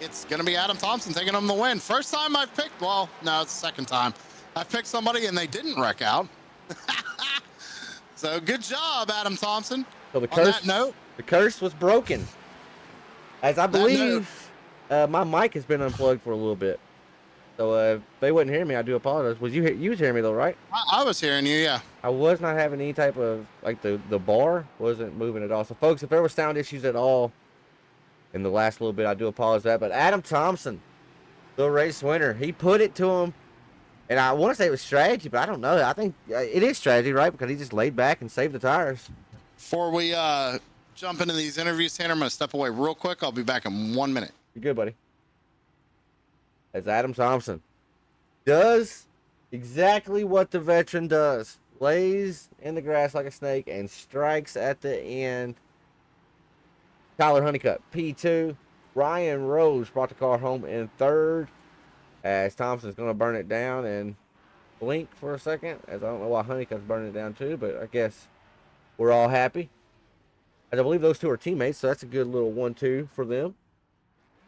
[SPEAKER 3] It's going to be Adam Thompson taking him the win. First time I've picked, well, no, it's the 2nd time. I've picked somebody and they didn't wreck out. So good job, Adam Thompson.
[SPEAKER 2] So the curse was broken. As I believe, my mic has been unplugged for a little bit. So if they wouldn't hear me, I do apologize. You was hearing me though, right?
[SPEAKER 3] I was hearing you, yeah.
[SPEAKER 2] I was not having any type of, like the bar wasn't moving at all. So folks, if there were sound issues at all, in the last little bit. I do apologize for that. But Adam Thompson, the race winner, he put it to him. And I want to say it was strategy, but I don't know. I think it is strategy, right? Because he just laid back and saved the tires.
[SPEAKER 3] Before we jump into these interviews, Tanner, I'm going to step away real quick. I'll be back in 1 minute.
[SPEAKER 2] You're good, buddy. As Adam Thompson does exactly what the veteran does. Lays in the grass like a snake and strikes at the end. Tyler Honeycutt, P2. Ryan Rose brought the car home in third. As Thompson's going to burn it down and blink for a second. As I don't know why Honeycutt's burning it down too, but I guess we're all happy. As I believe those two are teammates, so that's a good little 1-2 for them.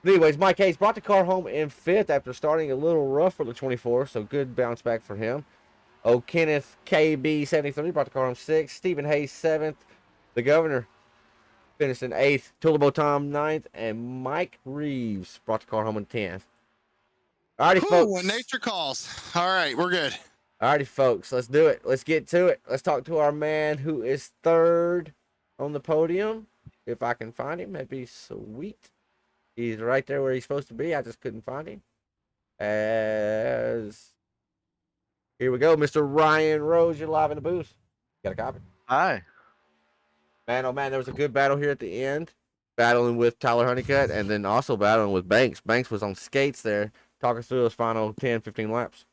[SPEAKER 2] But anyways, Mike Hayes brought the car home in fifth after starting a little rough for the 24, so good bounce back for him. Kenneth KB73 brought the car home sixth. Stephen Hayes seventh. The governor finished in eighth. Tulabo Tom ninth. And Mike Reeves brought the car home in 10th. Alrighty, folks.
[SPEAKER 3] When nature calls. All right, we're good.
[SPEAKER 2] Alrighty, folks. Let's do it. Let's get to it. Let's talk to our man who is third on the podium. If I can find him, that'd be sweet. He's right there where he's supposed to be. I just couldn't find him. As here we go, Mr. Ryan Rose. You're live in the booth. Got a copy?
[SPEAKER 6] Hi.
[SPEAKER 2] Man, oh man, there was a good battle here at the end. Battling with Tyler Honeycutt and then also battling with Banks. Banks was on skates there. Talk us through those final 10, 15 laps.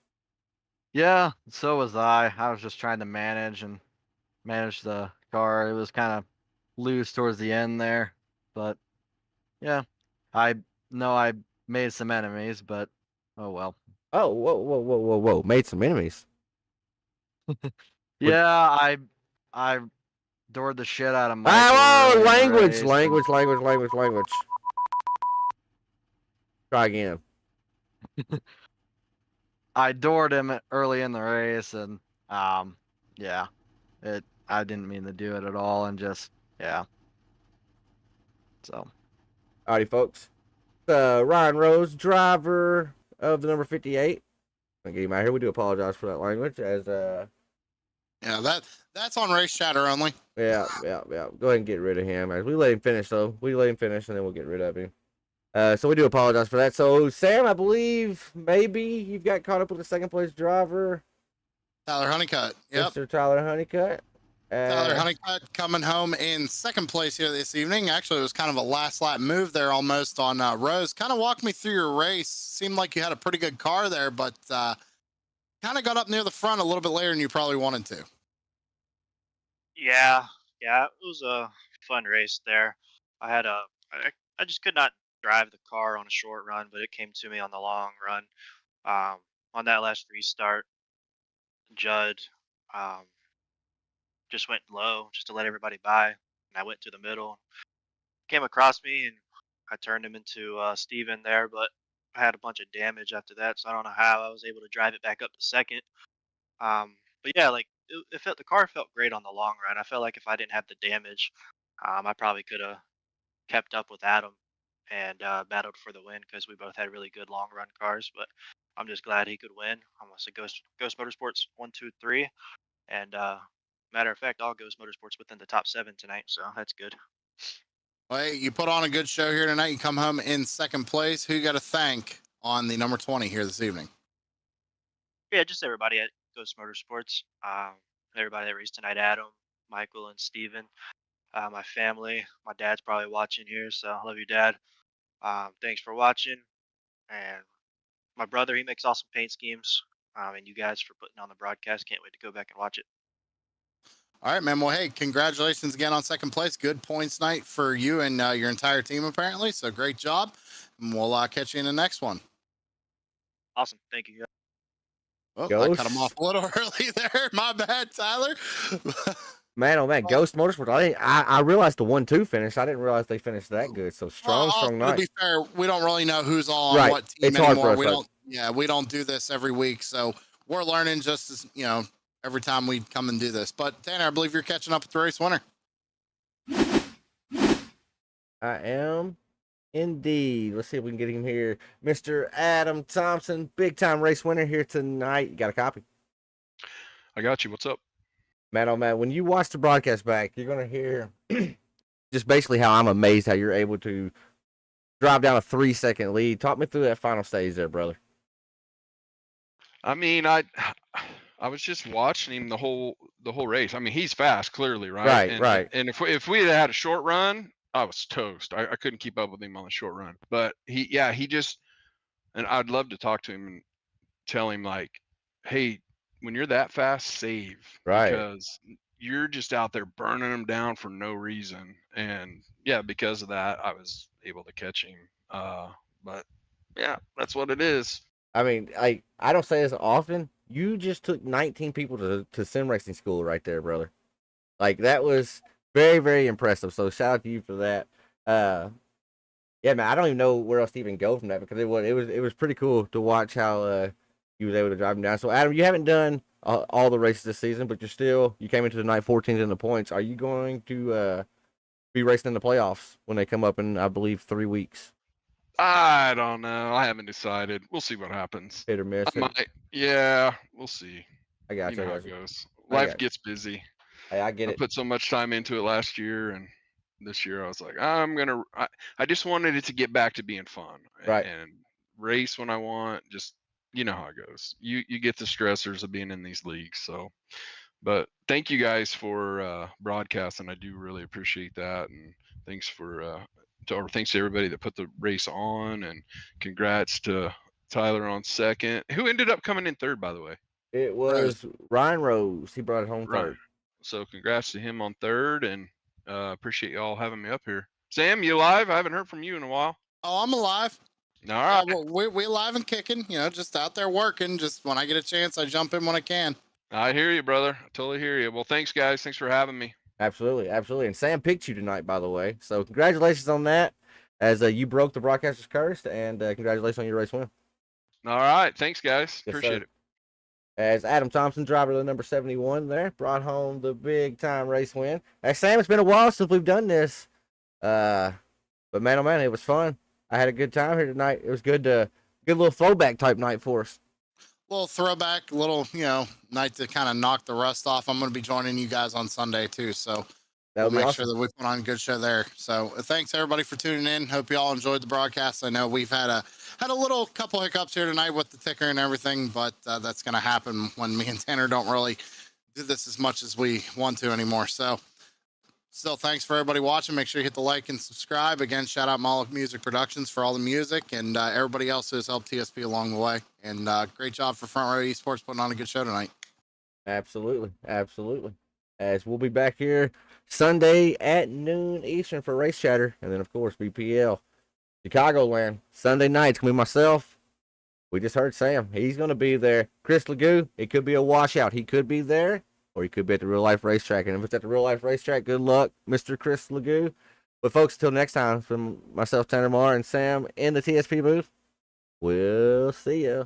[SPEAKER 6] Yeah, so was I. I was just trying to manage the car. It was kind of loose towards the end there, but yeah, I know I made some enemies, but oh well.
[SPEAKER 2] Oh, whoa. Made some enemies.
[SPEAKER 6] Yeah, I doored the shit out of my.
[SPEAKER 2] Oh, language. Try again.
[SPEAKER 6] I doored him early in the race, and yeah, I didn't mean to do it at all, and just yeah. So,
[SPEAKER 2] Alrighty, folks. Ryan Rose, driver of the number 58. I'll get him out here. We do apologize for that language. As
[SPEAKER 3] Yeah, that's on race chatter only.
[SPEAKER 2] yeah. Go ahead and get rid of him. As we let him finish, though. We let him finish, and then we'll get rid of him. So we do apologize for that. So Sam, I believe maybe you've got caught up with the second place driver,
[SPEAKER 3] Tyler Honeycutt. Yep.
[SPEAKER 2] Mr. Tyler Honeycutt.
[SPEAKER 3] Tyler Honeycutt coming home in second place here this evening. Actually, it was kind of a last lap move there almost on Rose. Kind of walk me through your race. Seemed like you had a pretty good car there, but kind of got up near the front a little bit later than you probably wanted to.
[SPEAKER 7] Yeah, it was a fun race there. I just could not drive the car on a short run, but it came to me on the long run. On that last restart, Judd just went low just to let everybody by, and I went to the middle. Came across me, and I turned him into Steven there, but I had a bunch of damage after that, so I don't know how I was able to drive it back up to second. But yeah, like the car felt great on the long run. I felt like if I didn't have the damage, I probably could have kept up with Adam and battled for the win because we both had really good long run cars. But I'm just glad he could win. I want to say Ghost Motorsports 1, 2, 3, and matter of fact, all Ghost Motorsports within the top 7 tonight, so that's good.
[SPEAKER 3] Well, hey, you put on a good show here tonight. You come home in second place. Who you got to thank on the number 20 here this evening?
[SPEAKER 7] Yeah, just everybody at Ghost Motorsports. Everybody that raced tonight, Adam, Michael, and Steven. My family. My dad's probably watching here, so I love you, Dad. Thanks for watching. And my brother, he makes awesome paint schemes. And you guys for putting on the broadcast. Can't wait to go back and watch it.
[SPEAKER 3] All right, man. Well, hey, congratulations again on second place. Good points night for you and your entire team, apparently. So great job. And we'll catch you in the next one.
[SPEAKER 7] Awesome. Thank you, guys.
[SPEAKER 3] Oh, I
[SPEAKER 2] Ghost.
[SPEAKER 3] cut him off a little early there. My bad, Tyler.
[SPEAKER 2] Man, oh man, Ghost Motorsports. I realized the 1-2 finish. I didn't realize they finished that good. So strong night.
[SPEAKER 3] To be fair, we don't really know who's on
[SPEAKER 2] Right.
[SPEAKER 3] what team
[SPEAKER 2] It's hard
[SPEAKER 3] anymore.
[SPEAKER 2] for us,
[SPEAKER 3] We don't do this every week, so we're learning just as every time we come and do this. But Tanner, I believe you're catching up with the race winner.
[SPEAKER 2] I am indeed. Let's see if we can get him here. Mr. Adam Thompson, big time race winner here tonight. You got a copy?
[SPEAKER 8] I got you. What's up?
[SPEAKER 2] Man, oh man, when you watch the broadcast back, you're going to hear just basically how I'm amazed how you're able to drive down a 3-second lead. Talk me through that final stage there, brother.
[SPEAKER 8] I mean, I was just watching him the whole race. I mean, he's fast, clearly, right?
[SPEAKER 2] Right, right.
[SPEAKER 8] And if we had a short run, I was toast. I couldn't keep up with him on the short run. But he just, and I'd love to talk to him and tell him like, hey, when you're that fast, save,
[SPEAKER 2] Right.
[SPEAKER 8] because you're just out there burning them down for no reason. And yeah, because of that, I was able to catch him. But yeah, that's what it is.
[SPEAKER 2] I mean, I don't say this often. You just took 19 people to sim racing school right there, brother. Like, that was very, very impressive. So shout out to you for that. Yeah, man, I don't even know where else to even go from that, because it was pretty cool to watch how you was able to drive him down. So Adam, you haven't done all the races this season, but you came into the night 14th in the points. Are you going to be racing in the playoffs when they come up in, I believe, 3 weeks?
[SPEAKER 8] I don't know. I haven't decided. We'll see what happens.
[SPEAKER 2] Hit or miss?
[SPEAKER 8] I might. Yeah, we'll see.
[SPEAKER 2] I got
[SPEAKER 8] You
[SPEAKER 2] you.
[SPEAKER 8] know
[SPEAKER 2] I
[SPEAKER 8] how
[SPEAKER 2] got
[SPEAKER 8] it
[SPEAKER 2] you.
[SPEAKER 8] goes.
[SPEAKER 2] I
[SPEAKER 8] Life
[SPEAKER 2] got
[SPEAKER 8] gets busy.
[SPEAKER 2] Hey, I get
[SPEAKER 8] I
[SPEAKER 2] it.
[SPEAKER 8] put so much time into it last year, and this year I was like, I just wanted it to get back to being fun
[SPEAKER 2] Right.
[SPEAKER 8] and race when I want. Just you know how it goes. You get the stressors of being in these leagues. So, but thank you guys for broadcasting. I do really appreciate that, and thanks thanks to everybody that put the race on, and congrats to Tyler on second. Who ended up coming in third, by the way?
[SPEAKER 2] It
[SPEAKER 3] Rose.
[SPEAKER 2] was Ryan Rose. He brought it home
[SPEAKER 8] Right.
[SPEAKER 2] third.
[SPEAKER 8] So congrats to him on third, and appreciate y'all having me up here. Sam, you live? I haven't heard from you in a while.
[SPEAKER 3] Oh, I'm alive.
[SPEAKER 8] All
[SPEAKER 3] Yeah,
[SPEAKER 8] right.
[SPEAKER 3] well, we alive and kicking. You know, just out there working. Just when I get a chance, I jump in when I can.
[SPEAKER 8] I hear you, brother. I totally hear you. Well, thanks, guys. Thanks for having me.
[SPEAKER 2] Absolutely, absolutely. And Sam picked you tonight, by the way. So congratulations on that, as you broke the broadcaster's curse, and congratulations on your race win.
[SPEAKER 8] All right. Thanks, guys.
[SPEAKER 2] Yes,
[SPEAKER 8] Appreciate
[SPEAKER 2] sir.
[SPEAKER 8] it.
[SPEAKER 2] As Adam Thompson, driver of the number 71 there, brought home the big time race win. Hey, Sam, it's been a while since we've done this. But man, oh man, it was fun. I had a good time here tonight. It was good little throwback type night for us.
[SPEAKER 3] Little throwback, little, night to kind of knock the rust off. I'm going to be joining you guys on Sunday too. So
[SPEAKER 2] That'll
[SPEAKER 3] we'll
[SPEAKER 2] be
[SPEAKER 3] make
[SPEAKER 2] awesome.
[SPEAKER 3] sure that we put on a good show there. So thanks everybody for tuning in. Hope you all enjoyed the broadcast. I know we've had a little couple hiccups here tonight with the ticker and everything, but that's going to happen when me and Tanner don't really do this as much as we want to anymore. So still, thanks for everybody watching. Make sure you hit the like and subscribe. Again, shout out Moloch Music Productions for all the music, and everybody else who has helped TSP along the way. And great job for Front Row Esports putting on a good show tonight.
[SPEAKER 2] Absolutely, absolutely. As we'll be back here Sunday at noon Eastern for Race Chatter, and then of course BPL Chicagoland Sunday night. It's gonna be myself. We just heard Sam. He's gonna be there. Chris Legoo. It could be a washout. He could be there, or he could be at the real life racetrack. And if it's at the real life racetrack, good luck, Mr. Chris Legoo. But folks, until next time, from myself, Tanner Marr, and Sam in the TSP booth, we'll see ya.